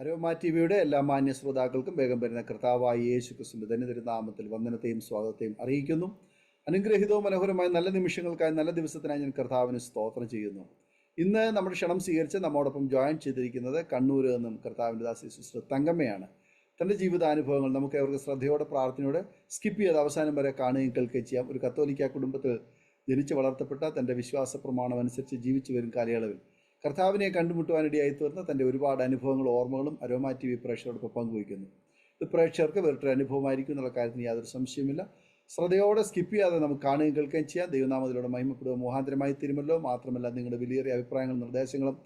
Aroma ടിവിയുടെ എല്ലാ മാന്യ ശ്രോതാക്കൾക്കും വേഗം വരുന്ന കർത്താവായ യേശു ക്രിസ്തുവിന്റെ ധന്യതിരുനാമത്തിൽ വന്ദനത്തെയും സ്വാഗതത്തെയും അറിയിക്കുന്നു. അനുഗ്രഹീതവും മനോഹരമായ നല്ല നിമിഷങ്ങൾക്കായി നല്ല ദിവസത്തിനായി ഞാൻ കർത്താവിന് സ്തോത്രം ചെയ്യുന്നു. ഇന്ന് നമ്മുടെ ക്ഷണം സ്വീകരിച്ച് നമ്മോടൊപ്പം ജോയിൻ ചെയ്തിരിക്കുന്നത് കണ്ണൂരിൽ നിന്നും കർത്താവിൻ്റെ ദാസി സിസ്റ്റർ തങ്കമ്മയാണ്. തൻ്റെ ജീവിതാനുഭവങ്ങൾ നമുക്ക് അവർക്ക് ശ്രദ്ധയോടെ പ്രാർത്ഥനയോടെ സ്കിപ്പ് ചെയ്ത് അവസാനം വരെ കാണുകയും കേൾക്കുകയും ചെയ്യാം. ഒരു കത്തോലിക്ക കുടുംബത്തിൽ ജനിച്ച് വളർത്തപ്പെട്ട തൻ്റെ വിശ്വാസ പ്രമാണം അനുസരിച്ച് ജീവിച്ചു വരും കാലയളവിൽ കർത്താവിനെ കണ്ടുമുട്ടുവാനിടയായി തീർന്ന തൻ്റെ ഒരുപാട് അനുഭവങ്ങളും ഓർമ്മകളും അരോമ ടി വി പ്രേക്ഷകരോടൊപ്പം പങ്കുവയ്ക്കുന്നു. ഇത് പ്രേക്ഷകർക്ക് വേറിട്ടൊരു അനുഭവമായിരിക്കും എന്നുള്ള കാര്യത്തിന് യാതൊരു സംശയമില്ല. ശ്രദ്ധയോടെ സ്കിപ്പ് ചെയ്യാതെ നമുക്ക് കാണുകയും കേൾക്കുകയും ചെയ്യാം. ദൈവനാമത്തിലൂടെ മഹിമപ്പെടുക മുഖാന്തരമായി തീരുമല്ലോ. മാത്രമല്ല നിങ്ങളുടെ വിലയേറിയ അഭിപ്രായങ്ങളും നിർദ്ദേശങ്ങളും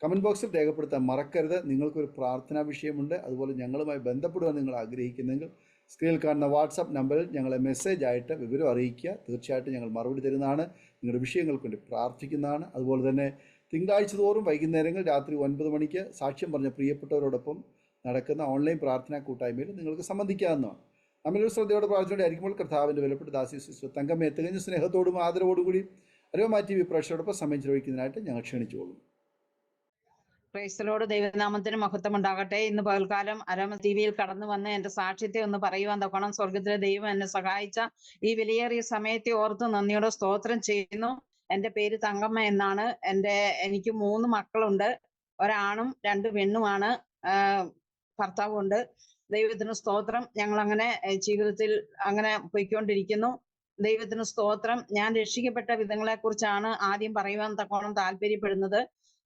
കമൻറ്റ് ബോക്സിൽ രേഖപ്പെടുത്താൻ മറക്കരുത്. നിങ്ങൾക്കൊരു പ്രാർത്ഥനാ വിഷയമുണ്ട്, അതുപോലെ ഞങ്ങളുമായി ബന്ധപ്പെടുവാൻ നിങ്ങൾ ആഗ്രഹിക്കുന്നെങ്കിൽ സ്ക്രീനിൽ കാണുന്ന വാട്സാപ്പ് നമ്പറിൽ ഞങ്ങളെ മെസ്സേജ് ആയിട്ട് വിവരം അറിയിക്കുക. തീർച്ചയായിട്ടും ഞങ്ങൾ മറുപടി തരുന്നതാണ്, നിങ്ങളുടെ വിഷയങ്ങൾക്ക് വേണ്ടി പ്രാർത്ഥിക്കുന്നതാണ്. അതുപോലെ തന്നെ തിങ്കളാഴ്ച തോറും വൈകുന്നേരങ്ങൾ രാത്രി 9 മണിക്ക് സാക്ഷ്യം പറഞ്ഞ പ്രിയപ്പെട്ടവരോടൊപ്പം നടക്കുന്ന ഓൺലൈൻ പ്രാർത്ഥനാ കൂട്ടായ്മയിൽ നിങ്ങൾക്ക് സംബന്ധിക്കാവുന്നതാണ്. നമ്മളൊരു ശ്രദ്ധയോടെ പ്രാർത്ഥനയോടെ ആയിരിക്കുമ്പോൾ കർത്താവിൻ്റെ വിലപ്പെട്ട ദാസി സിസ്റ്റർ തങ്കമ്മയെ തികഞ്ഞ സ്നേഹത്തോടും ആദരവോടും കൂടി അരോമ ടി വി പ്രേക്ഷകരോടൊപ്പം സമയം ചെലവഴിക്കുന്നതിനായിട്ട് ഞങ്ങൾ ക്ഷണിച്ചുകൊള്ളും. ക്രൈസ്തലോട് ദൈവനാമത്തിന് മഹത്വം ഉണ്ടാകട്ടെ. ഇന്ന് പകൽക്കാലം അരോമ ടി വിയിൽ കടന്നു വന്ന് എന്റെ സാക്ഷ്യത്തെ ഒന്ന് പറയുവാൻ തക്കണം. സ്വർഗത്തിലെ ദൈവം എന്നെ സഹായിച്ച ഈ വിലയേറിയ സമയത്തെ ഓർത്ത് നന്ദിയോടെ സ്തോത്രം ചെയ്യുന്നു. എന്റെ പേര് തങ്കമ്മ എന്നാണ്. എനിക്ക് 3 മക്കളുണ്ട്. ഒരാണും 2 പെണ്ണുമാണ്. ഭർത്താവുണ്ട്. ദൈവത്തിന് സ്തോത്രം. ഞങ്ങൾ അങ്ങനെ ജീവിതത്തിൽ അങ്ങനെ പോയിക്കൊണ്ടിരിക്കുന്നു. ദൈവത്തിന് സ്തോത്രം. ഞാൻ രക്ഷിക്കപ്പെട്ട വിധങ്ങളെ കുറിച്ചാണ് ആദ്യം പറയുവാൻ തക്കോണം താല്പര്യപ്പെടുന്നത്.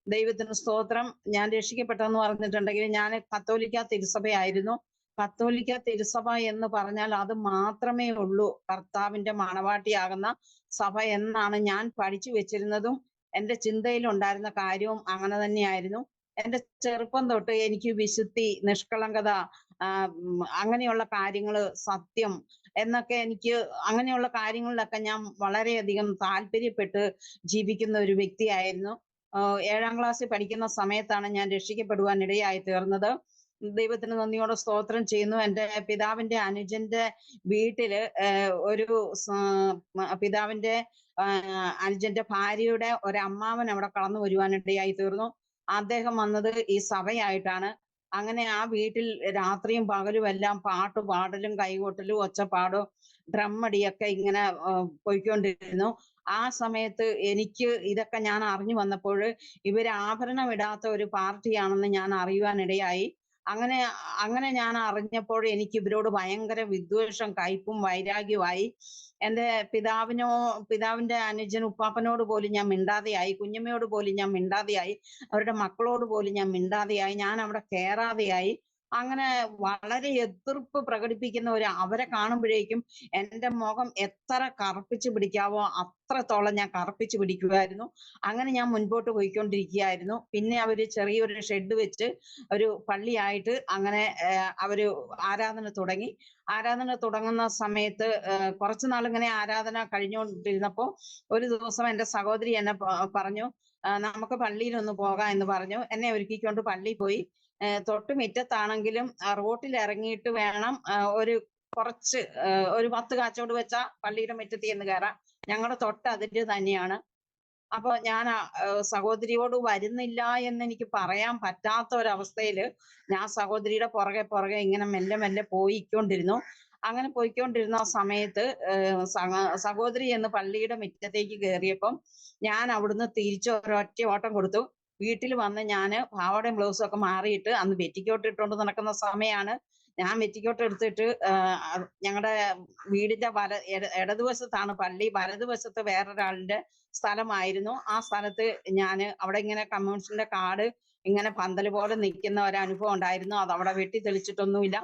ദൈവത്തിന് സ്തോത്രം. ഞാൻ രക്ഷിക്കപ്പെട്ടെന്ന് പറഞ്ഞിട്ടുണ്ടെങ്കിൽ ഞാൻ കത്തോലിക്ക തിരുസഭയായിരുന്നു. കത്തോലിക്ക തിരുസഭ എന്ന് പറഞ്ഞാൽ അത് മാത്രമേ ഉള്ളൂ കർത്താവിന്റെ മണവാട്ടിയാകുന്ന സഭ എന്നാണ് ഞാൻ പഠിച്ചു വെച്ചിരുന്നതും എൻ്റെ ചിന്തയിലുണ്ടായിരുന്ന കാര്യവും അങ്ങനെ തന്നെയായിരുന്നു. എൻ്റെ ചെറുപ്പം തൊട്ട് എനിക്ക് വിശുദ്ധി, നിഷ്കളങ്കത, അങ്ങനെയുള്ള കാര്യങ്ങള്, സത്യം എന്നൊക്കെ എനിക്ക് അങ്ങനെയുള്ള കാര്യങ്ങളിലൊക്കെ ഞാൻ വളരെയധികം താല്പര്യപ്പെട്ട് ജീവിക്കുന്ന ഒരു വ്യക്തിയായിരുന്നു. 7ാം ക്ലാസ്സിൽ പഠിക്കുന്ന സമയത്താണ് ഞാൻ രക്ഷിക്കപ്പെടുവാൻ ഇടയായി തീർന്നത്. ദൈവത്തിന് നന്ദിയോടെ സ്തോത്രം ചെയ്യുന്നു. എൻ്റെ പിതാവിന്റെ അനുജന്റെ വീട്ടില് ഒരു പിതാവിന്റെ അനുജന്റെ ഭാര്യയുടെ ഒരമ്മാവൻ അവിടെ കടന്നു വരുവാനിടയായി തീർന്നു. അദ്ദേഹം വന്നത് ഈ സഭയായിട്ടാണ്. അങ്ങനെ ആ വീട്ടിൽ രാത്രിയും പകലും എല്ലാം പാട്ട് പാടലും കൈകൊട്ടലും ഒച്ചപ്പാടും ഡ്രമ്മടിയൊക്കെ ഇങ്ങനെ പോയിക്കൊണ്ടിരുന്നു. ആ സമയത്ത് എനിക്ക് ഇതൊക്കെ ഞാൻ അറിഞ്ഞു വന്നപ്പോൾ ഇവര് ആഭരണം ഇടാത്ത ഒരു പാർട്ടിയാണെന്ന് ഞാൻ അറിയുവാനിടയായി. അങ്ങനെ ഞാൻ അറിഞ്ഞപ്പോൾ എനിക്ക് ഇവരോട് ഭയങ്കര വിദ്വേഷം, കയ്പും വൈരാഗ്യമായി. എൻ്റെ പിതാവിന്റെ അനുജൻ ഉപ്പാപ്പനോട് പോലും ഞാൻ മിണ്ടാതെയായി. കുഞ്ഞമ്മയോട് പോലും ഞാൻ മിണ്ടാതെയായി. അവരുടെ മക്കളോട് പോലും ഞാൻ മിണ്ടാതെയായി. ഞാൻ അവിടെ കയറാതെയായി. അങ്ങനെ വളരെ എതിർപ്പ് പ്രകടിപ്പിക്കുന്ന അവരെ കാണുമ്പോഴേക്കും എൻ്റെ മുഖം എത്ര കറുപ്പിച്ച് പിടിക്കാവോ അത്രത്തോളം ഞാൻ കറുപ്പിച്ച് പിടിക്കുമായിരുന്നു. അങ്ങനെ ഞാൻ മുൻപോട്ട് പോയിക്കൊണ്ടിരിക്കുകയായിരുന്നു. പിന്നെ അവര് ചെറിയൊരു ഷെഡ് വെച്ച് ഒരു പള്ളിയായിട്ട് അങ്ങനെ അവര് ആരാധന തുടങ്ങി. ആരാധന തുടങ്ങുന്ന സമയത്ത് കുറച്ചു നാൾ ഇങ്ങനെ ആരാധന കഴിഞ്ഞുകൊണ്ടിരുന്നപ്പോ ഒരു ദിവസം എൻ്റെ സഹോദരി എന്നെ പറഞ്ഞു, നമുക്ക് പള്ളിയിലൊന്ന് പോകാം എന്ന് പറഞ്ഞു. എന്നെ ഒരുക്കിക്കൊണ്ട് പള്ളിയിൽ പോയി. തൊട്ട് മുറ്റത്താണെങ്കിലും റോട്ടിൽ ഇറങ്ങിയിട്ട് വേണം കുറച്ച് ഒരു 10 കാച്ചോട് വെച്ച പള്ളിയുടെ മുറ്റത്ത് ചെന്ന് കയറാം. ഞങ്ങളുടെ തൊട്ട് അതിര് തന്നെയാണ്. അപ്പൊ ഞാൻ സഹോദരിയോട് വരുന്നില്ല എന്ന് എനിക്ക് പറയാൻ പറ്റാത്ത ഒരവസ്ഥയില് ഞാൻ സഹോദരിയുടെ പുറകെ ഇങ്ങനെ മെല്ലെ പോയിക്കൊണ്ടിരുന്നു. അങ്ങനെ പോയിക്കൊണ്ടിരുന്ന സമയത്ത് സഹോദരി എന്ന് പള്ളിയുടെ മുറ്റത്തേക്ക് കയറിയപ്പം ഞാൻ അവിടുന്ന് തിരിച്ച് ഒരൊറ്റ ഓട്ടം കൊടുത്തു. വീട്ടിൽ വന്ന് ഞാൻ പാവാടയും ബ്ലൗസും ഒക്കെ മാറിയിട്ട്, അന്ന് പെറ്റിക്കോട്ട് ഇട്ടുകൊണ്ട് നടക്കുന്ന സമയമാണ്. ഞാൻ പെറ്റിക്കോട്ട് എടുത്തിട്ട് ഞങ്ങളുടെ വീടിന്റെ ഇടതുവശത്താണ് പള്ളി, വലതുവശത്ത് വേറൊരാളുടെ സ്ഥലമായിരുന്നു. ആ സ്ഥലത്ത് ഞാൻ അവിടെ ഇങ്ങനെ കമ്മ്യൂണിസ്റ്റിന്റെ കാർഡ് ഇങ്ങനെ പന്തൽ പോലെ നിൽക്കുന്ന ഒരനുഭവം ഉണ്ടായിരുന്നു. അത് അവിടെ വെട്ടി തെളിച്ചിട്ടൊന്നുമില്ല.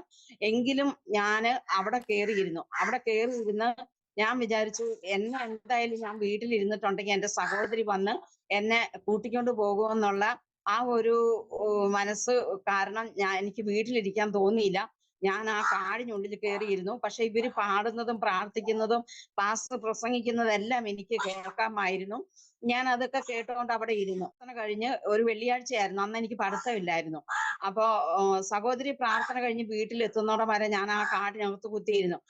എങ്കിലും ഞാൻ അവിടെ കയറിയിരുന്നു. അവിടെ കയറിയിരുന്ന് ഞാൻ വിചാരിച്ചു, എന്നെ എന്തായാലും ഞാൻ വീട്ടിലിരുന്നിട്ടുണ്ടെങ്കിൽ എൻ്റെ സഹോദരി വന്ന് എന്നെ കൂട്ടിക്കൊണ്ട് പോകുമെന്നുള്ള ആ ഒരു മനസ്സ് കാരണം എനിക്ക് വീട്ടിലിരിക്കാൻ തോന്നിയില്ല. ഞാൻ ആ കാടിനുള്ളിൽ കയറിയിരുന്നു. പക്ഷെ ഇവര് പാടുന്നതും പ്രാർത്ഥിക്കുന്നതും പാസ്റ്റർ പ്രസംഗിക്കുന്നതെല്ലാം എനിക്ക് കേൾക്കാമായിരുന്നു. ഞാൻ അതൊക്കെ കേട്ടുകൊണ്ട് അവിടെ ഇരുന്നു. പ്രാർത്ഥന കഴിഞ്ഞ് ഒരു വെള്ളിയാഴ്ചയായിരുന്നു, അന്ന് എനിക്ക് പഠിത്തമില്ലായിരുന്നു. അപ്പോ സഹോദരി പ്രാർത്ഥന കഴിഞ്ഞ് വീട്ടിലെത്തുന്നോടെ വരെ ഞാൻ ആ കാടിനകത്ത് കുത്തിയിരുന്നു.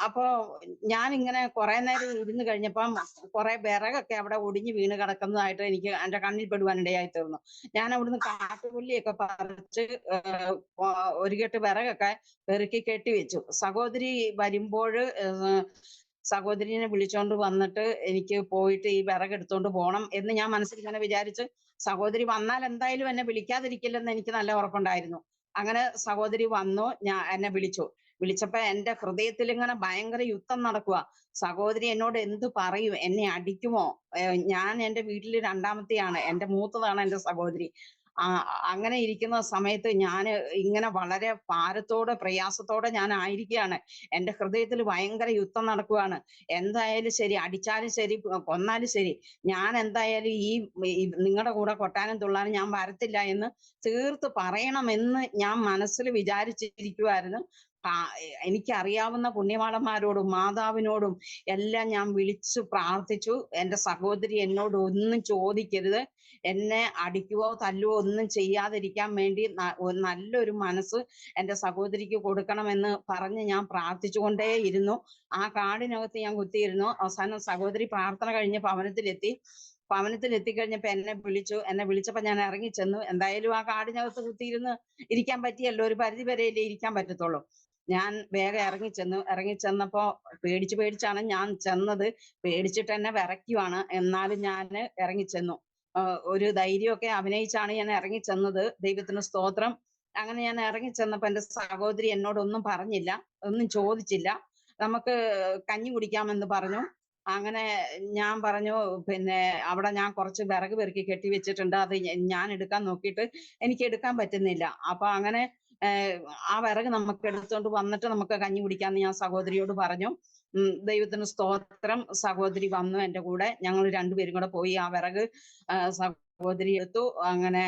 അപ്പൊ ഞാനിങ്ങനെ കുറെ നേരം ഇരുന്ന് കഴിഞ്ഞപ്പം കുറെ വിറകൊക്കെ അവിടെ ഒടിഞ്ഞു വീണ് കിടക്കുന്നതായിട്ട് എനിക്ക് എന്റെ കണ്ണിൽ പെടുവാനിടയായി തീർന്നു. ഞാൻ അവിടുന്ന് കാട്ടുപുല്ലിയൊക്കെ പറിച്ച് ഒരു കെട്ട് വിറകൊക്കെ പെറുക്കി കെട്ടി വെച്ചു. സഹോദരി വരുമ്പോൾ സഹോദരിനെ വിളിച്ചോണ്ട് വന്നിട്ട് എനിക്ക് പോയിട്ട് ഈ വിറകെടുത്തോണ്ട് പോണം എന്ന് ഞാൻ മനസ്സിൽ ഇങ്ങനെ വിചാരിച്ച്, സഹോദരി വന്നാൽ എന്തായാലും എന്നെ വിളിക്കാതിരിക്കില്ലെന്ന് എനിക്ക് നല്ല ഉറപ്പുണ്ടായിരുന്നു. അങ്ങനെ സഹോദരി വന്നു, എന്നെ വിളിച്ചു. വിളിച്ചപ്പോ എന്റെ ഹൃദയത്തിൽ ഇങ്ങനെ ഭയങ്കര യുദ്ധം നടക്കുക. സഹോദരി എന്നോട് എന്ത് പറയും? എന്നെ അടിക്കുമോ? ഞാൻ എന്റെ വീട്ടിൽ രണ്ടാമത്തെയാണ്. എന്റെ മൂത്തതാണ് എന്റെ സഹോദരി. ആ അങ്ങനെ ഇരിക്കുന്ന സമയത്ത് ഞാൻ ഇങ്ങനെ വളരെ ഭാരത്തോടെ പ്രയാസത്തോടെ ഞാൻ ആയിരിക്കുകയാണ്. എന്റെ ഹൃദയത്തിൽ ഭയങ്കര യുദ്ധം നടക്കുകയാണ്. എന്തായാലും ശരി, അടിച്ചാലും ശരി, കൊന്നാലും ശരി, ഞാൻ എന്തായാലും ഈ നിങ്ങളുടെ കൂടെ കൊട്ടാനും തുള്ളാനും ഞാൻ വരത്തില്ല എന്ന് തീർത്ത് പറയണമെന്ന് ഞാൻ മനസ്സിൽ വിചാരിച്ചിരിക്കുവായിരുന്നു. ആ, എനിക്കറിയാവുന്ന പുണ്യവാളന്മാരോടും മാതാവിനോടും എല്ലാം ഞാൻ വിളിച്ചു പ്രാർത്ഥിച്ചു. എന്റെ സഹോദരി എന്നോട് ഒന്നും ചോദിക്കരുത്, എന്നെ അടിക്കുവോ തല്ലുവോ ഒന്നും ചെയ്യാതിരിക്കാൻ വേണ്ടി നല്ലൊരു മനസ്സ് എന്റെ സഹോദരിക്ക് കൊടുക്കണമെന്ന് പറഞ്ഞ് ഞാൻ പ്രാർത്ഥിച്ചുകൊണ്ടേയിരുന്നു. ആ കാടിനകത്ത് ഞാൻ കുത്തിയിരുന്നു. അവസാനം സഹോദരി പ്രാർത്ഥന കഴിഞ്ഞ് ഭവനത്തിലെത്തി. ഭവനത്തിലെത്തിക്കഴിഞ്ഞപ്പോ എന്നെ വിളിച്ചു. എന്നെ വിളിച്ചപ്പോ ഞാൻ ഇറങ്ങിച്ചെന്നു. എന്തായാലും ആ കാടിനകത്ത് കുത്തിയിരുന്ന് ഇരിക്കാൻ പറ്റിയല്ലോ, ഒരു പരിധി വരെയല്ലേ ഇരിക്കാൻ പറ്റത്തുള്ളൂ. ഞാൻ വേഗം ഇറങ്ങിച്ചെന്നു. ഇറങ്ങിച്ചെന്നപ്പോ പേടിച്ചാണ് ഞാൻ ചെന്നത്. പേടിച്ചിട്ട് തന്നെ വിറയ്ക്കുവാണ്. എന്നാലും ഞാന് ഇറങ്ങിച്ചെന്നു. ഒരു ധൈര്യമൊക്കെ അഭിനയിച്ചാണ് ഞാൻ ഇറങ്ങിച്ചെന്നത്. ദൈവത്തിന് സ്തോത്രം. അങ്ങനെ ഞാൻ ഇറങ്ങിച്ചെന്നപ്പോ എന്റെ സഹോദരി എന്നോടൊന്നും പറഞ്ഞില്ല, ഒന്നും ചോദിച്ചില്ല. നമുക്ക് കഞ്ഞി കുടിക്കാമെന്ന് പറഞ്ഞു. അങ്ങനെ ഞാൻ പറഞ്ഞു, പിന്നെ അവിടെ ഞാൻ കുറച്ച് വിറക് പെറുക്കി കെട്ടി വെച്ചിട്ടുണ്ട്. അത് ഞാൻ എടുക്കാൻ നോക്കിയിട്ട് എനിക്ക് എടുക്കാൻ പറ്റുന്നില്ല. അപ്പൊ അങ്ങനെ ആ വിറക് നമുക്ക് എടുത്തോണ്ട് വന്നിട്ട് നമുക്ക് കഞ്ഞി കുടിക്കാന്ന് ഞാൻ സഹോദരിയോട് പറഞ്ഞു. ദൈവത്തിന് സ്തോത്രം. സഹോദരി വന്നു എന്റെ കൂടെ. ഞങ്ങൾ രണ്ടുപേരും കൂടെ പോയി ആ വിറക് സഹോദരി എടുത്തു. അങ്ങനെ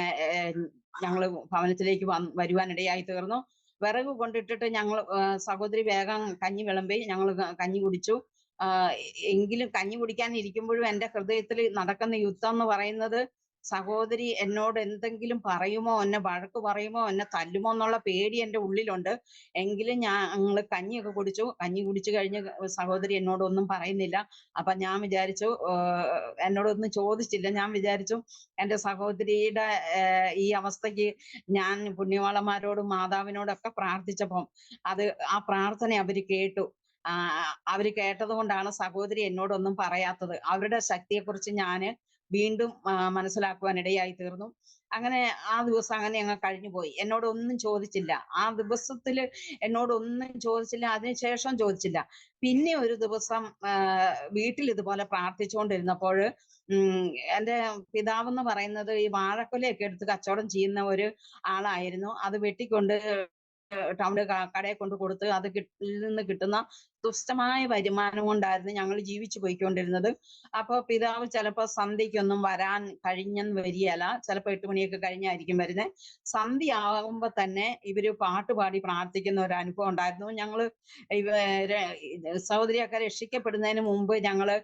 ഞങ്ങള് ഭവനത്തിലേക്ക് വരുവാനിടയായി തീർന്നു. വിറക് കൊണ്ടിട്ടിട്ട് ഞങ്ങൾ സഹോദരി വേഗം കഞ്ഞി വിളമ്പി. ഞങ്ങൾ കഞ്ഞി കുടിച്ചു. എങ്കിലും കഞ്ഞി കുടിക്കാൻ ഇരിക്കുമ്പോഴും എന്റെ ഹൃദയത്തിൽ നടക്കുന്ന യുദ്ധം എന്ന് പറയുന്നത്, സഹോദരി എന്നോട് എന്തെങ്കിലും പറയുമോ, എന്നെ വഴക്ക് പറയുമോ, എന്നെ തല്ലുമോ എന്നുള്ള പേടി എന്റെ ഉള്ളിലുണ്ട്. എങ്കിലും ഞങ്ങള് കഞ്ഞിയൊക്കെ കുടിച്ചു. കഞ്ഞി കുടിച്ചു കഴിഞ്ഞ് സഹോദരി എന്നോടൊന്നും പറയുന്നില്ല. അപ്പൊ ഞാൻ വിചാരിച്ചു, എന്നോടൊന്നും ചോദിച്ചില്ല. ഞാൻ വിചാരിച്ചു എന്റെ സഹോദരിയുടെ ഈ അവസ്ഥയ്ക്ക് ഞാൻ പുണ്യവാളന്മാരോടും മാതാവിനോടൊക്കെ പ്രാർത്ഥിച്ചപ്പം ആ പ്രാർത്ഥന അവര് കേട്ടു. അവര് കേട്ടത് കൊണ്ടാണ് സഹോദരി എന്നോടൊന്നും പറയാത്തത്. അവരുടെ ശക്തിയെക്കുറിച്ച് ഞാന് വീണ്ടും മനസ്സിലാക്കുവാൻ ഇടയായി തീർന്നു. അങ്ങനെ ആ ദിവസം അങ്ങനെ അങ്ങ് കഴിഞ്ഞുപോയി. എന്നോടൊന്നും ചോദിച്ചില്ല. ആ ദിവസത്തില് എന്നോടൊന്നും ചോദിച്ചില്ല. അതിനുശേഷം ചോദിച്ചില്ല. പിന്നെ ഒരു ദിവസം വീട്ടിൽ ഇതുപോലെ പ്രാർത്ഥിച്ചുകൊണ്ടിരുന്നപ്പോഴ് എന്റെ പിതാവെന്ന് പറയുന്നത് ഈ വാഴക്കൊലയൊക്കെ എടുത്ത് കച്ചവടം ചെയ്യുന്ന ഒരു ആളായിരുന്നു. അത് വെട്ടിക്കൊണ്ട് ടൗണിൽ കടയിൽ കൊണ്ട് കൊടുത്ത് നിന്ന് കിട്ടുന്ന തുച്ഛമായ വരുമാനം കൊണ്ടായിരുന്നു ഞങ്ങൾ ജീവിച്ചു പോയിക്കൊണ്ടിരുന്നത്. അപ്പൊ പിതാവ് ചിലപ്പോ സന്ധ്യക്കൊന്നും വരാൻ കഴിഞ്ഞെന്ന് വരികയില്ല. ചിലപ്പോ 8 മണിയൊക്കെ കഴിഞ്ഞായിരിക്കും വരുന്നത്. സന്ധ്യ ആകുമ്പോ തന്നെ ഇവര് പാട്ടുപാടി പ്രാർത്ഥിക്കുന്ന ഒരു അനുഭവം ഉണ്ടായിരുന്നു. ഞങ്ങള് സഹോദരിയൊക്കെ രക്ഷിക്കപ്പെടുന്നതിന് മുമ്പ് ഞങ്ങള്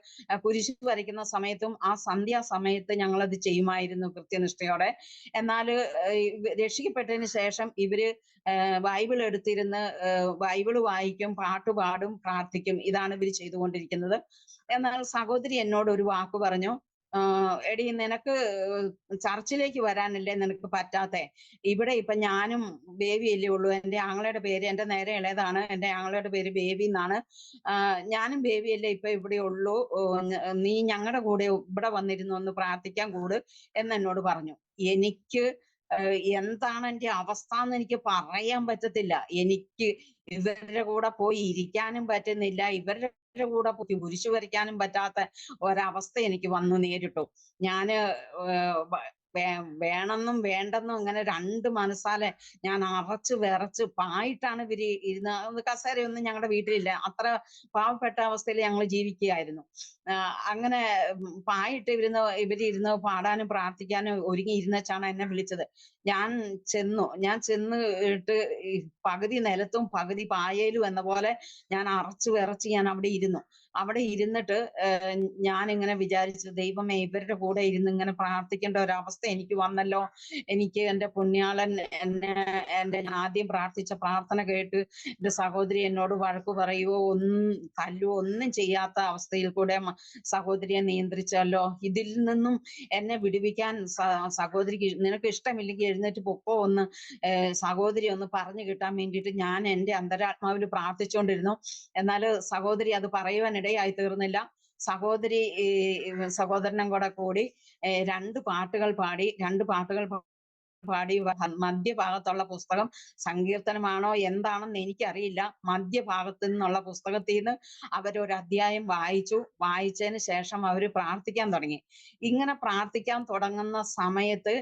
കുരിശ് വരയ്ക്കുന്ന സമയത്തും ആ സന്ധ്യാസമയത്ത് ഞങ്ങളത് ചെയ്യുമായിരുന്നു കൃത്യനിഷ്ഠയോടെ. എന്നാല് രക്ഷിക്കപ്പെട്ടതിന് ശേഷം ഇവര് ബൈബിൾ എടുത്തിരുന്ന് ബൈബിള് വായിക്കും, പാട്ട് പാടും, പ്രാർത്ഥിക്കും. ഇതാണ് ഇവര് ചെയ്തുകൊണ്ടിരിക്കുന്നത്. എന്നാൽ സഹോദരി എന്നോട് ഒരു വാക്ക് പറഞ്ഞു, എടി നിനക്ക് ചർച്ചിലേക്ക് വരാനല്ലേ നിനക്ക് പറ്റാത്തെ? ഇവിടെ ഇപ്പൊ ഞാനും ബേബിയല്ലേ ഉള്ളൂ. എന്റെ ആങ്ങളയുടെ പേര്, എന്റെ നേരെ ഇളയതാണ്, എന്റെ ആങ്ങളയുടെ പേര് ബേബി എന്നാണ്. ഞാനും ബേബിയല്ലേ ഇപ്പൊ ഇവിടെ ഉള്ളൂ. നീ ഞങ്ങളുടെ കൂടെ ഇവിടെ വന്നിരുന്നു ഒന്ന് പ്രാർത്ഥിക്കാൻ കൂട് എന്ന് എന്നോട് പറഞ്ഞു. എനിക്ക് എന്താണ് എന്റെ അവസ്ഥ എന്ന് എനിക്ക് പറയാൻ പറ്റത്തില്ല. എനിക്ക് ഇവരുടെ കൂടെ പോയി ഇരിക്കാനും പറ്റുന്നില്ല. ഇവരുടെ കൂടെ പോയി കുരിശ് വരയ്ക്കാനും പറ്റാത്ത ഒരവസ്ഥ എനിക്ക് വന്നു നേരിട്ടു. ഞാന് വേണമെന്നും വേണ്ടെന്നും ഇങ്ങനെ രണ്ട് മനസ്സാലെ ഞാൻ അറച്ച് വിറച്ച് പായിട്ടാണ് ഇവര് കസേരയൊന്നും ഞങ്ങളുടെ വീട്ടിലില്ല. അത്ര പാവപ്പെട്ട അവസ്ഥയിൽ ഞങ്ങൾ ജീവിക്കുകയായിരുന്നു. അങ്ങനെ പായിട്ട് ഇവരിരുന്ന് പാടാനും പ്രാർത്ഥിക്കാനും ഒരുങ്ങി ഇരുന്നച്ചാണ് എന്നെ വിളിച്ചത്. ഞാൻ ചെന്നിട്ട് ഈ പകുതി നിലത്തും പകുതി പായയിലും എന്ന പോലെ ഞാൻ അറച്ചു വിറച്ച് ഞാൻ അവിടെ ഇരുന്നിട്ട് ഞാനിങ്ങനെ വിചാരിച്ചു, ദൈവമേ, ഇവരുടെ കൂടെ ഇരുന്ന് ഇങ്ങനെ പ്രാർത്ഥിക്കേണ്ട ഒരവസ്ഥ എനിക്ക് വന്നല്ലോ. എനിക്ക് എന്റെ പുണ്യാളൻ ഞാൻ ആദ്യം പ്രാർത്ഥിച്ച പ്രാർത്ഥന കേട്ട് എന്റെ സഹോദരി എന്നോട് വഴക്ക് പറയുവോ, തല്ലുവോ ഒന്നും ചെയ്യാത്ത അവസ്ഥയിൽ കൂടെ സഹോദരിയെ നിയന്ത്രിച്ചല്ലോ. ഇതിൽ നിന്നും എന്നെ വിടുവിക്കാൻ സഹോദരിക്ക്, നിനക്ക് ഇഷ്ടമില്ലെങ്കിൽ എഴുന്നേറ്റ് പൊക്കോ എന്ന് സഹോദരി ഒന്ന് പറഞ്ഞു കിട്ടാൻ വേണ്ടിയിട്ട് ഞാൻ എന്റെ അന്തരാത്മാവിൽ പ്രാർത്ഥിച്ചുകൊണ്ടിരുന്നു. എന്നാൽ സഹോദരി അത് പറയുവാനിടയായി തീർന്നില്ല. സഹോദരനും കൂടി രണ്ട് പാട്ടുകൾ പാടി മധ്യഭാഗത്തുള്ള പുസ്തകം സങ്കീർത്തനമാണോ എന്താണെന്ന് എനിക്കറിയില്ല. മധ്യഭാഗത്തു നിന്നുള്ള പുസ്തകത്തിൽ നിന്ന് അവരൊരു അധ്യായം വായിച്ചതിന് ശേഷം അവര് പ്രാർത്ഥിക്കാൻ തുടങ്ങി. ഇങ്ങനെ പ്രാർത്ഥിക്കാൻ തുടങ്ങുന്ന സമയത്ത്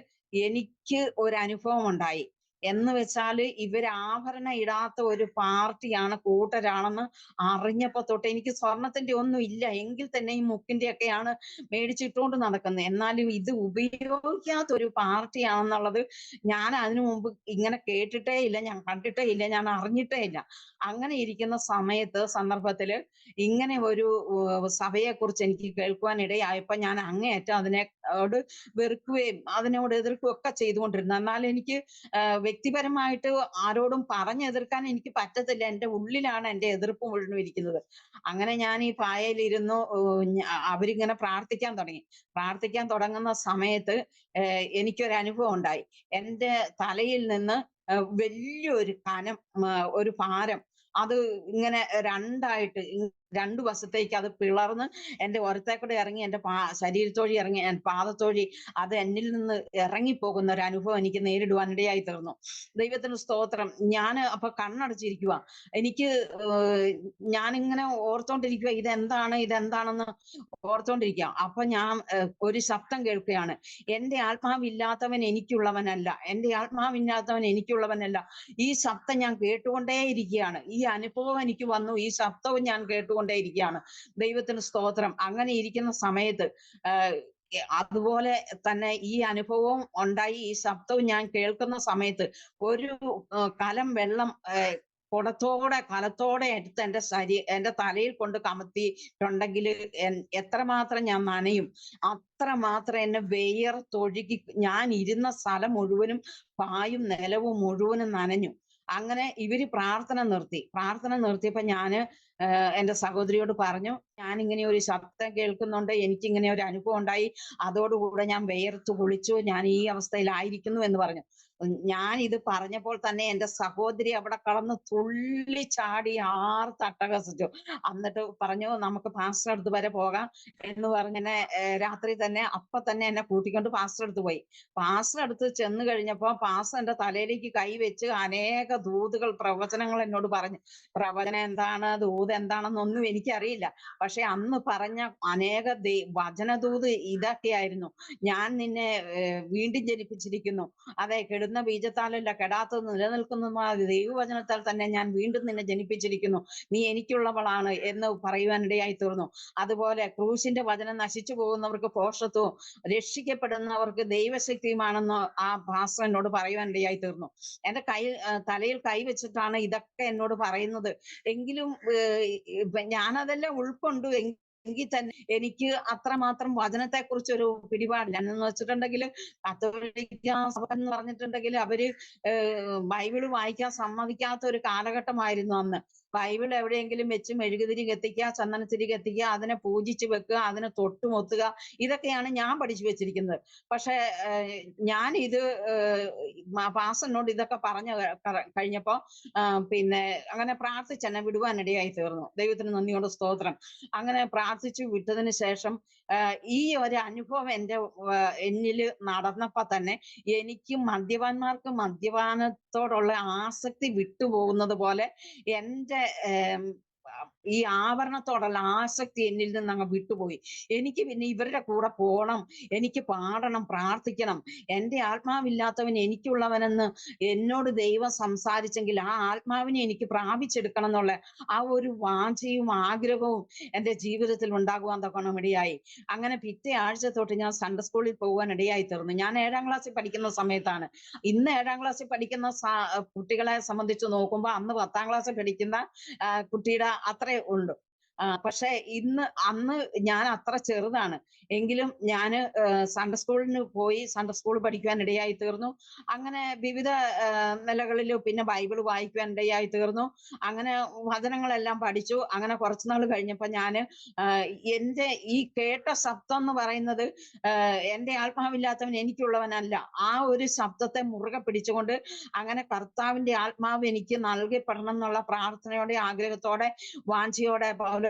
എനിക്ക് ഒരു അനുഭവം ഉണ്ടായി. എന്ന് വെച്ചാല് ഇവര് ആഭരണം ഇടാത്ത ഒരു പാർട്ടിയാണ്, കൂട്ടരാണെന്ന് അറിഞ്ഞപ്പോ തൊട്ട്, എനിക്ക് സ്വർണത്തിന്റെ ഒന്നും ഇല്ല എങ്കിൽ തന്നെ ഈ മുക്കിന്റെ ഒക്കെയാണ് മേടിച്ചിട്ടുകൊണ്ട് നടക്കുന്നത്, എന്നാലും ഇത് ഉപയോഗിക്കാത്ത ഒരു പാർട്ടിയാണെന്നുള്ളത് ഞാൻ അതിനു മുമ്പ് ഇങ്ങനെ കേട്ടിട്ടേ ഇല്ല, ഞാൻ കണ്ടിട്ടേ ഇല്ല, ഞാൻ അറിഞ്ഞിട്ടേ ഇല്ല. അങ്ങനെ ഇരിക്കുന്ന സന്ദർഭത്തില് ഇങ്ങനെ ഒരു സഭയെ കുറിച്ച് എനിക്ക് കേൾക്കുവാൻ ഇടയായപ്പോ ഞാൻ അങ്ങേയറ്റം അതിനോട് വെറുക്കുകയും അതിനോട് എതിർക്കുകയും ഒക്കെ ചെയ്തുകൊണ്ടിരുന്നു. എന്നാൽ എനിക്ക് വ്യക്തിപരമായിട്ട് ആരോടും പറഞ്ഞെതിർക്കാൻ എനിക്ക് പറ്റത്തില്ല. എന്റെ ഉള്ളിലാണ് എന്റെ എതിർപ്പ് മുഴുവൻ ഇരിക്കുന്നത്. അങ്ങനെ ഞാൻ ഈ പായയിലിരുന്നു. അവരിങ്ങനെ പ്രാർത്ഥിക്കാൻ തുടങ്ങുന്ന സമയത്ത് എനിക്കൊരു അനുഭവം ഉണ്ടായി. എന്റെ തലയിൽ നിന്ന് വലിയൊരു ഒരു ഭാരം അത് ഇങ്ങനെ രണ്ടായിട്ട് രണ്ടു വശത്തേക്ക് അത് പിളർന്ന് എന്റെ ഒരത്തെ കൂടെ ഇറങ്ങി എന്റെ ശരീരത്തോഴി ഇറങ്ങി പാദത്തോഴി അത് എന്നിൽ നിന്ന് ഇറങ്ങിപ്പോകുന്ന ഒരു അനുഭവം എനിക്ക് നേരിടുവാനിടയായി തീർന്നു. ദൈവത്തിന് സ്തോത്രം. ഞാൻ അപ്പൊ കണ്ണടച്ചിരിക്കുക. എനിക്ക് ഞാനിങ്ങനെ ഓർത്തോണ്ടിരിക്കുക, ഇതെന്താണെന്ന് ഓർത്തോണ്ടിരിക്കുക. അപ്പൊ ഞാൻ ഒരു ശബ്ദം കേൾക്കുകയാണ്, എന്റെ ആത്മാവില്ലാത്തവൻ എനിക്കുള്ളവനല്ല, എന്റെ ആത്മാവില്ലാത്തവൻ എനിക്കുള്ളവനല്ല. ഈ ശബ്ദം ഞാൻ കേട്ടുകൊണ്ടേയിരിക്കുകയാണ്. ഈ അനുഭവം എനിക്ക് വന്നു, ഈ ശബ്ദവും ഞാൻ കേട്ടുകൊണ്ടേയിരിക്കുകയാണ്. ദൈവത്തിന് സ്തോത്രം. അങ്ങനെ ഇരിക്കുന്ന സമയത്ത് അതുപോലെ തന്നെ ഈ അനുഭവവും ഉണ്ടായി. ഈ ശബ്ദവും ഞാൻ കേൾക്കുന്ന സമയത്ത് ഒരു കലം വെള്ളം കലത്തോടെ എടുത്ത് എന്റെ തലയിൽ കൊണ്ട് കമത്തിയിട്ടുണ്ടെങ്കിൽ എത്രമാത്രം ഞാൻ നനയും, അത്രമാത്രം എന്നെ വിയർത്തൊഴുകി ഞാൻ ഇരുന്ന സ്ഥലം മുഴുവനും പായും നിലവും മുഴുവനും നനഞ്ഞു. അങ്ങനെ ഇവര് പ്രാർത്ഥന നിർത്തിയപ്പോ ഞാന് എന്റെ സഹോദരിയോട് പറഞ്ഞു, ഞാൻ ഇങ്ങനെ ഒരു ശബ്ദം കേൾക്കുന്നുണ്ട്, എനിക്കിങ്ങനെ ഒരു അനുഭവം ഉണ്ടായി, അതോടുകൂടെ ഞാൻ വിയർത്തു കുളിച്ചു, ഞാൻ ഈ അവസ്ഥയിലായിരിക്കുന്നു എന്ന് പറഞ്ഞു. ഞാൻ ഇത് പറഞ്ഞപ്പോൾ തന്നെ എന്റെ സഹോദരി അവിടെ കടന്ന് തുള്ളി ചാടി ആർത്തട്ടഹസിച്ചു. എന്നിട്ട് പറഞ്ഞു, നമുക്ക് പാസ്റ്റർ അടുത്ത് വരെ പോകാം എന്ന് പറഞ്ഞെന്നെ രാത്രി തന്നെ അപ്പൊ തന്നെ എന്നെ കൂട്ടിക്കൊണ്ട് പാസ്റ്റർ അടുത്ത് പോയി. പാസ്റ്റർ അടുത്ത് ചെന്ന് കഴിഞ്ഞപ്പോ പാസ്റ്റർ എന്റെ തലയിലേക്ക് കൈവച്ച് അനേക ദൂതുകൾ, പ്രവചനങ്ങൾ എന്നോട് പറഞ്ഞു. പ്രവചനം എന്താണ്, ദൂത് എന്താണെന്നൊന്നും എനിക്കറിയില്ല. പക്ഷെ അന്ന് പറഞ്ഞ അനേക വചനദൂത് ഇതൊക്കെയായിരുന്നു. ഞാൻ നിന്നെ വീണ്ടും ജനിപ്പിച്ചിരിക്കുന്നു, അതെ, കെടുന്ന ബീജത്താലല്ല കെടാത്തത് നിലനിൽക്കുന്നതുമായ ദൈവവചനത്താൽ തന്നെ ഞാൻ വീണ്ടും നിന്നെ ജനിപ്പിച്ചിരിക്കുന്നു, നീ എനിക്കുള്ളവളാണ് എന്ന് പറയുവാനിടയായി തീർന്നു. അതുപോലെ ക്രൂശിന്റെ വചനം നശിച്ചു പോകുന്നവർക്ക് പോഷത്വവും രക്ഷിക്കപ്പെടുന്നവർക്ക് ദൈവശക്തിയുമാണെന്ന് ആ പാസ്റ്റർ എന്നോട് പറയുവാനിടയായി തീർന്നു. എന്റെ തലയിൽ കൈ വെച്ചിട്ടാണ് ഇതൊക്കെ എന്നോട് പറയുന്നത്. എങ്കിലും ഞാനതെല്ലാം ഉൾക്കൊണ്ടു. എങ്കിൽ തന്നെ എനിക്ക് അത്രമാത്രം വചനത്തെ കുറിച്ച് ഒരു പിടിപാടില്ല. എന്ന് വെച്ചിട്ടുണ്ടെങ്കിൽ കത്തോലിക്ക സഭ എന്ന് പറഞ്ഞിട്ടുണ്ടെങ്കിൽ അവര് ബൈബിള് വായിക്കാൻ സമ്മതിക്കാത്ത ഒരു കാലഘട്ടമായിരുന്നു അന്ന്. ബൈബിൾ എവിടെയെങ്കിലും വെച്ച് മെഴുകുതിരി കത്തിക്കുക, ചന്ദനത്തിരി കത്തിക്കുക, അതിനെ പൂജിച്ച് വെക്കുക, അതിനെ തൊട്ടുമൊത്തുക, ഇതൊക്കെയാണ് ഞാൻ പഠിച്ചു വെച്ചിരിക്കുന്നത്. പക്ഷെ ഞാൻ ഇത് പാസ്റ്ററിനോട് ഇതൊക്കെ പറഞ്ഞു കഴിഞ്ഞപ്പോ പിന്നെ അങ്ങനെ പ്രാർത്ഥിച്ച് എന്നെ വിടുവാനിടയായി തീർന്നു. ദൈവത്തിന് നന്ദിയോട് സ്തോത്രം. അങ്ങനെ പ്രാർത്ഥിച്ചു വിട്ടതിന് ശേഷം ഈ ഒരു അനുഭവം എന്നിൽ നടന്നപ്പോ തന്നെ എനിക്ക് മദ്യപാന്മാർക്ക് മദ്യപാനത്തോടുള്ള ആസക്തി വിട്ടുപോകുന്നത് പോലെ ഈ ആവരണത്തോടുള്ള ആസക്തി എന്നിൽ നിന്ന് അങ്ങ് വിട്ടുപോയി. എനിക്ക് പിന്നെ ഇവരുടെ കൂടെ പോണം, എനിക്ക് പാടണം, പ്രാർത്ഥിക്കണം. എന്റെ ആത്മാവില്ലാത്തവൻ എനിക്കുള്ളവനെന്ന് എന്നോട് ദൈവം സംസാരിച്ചെങ്കിൽ ആ ആത്മാവിനെ എനിക്ക് പ്രാപിച്ചെടുക്കണം എന്നുള്ള ആ ഒരു വാഞ്ചയും ആഗ്രഹവും എന്റെ ജീവിതത്തിൽ ഉണ്ടാകുവാൻ തക്കോണം ഇടയായി. അങ്ങനെ പിറ്റേ ആഴ്ച തൊട്ട് ഞാൻ സൺഡേ സ്കൂളിൽ പോകാൻ ഇടയായി തീർന്നു. ഞാൻ 7ാം ക്ലാസ്സിൽ പഠിക്കുന്ന സമയത്താണ്. ഇന്ന് 7ാം ക്ലാസ്സിൽ പഠിക്കുന്ന കുട്ടികളെ സംബന്ധിച്ച് നോക്കുമ്പോൾ അന്ന് 10ാം ക്ലാസ്സിൽ പഠിക്കുന്ന കുട്ടിയുടെ അത്രേ ഉള്ളൂ. പക്ഷെ അന്ന് ഞാൻ അത്ര ചെറുതാണ്. എങ്കിലും ഞാന് സൺഡേ സ്കൂളിന് പോയി സൺഡേ സ്കൂൾ പഠിക്കുവാൻ ഇടയായി തീർന്നു. അങ്ങനെ വിവിധ നിലകളിൽ പിന്നെ ബൈബിൾ വായിക്കുവാൻ ഇടയായി തീർന്നു. അങ്ങനെ വചനങ്ങളെല്ലാം പഠിച്ചു. അങ്ങനെ കുറച്ചുനാൾ കഴിഞ്ഞപ്പോൾ ഞാന് എന്റെ ഈ കേട്ട ശബ്ദം എന്ന് പറയുന്നത് എന്റെ ആത്മാവില്ലാത്തവൻ എനിക്കുള്ളവനല്ല. ആ ഒരു ശബ്ദത്തെ മുറുകെ പിടിച്ചുകൊണ്ട് അങ്ങനെ കർത്താവിന്റെ ആത്മാവ് എനിക്ക് നൽകപ്പെടണം എന്നുള്ള പ്രാർത്ഥനയോടെ, ആഗ്രഹത്തോടെ, വാഞ്ചയോടെ പൗലോസ്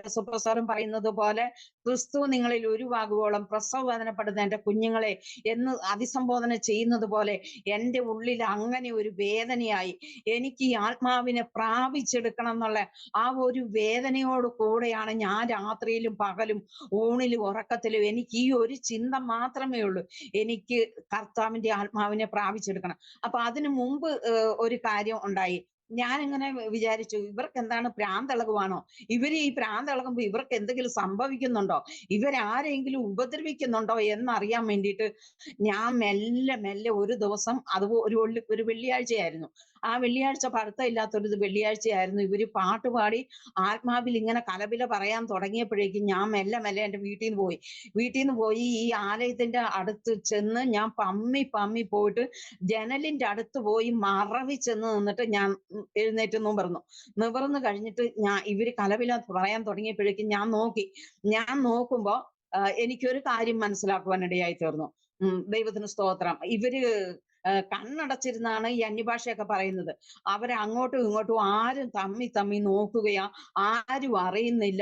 പറയുന്നത് പോലെ ക്രിസ്തു നിങ്ങളിൽ ഉരുവാകുവോളം പ്രസവ വേദനപ്പെടുന്ന എന്റെ കുഞ്ഞുങ്ങളെ എന്ന് അഭിസംബോധന ചെയ്യുന്നത് പോലെ എന്റെ ഉള്ളിൽ അങ്ങനെ ഒരു വേദനയായി. എനിക്ക് ഈ ആത്മാവിനെ പ്രാപിച്ചെടുക്കണം എന്നുള്ള ആ ഒരു വേദനയോട് കൂടെയാണ് ഞാൻ രാത്രിയിലും പകലും ഊണിലും ഉറക്കത്തിലും എനിക്ക് ഈ ഒരു ചിന്ത മാത്രമേ ഉള്ളൂ. എനിക്ക് കർത്താവിന്റെ ആത്മാവിനെ പ്രാപിച്ചെടുക്കണം. അപ്പൊ അതിനു മുമ്പ് ഒരു കാര്യം ഉണ്ടായി. ഞാനിങ്ങനെ വിചാരിച്ചു, ഇവർക്ക് എന്താണ് ഭ്രാന്തിളകുവാണോ? ഇവര് ഈ ഭ്രാന്തിളകുമ്പോ ഇവർക്ക് എന്തെങ്കിലും സംഭവിക്കുന്നുണ്ടോ? ഇവരാരെങ്കിലും ഉപദ്രവിക്കുന്നുണ്ടോ എന്നറിയാൻ വേണ്ടിയിട്ട് ഞാൻ മെല്ലെ മെല്ലെ ഒരു ദിവസം ഒരു വെള്ളിയാഴ്ചയായിരുന്നു. ആ വെള്ളിയാഴ്ച പഠിത്തമില്ലാത്തൊരു വെള്ളിയാഴ്ചയായിരുന്നു. ഇവര് പാട്ടുപാടി ആത്മാവിൽ ഇങ്ങനെ കലപില പറയാൻ തുടങ്ങിയപ്പോഴേക്കും ഞാൻ മെല്ലെ മെല്ലെ എന്റെ വീട്ടിൽ നിന്ന് പോയി ഈ ആലയത്തിന്റെ അടുത്ത് ചെന്ന് ഞാൻ പമ്മി പമ്മി പോയിട്ട് ജനലിന്റെ അടുത്ത് പോയി മറവി ചെന്ന് നിന്നിട്ട് ഞാൻ എഴുന്നേറ്റ് നിവർന്നു കഴിഞ്ഞിട്ട് ഇവര് കലപില പറയാൻ തുടങ്ങിയപ്പോഴേക്കും ഞാൻ നോക്കുമ്പോ എനിക്കൊരു കാര്യം മനസ്സിലാക്കുവാൻ ഇടയായി തീർന്നു. ദൈവത്തിന് സ്തോത്രം. ഇവര് കണ്ണടച്ചിരുന്നാണ് ഈ അന്യഭാഷയൊക്കെ പറയുന്നത്. അവരെ അങ്ങോട്ടും ഇങ്ങോട്ടും ആരും തമ്മി നോക്കുകയാ, ആരും അറിയുന്നില്ല.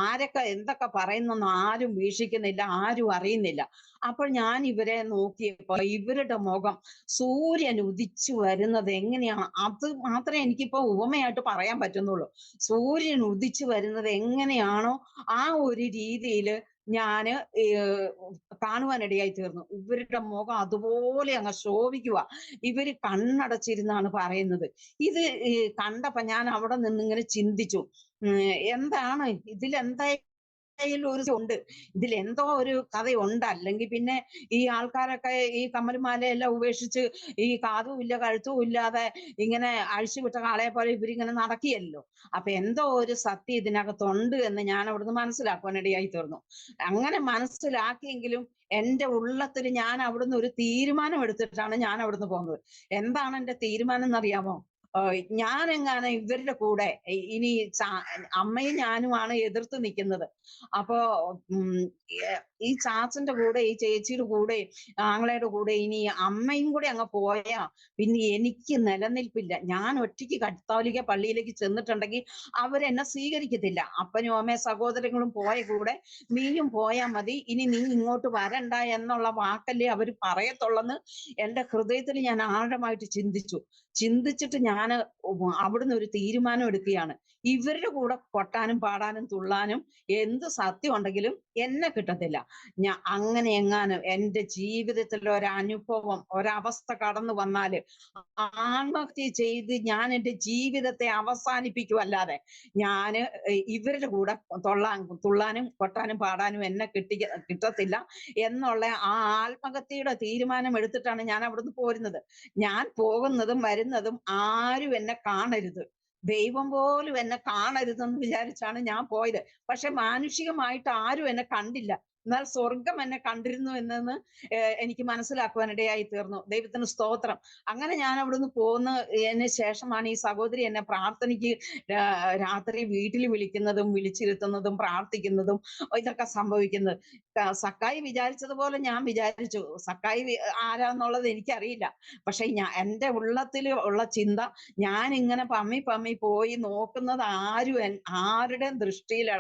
ആരൊക്കെ എന്തൊക്കെ പറയുന്നെന്ന് ആരും വീക്ഷിക്കുന്നില്ല, ആരും അറിയുന്നില്ല. അപ്പോൾ ഞാൻ ഇവരെ നോക്കിയപ്പോ ഇവരുടെ മുഖം സൂര്യൻ ഉദിച്ചു വരുന്നത് എങ്ങനെയാണ് അത് മാത്രമേ എനിക്കിപ്പോ ഉപമയായിട്ട് പറയാൻ പറ്റുന്നുള്ളൂ. സൂര്യൻ ഉദിച്ചു വരുന്നത് എങ്ങനെയാണോ ആ ഒരു രീതിയിൽ ഞാന് കാണുവാനിടയായി തീർന്നു. ഇവരുടെ മുഖം അതുപോലെ അങ്ങ് ശോഭിക്കുക. ഇവര് കണ്ണടച്ചിരുന്നാണ് പറയുന്നത്. ഇത് കണ്ടപ്പോ ഞാൻ അവിടെ നിന്നിങ്ങനെ ചിന്തിച്ചു, എന്താണ് ഇതിലെന്തോ ഒരു കഥയുണ്ട്. അല്ലെങ്കിൽ പിന്നെ ഈ ആൾക്കാരൊക്കെ ഈ കമ്മലുമാലയെല്ലാം ഉപേക്ഷിച്ച് ഈ കാതും ഇല്ല കഴുത്തും ഇല്ലാതെ ഇങ്ങനെ അഴിച്ചുവിട്ട കാളയെ പോലെ ഇവരിങ്ങനെ നടക്കുകയല്ലോ. അപ്പൊ എന്തോ ഒരു സത്യം ഇതിനകത്തുണ്ട് എന്ന് ഞാൻ അവിടുന്ന് മനസ്സിലാക്കുവാനിടയായി തീർന്നു. അങ്ങനെ മനസ്സിലാക്കിയെങ്കിലും എന്റെ ഉള്ളത്തിൽ ഞാൻ അവിടുന്ന് ഒരു തീരുമാനം എടുത്തിട്ടാണ് ഞാൻ അവിടുന്ന് പോകുന്നത്. എന്താണ് എന്റെ തീരുമാനം എന്നറിയാമോ? ഞാനെങ്ങാനും ഇവരുടെ കൂടെ ഇനി അമ്മയും ഞാനുമാണ് എതിർത്ത് നിൽക്കുന്നത്. അപ്പോ ഈ ചാച്ചന്റെ കൂടെ, ഈ ചേച്ചിയുടെ കൂടെ, ആങ്ങളയുടെ കൂടെ ഇനി അമ്മയും കൂടെ അങ്ങ് പോയാ പിന്നെ എനിക്ക് നിലനിൽപ്പില്ല. ഞാൻ ഒറ്റയ്ക്ക് കത്തോലിക്ക പള്ളിയിലേക്ക് ചെന്നിട്ടുണ്ടെങ്കിൽ അവരെന്നെ സ്വീകരിക്കത്തില്ല. അപ്പനും അമ്മയും സഹോദരങ്ങളും പോയ കൂടെ നീയും പോയാ മതി, ഇനി നീ ഇങ്ങോട്ട് വരണ്ട എന്നുള്ള വാക്കല്ലേ അവര് പറയത്തുള്ളെന്ന് എന്റെ ഹൃദയത്തിൽ ഞാൻ ആഴമായിട്ട് ചിന്തിച്ചിട്ട് ഞാൻ അവിടുന്ന് ഒരു തീരുമാനം എടുക്കുകയാണ്. ഇവരുടെ കൂടെ കൊട്ടാനും പാടാനും തുള്ളാനും എന്ത് സത്യം ഉണ്ടെങ്കിലും എന്നെ കിട്ടത്തില്ല. അങ്ങനെ എങ്ങാനും എന്റെ ജീവിതത്തിൽ ഒരനുഭവം, ഒരവസ്ഥ കടന്നു വന്നാല് ആത്മഹത്യ ചെയ്ത് ഞാൻ എന്റെ ജീവിതത്തെ അവസാനിപ്പിക്കുമല്ലാതെ ഞാന് ഇവരുടെ കൂടെ തുള്ളാനും കൊട്ടാനും പാടാനും എന്നെ കിട്ടത്തില്ല എന്നുള്ള ആ ആത്മഹത്യയുടെ തീരുമാനം എടുത്തിട്ടാണ് ഞാൻ അവിടുന്ന് പോരുന്നത്. ഞാൻ പോകുന്നതും വരുന്നതും ആരും എന്നെ കാണരുത്, ദൈവം പോലും എന്നെ കാണരുതെന്ന് വിചാരിച്ചാണ് ഞാൻ പോയത്. പക്ഷെ മാനുഷികമായിട്ട് ആരും എന്നെ കണ്ടില്ല. എന്നാൽ സ്വർഗം എന്നെ കണ്ടിരുന്നു എന്നെന്ന് എനിക്ക് മനസ്സിലാക്കുവാനിടയായി തീർന്നു. ദൈവത്തിന് സ്തോത്രം. അങ്ങനെ ഞാൻ അവിടുന്ന് പോകുന്നതിന് ശേഷമാണ് ഈ സഹോദരി എന്നെ പ്രാർത്ഥനയ്ക്ക് രാത്രി വീട്ടിൽ വിളിക്കുന്നതും വിളിച്ചിരുത്തുന്നതും പ്രാർത്ഥിക്കുന്നതും ഇതൊക്കെ സംഭവിക്കുന്നത്. സക്കായി വിചാരിച്ചതുപോലെ ഞാൻ വിചാരിച്ചു. സക്കായി ആരാന്നുള്ളത് എനിക്കറിയില്ല. പക്ഷെ എന്റെ ഉള്ളത്തിൽ ഉള്ള ചിന്ത, ഞാൻ ഇങ്ങനെ പമ്മി പോയി നോക്കുന്നത് ആരുടെയും ദൃഷ്ടിയിൽ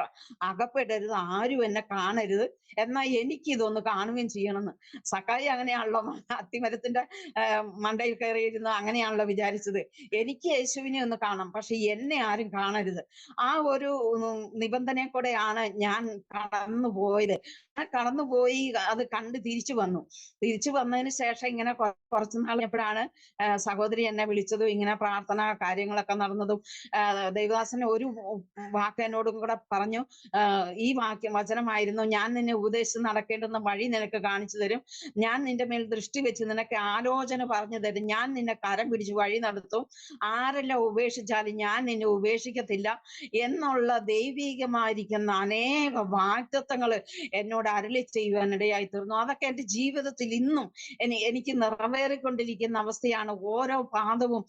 അകപ്പെടരുത്, ആരും എന്നെ കാണരുത്, എന്നാൽ എനിക്ക് ഇതൊന്ന് കാണുകയും ചെയ്യണമെന്ന്. സക്കായി അങ്ങനെയാണല്ലോ, അത്തിമരത്തിന്റെ മണ്ടയിൽ കയറിയിരുന്ന് അങ്ങനെയാണല്ലോ വിചാരിച്ചത്. എനിക്ക് യേശുവിനെ ഒന്ന് കാണാം, പക്ഷെ എന്നെ ആരും കാണരുത്. ആ ഒരു നിബന്ധനയെ കൂടെയാണ് ഞാൻ കടന്നുപോയത്. കടന്നുപോയി അത് കണ്ട് തിരിച്ചു വന്നു. തിരിച്ചു വന്നതിന് ശേഷം ഇങ്ങനെ കുറച്ചു നാൾ കഴിഞ്ഞപ്പോഴാണ് സഹോദരി എന്നെ വിളിച്ചതും ഇങ്ങനെ പ്രാർത്ഥന കാര്യങ്ങളൊക്കെ നടന്നതും. ദൈവദാസന് ഒരു വാക്ക് എന്നോടും കൂടെ പറഞ്ഞു, ഈ വചനമായിരുന്നു, ഞാൻ നിന്നെ ഉപദേശിച്ച് നടക്കേണ്ടുന്ന വഴി നിനക്ക് കാണിച്ചു തരും, ഞാൻ നിന്റെ മേൽ ദൃഷ്ടി വെച്ച് നിനക്ക് ആലോചന പറഞ്ഞു തരും, ഞാൻ നിന്നെ കരം പിടിച്ച് വഴി നടത്തും, ആരെല്ലാം ഉപേക്ഷിച്ചാലും ഞാൻ നിന്നെ ഉപേക്ഷിക്കത്തില്ല എന്നുള്ള ദൈവികമായിരിക്കുന്ന അനേക വാഗ്ദത്തങ്ങൾ എന്നോട് അരുളി ചെയ്യുവാനിടയായി തീർന്നു. അതൊക്കെ എൻ്റെ ജീവിതത്തിൽ ഇന്നും എനിക്ക് നിറവേറിക്കൊണ്ടിരിക്കുന്ന അവസ്ഥയാണ്. ഓരോ പാദവും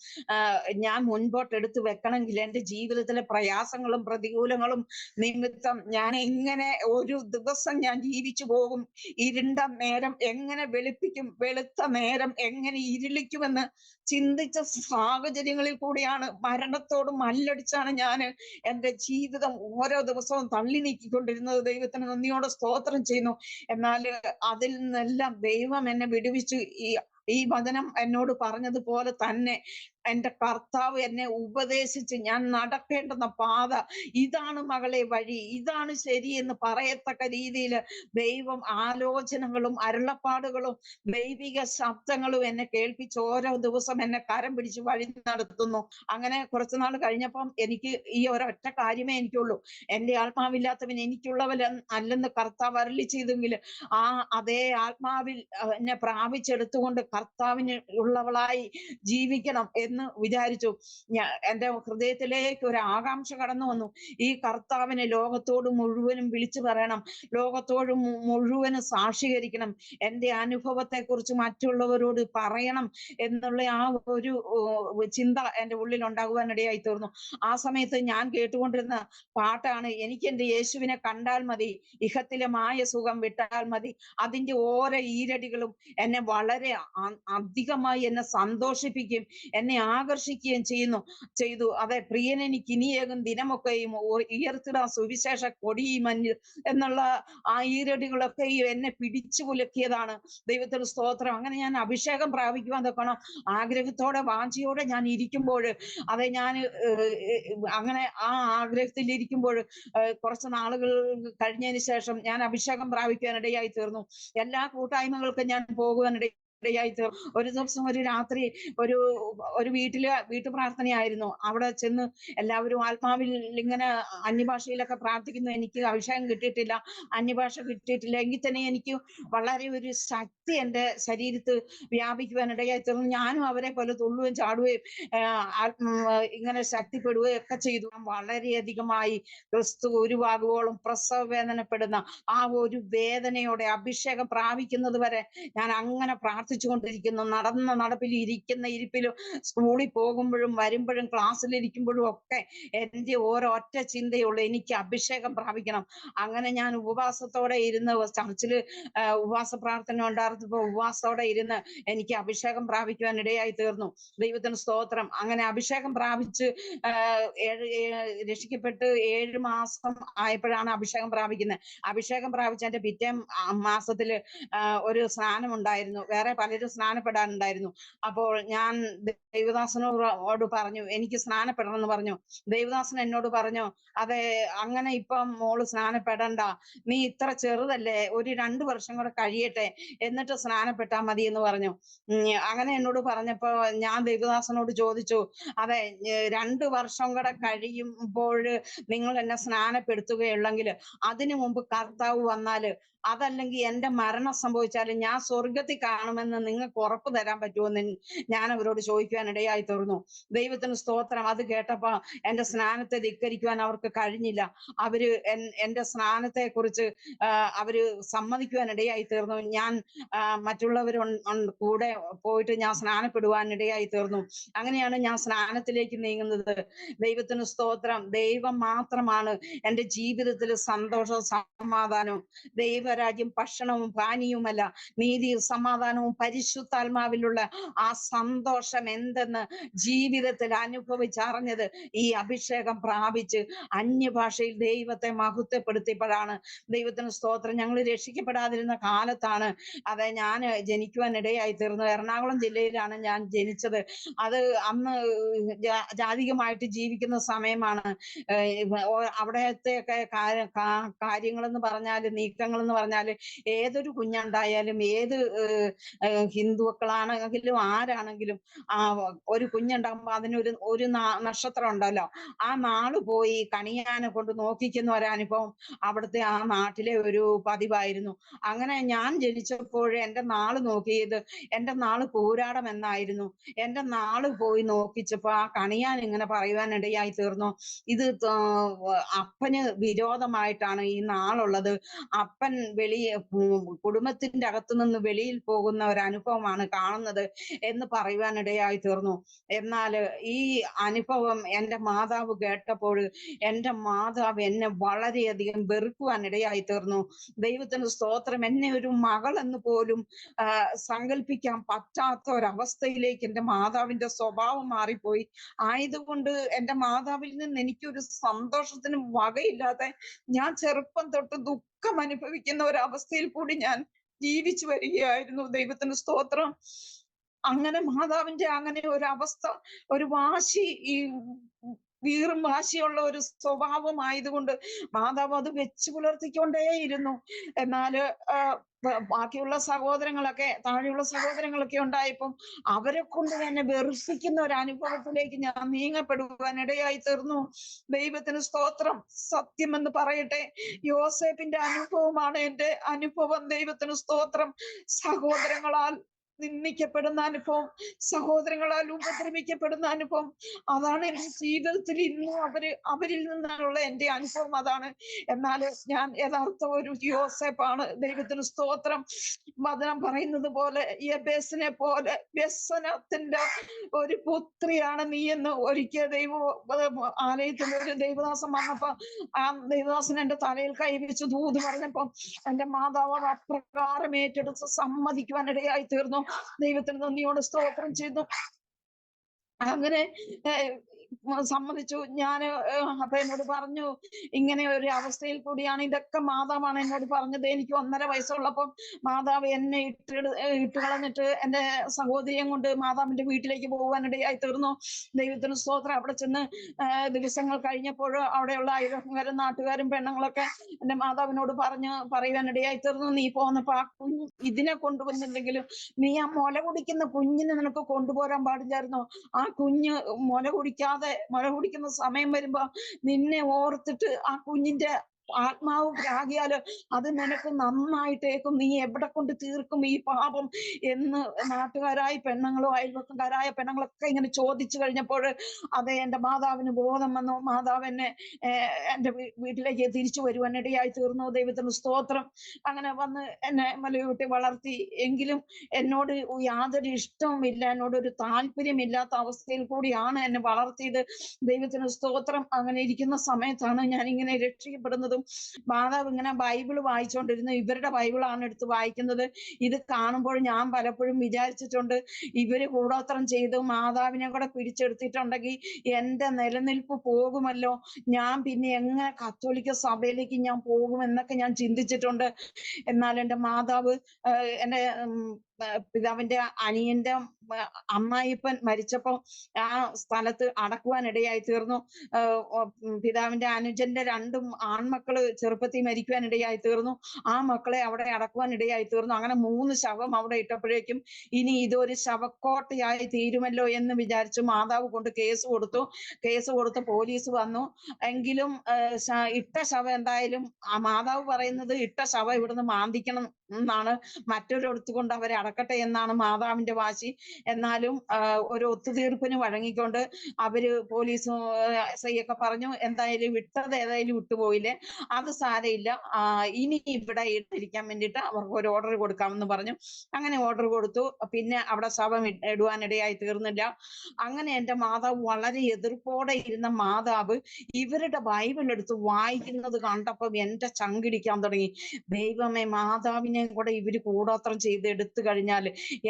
ഞാൻ മുൻപോട്ട് എടുത്തു വെക്കണമെങ്കിൽ എൻ്റെ ജീവിതത്തിലെ പ്രയാസങ്ങളും പ്രതികൂലങ്ങളും നിമിത്തം ഞാൻ എങ്ങനെ ഒരു ദിവസം ഞാൻ ജീവിച്ചു പോകും, ഇരുണ്ട നേരം എങ്ങനെ വെളുപ്പിക്കും, വെളുത്ത നേരം എങ്ങനെ ഇരുളിക്കുമെന്ന് ചിന്തിച്ച സാഹചര്യങ്ങളിൽ കൂടിയാണ്, മരണത്തോട് മല്ലടിച്ചാണ് ഞാൻ എൻ്റെ ജീവിതം ഓരോ ദിവസവും തള്ളി നീക്കിക്കൊണ്ടിരുന്നത്. ദൈവത്തിന് നന്ദിയോടെ സ്തോത്രം ചെയ്യുന്നു. എന്നാൽ അതിൽ നിന്നെല്ലാം ദൈവം എന്നെ വിടുവിച്ചു. ഈ വചനം എന്നോട് പറഞ്ഞതുപോലെ തന്നെ എൻ്റെ കർത്താവ് എന്നെ ഉപദേശിച്ച് ഞാൻ നടക്കേണ്ടുന്ന പാത ഇതാണ് മകളെ വഴി, ഇതാണ് ശരി എന്ന് പറയത്തക്ക രീതിയിൽ ദൈവം ആലോചനകളും അരുളപ്പാടുകളും ദൈവിക ശബ്ദങ്ങളും എന്നെ കേൾപ്പിച്ച് ഓരോ ദിവസം എന്നെ കരം പിടിച്ച് വഴി നടത്തുന്നു. അങ്ങനെ കുറച്ചു നാൾ കഴിഞ്ഞപ്പം എനിക്ക് ഈ ഒരൊറ്റ കാര്യമേ എനിക്കുള്ളൂ, എൻ്റെ ആത്മാവില്ലാത്തവൻ എനിക്കുള്ളവൻ അല്ലെന്ന് കർത്താവ് അരുളി ചെയ്തെങ്കിൽ ആ അതേ ആത്മാവിൽ എന്നെ പ്രാപിച്ചെടുത്തുകൊണ്ട് കർത്താവിന് ഉള്ളവളായി ജീവിക്കണം എന്ന് വിചാരിച്ചു. എൻ്റെ ഹൃദയത്തിലേക്ക് ഒരു ആകാംക്ഷ കടന്നു വന്നു. ഈ കർത്താവിനെ ലോകത്തോട് മുഴുവനും വിളിച്ചു പറയണം, ലോകത്തോട് മുഴുവനും സാക്ഷീകരിക്കണം, എൻ്റെ അനുഭവത്തെക്കുറിച്ച് മറ്റുള്ളവരോട് പറയണം എന്നുള്ള ആ ഒരു ചിന്ത എൻ്റെ ഉള്ളിൽ ഉണ്ടാകുവാനിടയായി തീർന്നു. ആ സമയത്ത് ഞാൻ കേട്ടുകൊണ്ടിരുന്ന പാട്ടാണ്, എനിക്ക് എൻ്റെ യേശുവിനെ കണ്ടാൽ മതി, ഇഹത്തിലെ മായ സുഖം വിട്ടാൽ മതി. അതിൻ്റെ ഓരോ ഈരടികളും എന്നെ വളരെ അധികമായി എന്നെ സന്തോഷിപ്പിക്കുകയും എന്നെ ആകർഷിക്കുകയും ചെയ്തു. അതെ, പ്രിയൻ എനിക്ക് ഇനിയേകും ദിനമൊക്കെയും ഉയർത്തിടാ സുവിശേഷ കൊടിമഞ്ഞ് എന്നുള്ള ആ ഈരടികളൊക്കെയും എന്നെ പിടിച്ചു കുലുക്കിയതാണ്. ദൈവത്തിന് സ്തോത്രം. അങ്ങനെ ഞാൻ അഭിഷേകം പ്രാപിക്കുവാൻ തൊക്കണം ആഗ്രഹത്തോടെ വാഞ്ചിയോടെ ഞാൻ ഇരിക്കുമ്പോൾ, അതെ, ഞാൻ അങ്ങനെ ആ ആഗ്രഹത്തിൽ ഇരിക്കുമ്പോൾ കുറച്ച് നാളുകൾ കഴിഞ്ഞതിന് ശേഷം ഞാൻ അഭിഷേകം പ്രാപിക്കാനിടയായി തീർന്നു. എല്ലാ കൂട്ടായ്മകൾക്കും ഞാൻ പോകുവാനിടയായി തീർന്നു. ഒരു ദിവസം ഒരു രാത്രി ഒരു വീട്ടു പ്രാർത്ഥനയായിരുന്നു. അവിടെ ചെന്ന് എല്ലാവരും ആത്മാവിൽ ഇങ്ങനെ അന്യഭാഷയിലൊക്കെ പ്രാർത്ഥിക്കുന്നു. എനിക്ക് അഭിഷേകം കിട്ടിയിട്ടില്ല, അന്യഭാഷ കിട്ടിയിട്ടില്ല. എങ്കിൽ തന്നെ എനിക്ക് വളരെ ഒരു ശക്തി എൻ്റെ ശരീരത്ത് വ്യാപിക്കുവാനിടയായി തീർന്നു. ഞാനും അവരെ പോലെ തുള്ളുകയും ചാടുകയും ഇങ്ങനെ ശക്തിപ്പെടുകയും ഒക്കെ ചെയ്തു. വളരെയധികമായി ക്രിസ്തു ഉരുവാകുവോളം പ്രസവ വേദനപ്പെടുന്ന ആ ഒരു വേദനയോടെ അഭിഷേകം പ്രാപിക്കുന്നത് വരെ ഞാൻ അങ്ങനെ പ്രാർത്ഥിച്ചുകൊണ്ടിരിക്കുന്നു. നടന്ന നടപ്പിൽ ഇരിക്കുന്ന ഇരിപ്പിലും സ്കൂളിൽ പോകുമ്പോഴും വരുമ്പോഴും ക്ലാസ്സിലിരിക്കുമ്പോഴും ഒക്കെ എൻ്റെ ഒരൊറ്റ ചിന്തയുള്ളൂ, എനിക്ക് അഭിഷേകം പ്രാപിക്കണം. അങ്ങനെ ഞാൻ ഉപവാസത്തോടെ ഇരുന്ന് ചർച്ചിൽ ഉപവാസ പ്രാർത്ഥന ഉണ്ടായിരുന്നപ്പോൾ ഉപവാസത്തോടെ ഇരുന്ന് എനിക്ക് അഭിഷേകം പ്രാപിക്കുവാൻ ഇടയായി തീർന്നു. ദൈവത്തിന് സ്തോത്രം. അങ്ങനെ അഭിഷേകം പ്രാപിച്ച് രക്ഷിക്കപ്പെട്ട് 7 മാസം ആയപ്പോഴാണ് അഭിഷേകം പ്രാപിക്കുന്നത്. അഭിഷേകം പ്രാപിച്ച എൻ്റെ പിറ്റേ മാസത്തില് ഒരു സ്നാനം ഉണ്ടായിരുന്നു. വേറെ പലരും സ്നാനപ്പെടാനുണ്ടായിരുന്നു. അപ്പോൾ ഞാൻ ദൈവദാസനോട് പറഞ്ഞു, എനിക്ക് സ്നാനപ്പെടണം എന്ന് പറഞ്ഞു. ദൈവദാസൻ എന്നോട് പറഞ്ഞു, അതെ, അങ്ങനെ ഇപ്പം മോള് സ്നാനപ്പെടണ്ട, നീ ഇത്ര ചെറുതല്ലേ, ഒരു 2 വർഷം കൂടെ കഴിയട്ടെ എന്നിട്ട് സ്നാനപ്പെട്ടാ മതി എന്ന് പറഞ്ഞു. അങ്ങനെ എന്നോട് പറഞ്ഞപ്പോ ഞാൻ ദൈവദാസനോട് ചോദിച്ചു, അതെ, 2 വർഷം കൂടെ കഴിയുമ്പോൾ നിങ്ങൾ എന്നെ സ്നാനപ്പെടുത്തുകയുള്ളെങ്കിൽ അതിനു മുമ്പ് കർത്താവ് വന്നാല്, അതല്ലെങ്കിൽ എൻ്റെ മരണം സംഭവിച്ചാലും ഞാൻ സ്വർഗത്തിൽ കാണുമെന്ന് നിങ്ങൾക്ക് ഉറപ്പ് തരാൻ പറ്റുമെന്ന് ഞാൻ അവരോട് ചോദിക്കുവാനിടയായി തീർന്നു. ദൈവത്തിന് സ്തോത്രം. അത് കേട്ടപ്പോ എൻ്റെ സ്നാനത്തെ ധിക്കരിക്കുവാൻ അവർക്ക് കഴിഞ്ഞില്ല. അവര് എൻ്റെ സ്നാനത്തെ കുറിച്ച് അവര് സമ്മതിക്കുവാനിടയായി തീർന്നു. ഞാൻ മറ്റുള്ളവർ കൂടെ പോയിട്ട് ഞാൻ സ്നാനപ്പെടുവാനിടയായി തീർന്നു. അങ്ങനെയാണ് ഞാൻ സ്നാനത്തിലേക്ക് നീങ്ങുന്നത്. ദൈവത്തിന് സ്തോത്രം. ദൈവം മാത്രമാണ് എൻ്റെ ജീവിതത്തിൽ സന്തോഷവും സമാധാനവും. ദൈവരാജ്യം ഭക്ഷണവും പാനീയവുമല്ല, നീതിയും സമാധാനവും പരിശുദ്ധാത്മാവിലുള്ള ആ സന്തോഷം എന്തെന്ന് ജീവിതത്തിൽ അനുഭവിച്ചറിഞ്ഞത് ഈ അഭിഷേകം പ്രാപിച്ച് അന്യഭാഷയിൽ ദൈവത്തെ മഹത്വപ്പെടുത്തിയപ്പോഴാണ്. ദൈവത്തിന് സ്തോത്രം. ഞങ്ങൾ രക്ഷിക്കപ്പെടാതിരുന്ന കാലത്താണ് അതെ ഞാൻ ജനിക്കുവാൻ ഇടയായി തീർന്നത്. എറണാകുളം ജില്ലയിലാണ് ഞാൻ ജനിച്ചത്. അത് അന്ന് ജാതികമായിട്ട് ജീവിക്കുന്ന സമയമാണ്. അവിടത്തെയൊക്കെ കാര്യങ്ങളെന്ന് പറഞ്ഞാല്, നീക്കങ്ങളെന്ന് പറഞ്ഞാല്, ഏതൊരു കുഞ്ഞുണ്ടായാലും ഏത് ഹിന്ദുക്കളാണെങ്കിലും ആരാണെങ്കിലും ഒരു കുഞ്ഞുണ്ടാകുമ്പോ അതിനൊരു ഒരു നക്ഷത്രം ഉണ്ടല്ലോ, ആ നാള് പോയി കണിയാനെ കൊണ്ട് നോക്കിക്കുന്ന ഒരനുഭവം അവിടുത്തെ ആ നാട്ടിലെ ഒരു പതിവായിരുന്നു. അങ്ങനെ ഞാൻ ജനിച്ചപ്പോൾ എന്റെ നാള് നോക്കിയത്, എന്റെ നാള് പൂരാടം എന്നായിരുന്നു. എന്റെ നാള് പോയി നോക്കിച്ചപ്പോ ആ കണിയാൻ ഇങ്ങനെ പറയുവാനിടയായി തീർന്നു, ഇത് അപ്പന് വിരോധമായിട്ടാണ് ഈ നാളുള്ളത്. അപ്പൻ കുടുംബത്തിന്റെ അകത്തു നിന്ന് വെളിയിൽ പോകുന്ന ഒരു അനുഭവമാണ് കാണുന്നത് എന്ന് പറയുവാനിടയായി തീർന്നു. എന്നാൽ ഈ അനുഭവം എന്റെ മാതാവ് കേട്ടപ്പോൾ എന്റെ മാതാവ് എന്നെ വളരെയധികം വെറുക്കുവാനിടയായി തീർന്നു. ദൈവത്തിന് സ്തോത്രം. എന്നെ ഒരു മകൾ എന്ന് പോലും സങ്കല്പിക്കാൻ പറ്റാത്ത ഒരവസ്ഥയിലേക്ക് എന്റെ മാതാവിന്റെ സ്വഭാവം മാറിപ്പോയി. ആയതുകൊണ്ട് എന്റെ മാതാവിൽ നിന്ന് എനിക്കൊരു സന്തോഷത്തിന് വകയില്ലാതെ ഞാൻ ചെറുപ്പം തൊട്ട് ദുഃഖം അനുഭവിക്കുന്ന ഒരവസ്ഥയിൽ കൂടി ഞാൻ ജീവിച്ചു വരികയായിരുന്നു. ദൈവത്തിന് സ്തോത്രം. അങ്ങനെ മാതാവിന്റെ അങ്ങനെ ഒരു അവസ്ഥ, ഒരു വാശി, ഈ വീറും വാശിയുള്ള ഒരു സ്വഭാവമായതുകൊണ്ട് മാതാവ് അത് വെച്ചു പുലർത്തിക്കൊണ്ടേയിരുന്നു. എന്നാല് ബാക്കിയുള്ള സഹോദരങ്ങളൊക്കെ, താഴെയുള്ള സഹോദരങ്ങളൊക്കെ ഉണ്ടായപ്പം അവരെ കൊണ്ട് തന്നെ വെറുപ്പിക്കുന്ന ഒരു അനുഭവത്തിലേക്ക് ഞാൻ നീങ്ങപ്പെടുവാൻ ഇടയായി തീർന്നു. ദൈവത്തിന് സ്തോത്രം. സത്യമെന്ന് പറയട്ടെ, യോസേപ്പിന്റെ അനുഭവമാണ് എന്റെ അനുഭവം. ദൈവത്തിന് സ്തോത്രം. സഹോദരങ്ങളാൽ നിന്ദിക്കപ്പെടുന്ന അനുഭവം, സഹോദരങ്ങളാൽ ഉപദ്രവിക്കപ്പെടുന്ന അനുഭവം, അതാണ് എന്റെ ജീവിതത്തിൽ ഇന്നും അവരിൽ നിന്നുള്ള എന്റെ അനുഭവം അതാണ്. എന്നാൽ ഞാൻ യഥാർത്ഥ ഒരു യോസേപ്പാണ്. ദൈവത്തിന് സ്തോത്രം. വചനം പറയുന്നത് പോലെ യബേസിനെ പോലെ വ്യസനത്തിന്റെ ഒരു പുത്രിയാണ് നീ എന്ന് ഒരിക്കൽ ആലയത്തിൽ ഒരു ദൈവദാസൻ വന്നപ്പോ ആ ദൈവദാസൻ എന്റെ തലയിൽ കൈവച്ച് ദൂത് പറഞ്ഞപ്പോ എന്റെ മാതാവ് അപ്രകാരം ഏറ്റെടുത്ത് സമ്മതിക്കുവാനിടയായി തീർന്നു. ദൈവത്തിന് നന്ദിയോട് സ്തോത്രം ചെയ്തു. അങ്ങനെ സമ്മതിച്ചു. ഞാൻ അപ്പൊ എന്നോട് പറഞ്ഞു, ഇങ്ങനെ ഒരു അവസ്ഥയിൽ കൂടിയാണ്, ഇതൊക്കെ മാതാവാണ് എന്നോട് പറഞ്ഞത്. എനിക്ക് 1.5 വയസ്സുള്ളപ്പം മാതാവ് എന്നെ ഇട്ട് കളഞ്ഞിട്ട് എന്റെ സഹോദരിയെ കൊണ്ട് മാതാവിന്റെ വീട്ടിലേക്ക് പോകാനിടയായി തീർന്നു. ദൈവത്തിന് സ്തോത്രം. അവിടെ ചെന്ന് ദിവസങ്ങൾ കഴിഞ്ഞപ്പോൾ അവിടെയുള്ള അയൽവക്കക്കാരും നാട്ടുകാരും പെണ്ണുങ്ങളൊക്കെ എന്റെ മാതാവിനോട് പറയുവാനിടയായി തീർന്നു, നീ പോന്നപ്പോ ആ കുഞ്ഞ് ഇതിനെ കൊണ്ടുവന്നില്ലെങ്കിലും നീ ആ മുല കുടിക്കുന്ന കുഞ്ഞിനെ നിനക്ക് കൊണ്ടുപോരാൻ പാടില്ലായിരുന്നോ? ആ കുഞ്ഞ് മുല കുടിക്കുന്ന സമയം വരുമ്പോ നിന്നെ ഓർത്തിട്ട് ആ കുഞ്ഞിന്റെ ആത്മാവ് പ്രാകിയാല് അത് നിനക്ക് നന്നായിട്ടേക്കും, നീ എവിടെ കൊണ്ട് തീർക്കും ഈ പാപം എന്ന് നാട്ടുകാരായ പെണ്ണുങ്ങളോ അയൽവക്കക്കാരായ പെണ്ണുങ്ങളൊക്കെ ഇങ്ങനെ ചോദിച്ചു കഴിഞ്ഞപ്പോൾ അതെ എന്റെ മാതാവിന് ബോധം വന്നു. മാതാവ് എന്നെ എന്റെ വീട്ടിലേക്ക് തിരിച്ചു വരുവാനിടയായി തീർന്നു. ദൈവത്തിന് സ്തോത്രം. അങ്ങനെ വന്ന് എന്നെ മലയൂട്ടി വളർത്തി. എങ്കിലും എന്നോട് യാതൊരു ഇഷ്ടവും ഇല്ല, എന്നോടൊരു താല്പര്യമില്ലാത്ത അവസ്ഥയിൽ കൂടിയാണ് എന്നെ വളർത്തിയത്. ദൈവത്തിന് സ്തോത്രം. അങ്ങനെ ഇരിക്കുന്ന സമയത്താണ് ഞാൻ ഇങ്ങനെ രക്ഷിക്കപ്പെടുന്നതും. മാതാവ് ഇങ്ങനെ ബൈബിള് വായിച്ചുകൊണ്ടിരുന്നു. ഇവരുടെ ബൈബിളാണ് എടുത്ത് വായിക്കുന്നത്. ഇത് കാണുമ്പോൾ ഞാൻ പലപ്പോഴും വിചാരിച്ചിട്ടുണ്ട്, ഇവര് കൂടോത്രം ചെയ്ത് മാതാവിനെ കൂടെ പിടിച്ചെടുത്തിട്ടുണ്ടെങ്കിൽ എന്റെ നിലനിൽപ്പ് പോകുമല്ലോ, ഞാൻ പിന്നെ എങ്ങനെ കത്തോലിക്ക സഭയിലേക്ക് ഞാൻ പോകുമെന്നൊക്കെ ഞാൻ ചിന്തിച്ചിട്ടുണ്ട്. എന്നാൽ എന്റെ മാതാവ് എന്റെ പിതാവിന്റെ അനിയന്റെ അമ്മായിപ്പൻ മരിച്ചപ്പോ ആ സ്ഥലത്ത് അടക്കുവാനിടയായി തീർന്നു. പിതാവിന്റെ അനുജന്റെ 2 ആൺമക്കള് ചെറുപ്പത്തിൽ മരിക്കുവാനിടയായി തീർന്നു. ആ മക്കളെ അവിടെ അടക്കുവാനിടയായി തീർന്നു. അങ്ങനെ 3 ശവം അവിടെ ഇട്ടപ്പോഴേക്കും ഇനി ഇതൊരു ശവക്കോട്ടയായി തീരുമല്ലോ എന്ന് വിചാരിച്ചു മാതാവ് കൊണ്ട് കേസ് കൊടുത്തു. പോലീസ് വന്നു. എങ്കിലും ഇട്ട ശവം എന്തായാലും ആ മാതാവ് പറയുന്നത് ഇട്ട ശവം ഇവിടുന്ന് മാന്തിക്കണം എന്നാണ്, മറ്റൊരിടത്ത് കൊണ്ട് അവരെ അടക്കട്ടെ എന്നാണ് മാതാവിന്റെ വാശി. എന്നാലും ഒരു ഒത്തുതീർപ്പിന് വഴങ്ങിക്കൊണ്ട് അവര് പോലീസും SI ഒക്കെ പറഞ്ഞു, എന്തായാലും വിട്ടത് ഏതായാലും വിട്ടുപോയില്ലേ, അത് സാരമില്ല, ഇനി ഇവിടെ ഇട്ടിരിക്കാൻ വേണ്ടിയിട്ട് അവർക്ക് ഒരു ഓർഡർ കൊടുക്കാമെന്ന് പറഞ്ഞു. അങ്ങനെ ഓർഡർ കൊടുത്തു. പിന്നെ അവിടെ ശവം ഇടുവാനിടയായി തീർന്നില്ല. അങ്ങനെ എന്റെ മാതാവ് വളരെ എതിർപ്പോടെ ഇരുന്ന മാതാവ് ഇവരുടെ ബൈബിൾ എടുത്ത് വായിക്കുന്നത് കണ്ടപ്പം എന്റെ ചങ്കിടിക്കാൻ തുടങ്ങി. ദൈവമേ, മാതാവിനെ കൂടെ ഇവര് കൂടോത്രം ചെയ്ത് എടുത്തു കഴിഞ്ഞാൽ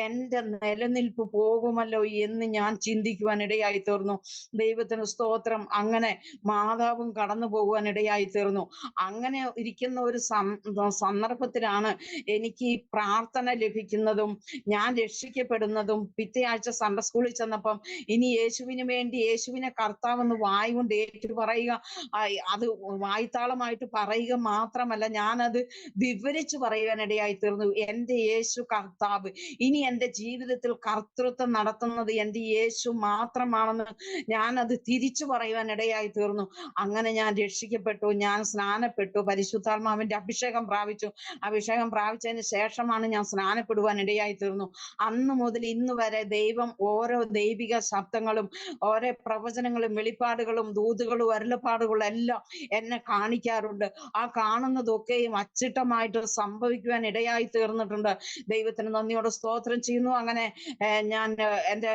എന്റെ നിലനിൽപ്പ് പോകുമല്ലോ എന്ന് ഞാൻ ചിന്തിക്കുവാൻ ഇടയായി തീർന്നു. ദൈവത്തിന് സ്തോത്രം. അങ്ങനെ മാതാവും കടന്നു പോകുവാൻ ഇടയായി തീർന്നു. അങ്ങനെ ഇരിക്കുന്ന ഒരു സന്ദർഭത്തിലാണ് എനിക്ക് ഈ പ്രാർത്ഥന ലഭിക്കുന്നതും ഞാൻ രക്ഷിക്കപ്പെടുന്നതും. പിറ്റേ ആഴ്ച സൺഡേ സ്കൂളിൽ ചെന്നപ്പം ഇനി യേശുവിന് വേണ്ടി യേശുവിനെ കർത്താവെന്ന് വായി കൊണ്ട് ഏറ്റു പറയുക, അത് വായ്ത്താളമായിട്ട് പറയുക മാത്രമല്ല, ഞാനത് വിവരിച്ചു പറയുവാനിടയായി തീർന്നു. എന്റെ യേശു കർത്താവ്. ഇനി എന്റെ ജീവിതത്തിൽ കർത്തൃത്വം നടത്തുന്നത് എന്റെ യേശു മാത്രമാണെന്ന് ഞാനത് തിരിച്ചു പറയുവാനിടയായി തീർന്നു. അങ്ങനെ ഞാൻ രക്ഷിക്കപ്പെട്ടു, ഞാൻ സ്നാനപ്പെട്ടു, പരിശുദ്ധാത്മാവിന്റെ അഭിഷേകം പ്രാപിച്ചു. അഭിഷേകം പ്രാപിച്ചതിന് ശേഷമാണ് ഞാൻ സ്നാനപ്പെടുവാൻ ഇടയായി തീർന്നു. അന്ന് മുതൽ ഇന്ന് വരെ ദൈവം ഓരോ ദൈവിക ശബ്ദങ്ങളും ഓരോ പ്രവചനങ്ങളും വെളിപ്പാടുകളും ദൂതുകളും അരുളപ്പാടുകളും എല്ലാം എന്നെ കാണിക്കാറുണ്ട്. ആ കാണുന്നതൊക്കെയും അച്ചിട്ടമായിട്ട് സംഭവിക്കുവാൻ ഇടയായി തീർന്നിട്ടുണ്ട്. ദൈവത്തിന് നന്ദിയോടെ സ്തോത്രം ചെയ്യുന്നു. അങ്ങനെ ഞാൻ എൻ്റെ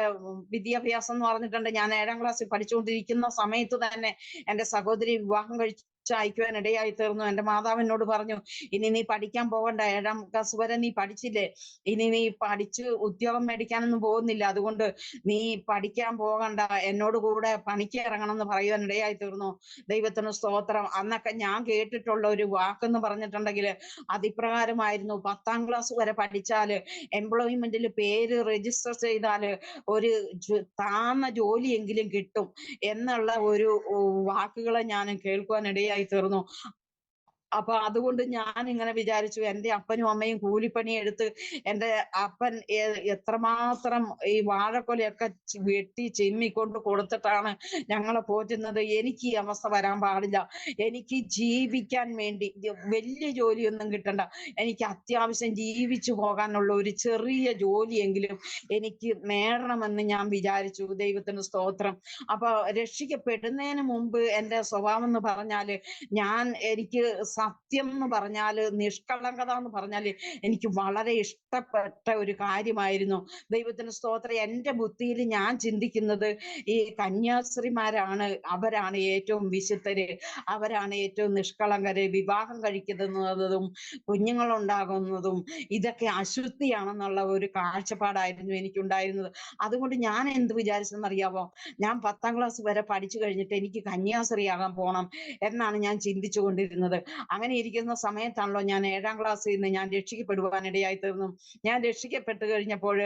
വിദ്യാഭ്യാസം എന്ന് പറഞ്ഞിട്ടുണ്ട്, ഞാൻ 7ാം ക്ലാസ്സിൽ പഠിച്ചുകൊണ്ടിരിക്കുന്ന സമയത്ത് തന്നെ എൻ്റെ സഹോദരി വിവാഹം കഴിച്ചു അയക്കുവാൻ ഇടയായി തീർന്നു. എൻ്റെ മാതാവിനോട് പറഞ്ഞു, ഇനി നീ പഠിക്കാൻ പോകണ്ട, 7ാം ക്ലാസ് വരെ നീ പഠിച്ചില്ലേ, ഇനി നീ പഠിച്ച് ഉദ്യോഗം മേടിക്കാനൊന്നും പോകുന്നില്ല, അതുകൊണ്ട് നീ പഠിക്കാൻ പോകണ്ട, എന്നോട് കൂടെ പണിക്ക് ഇറങ്ങണം എന്ന് പറയുവാൻ ഇടയായി തീർന്നു. ദൈവത്തിന് സ്തോത്രം. അന്നൊക്കെ ഞാൻ കേട്ടിട്ടുള്ള ഒരു വാക്കെന്ന് പറഞ്ഞിട്ടുണ്ടെങ്കിൽ അതിപ്രകാരമായിരുന്നു, 10ാം ക്ലാസ് വരെ പഠിച്ചാല് എംപ്ലോയ്മെന്റിൽ പേര് രജിസ്റ്റർ ചെയ്താല് ഒരു താന്ന ജോലിയെങ്കിലും കിട്ടും എന്നുള്ള ഒരു വാക്കുകളെ ഞാൻ കേൾക്കുവാൻ ഇടയായി തീർന്നു. അപ്പൊ അതുകൊണ്ട് ഞാൻ ഇങ്ങനെ വിചാരിച്ചു, എൻ്റെ അപ്പനും അമ്മയും കൂലിപ്പണി എടുത്ത് എൻ്റെ അപ്പൻ എത്രമാത്രം ഈ വാഴക്കൊലയൊക്കെ വെട്ടി ചിമ്മിക്കൊണ്ട് കൊടുത്തിട്ടാണ് ഞങ്ങളെ പോറ്റുന്നത്. എനിക്ക് ഈ അവസ്ഥ വരാൻ പാടില്ല. എനിക്ക് ജീവിക്കാൻ വേണ്ടി വലിയ ജോലിയൊന്നും കിട്ടണ്ട, എനിക്ക് അത്യാവശ്യം ജീവിച്ചു പോകാനുള്ള ഒരു ചെറിയ ജോലിയെങ്കിലും എനിക്ക് നേടണമെന്ന് ഞാൻ വിചാരിച്ചു. ദൈവത്തിന് സ്തോത്രം. അപ്പൊ രക്ഷിക്കപ്പെടുന്നതിന് മുമ്പ് എൻ്റെ സ്വഭാവം എന്ന് പറഞ്ഞാല്, എനിക്ക് സത്യം എന്ന് പറഞ്ഞാല്, നിഷ്കളങ്കത എന്ന് പറഞ്ഞാല് എനിക്ക് വളരെ ഇഷ്ടപ്പെട്ട ഒരു കാര്യമായിരുന്നു. ദൈവത്തിന് സ്തോത്രം. എൻ്റെ ബുദ്ധിയിൽ ഞാൻ ചിന്തിക്കുന്നത്, ഈ കന്യാസ്ത്രീമാരാണ്, അവരാണ് ഏറ്റവും വിശുദ്ധര്, അവരാണ് ഏറ്റവും നിഷ്കളങ്കര്, വിവാഹം കഴിക്കുന്നതും കുഞ്ഞുങ്ങളുണ്ടാകുന്നതും ഇതൊക്കെ അശുദ്ധിയാണെന്നുള്ള ഒരു കാഴ്ചപ്പാടായിരുന്നു എനിക്കുണ്ടായിരുന്നത്. അതുകൊണ്ട് ഞാൻ എന്ത് വിചാരിച്ചെന്നറിയാമോ, ഞാൻ 10ാം ക്ലാസ് വരെ പഠിച്ചു കഴിഞ്ഞിട്ട് എനിക്ക് കന്യാസ്ത്രീയാകാൻ പോകണം എന്നാണ് ഞാൻ ചിന്തിച്ചു കൊണ്ടിരുന്നത്. അങ്ങനെ ഇരിക്കുന്ന സമയത്താണല്ലോ ഞാൻ 7ാം ക്ലാസ്സിൽ നിന്ന് ഞാൻ രക്ഷിക്കപ്പെടുവാനിടയായി തീർന്നു. ഞാൻ രക്ഷിക്കപ്പെട്ട് കഴിഞ്ഞപ്പോൾ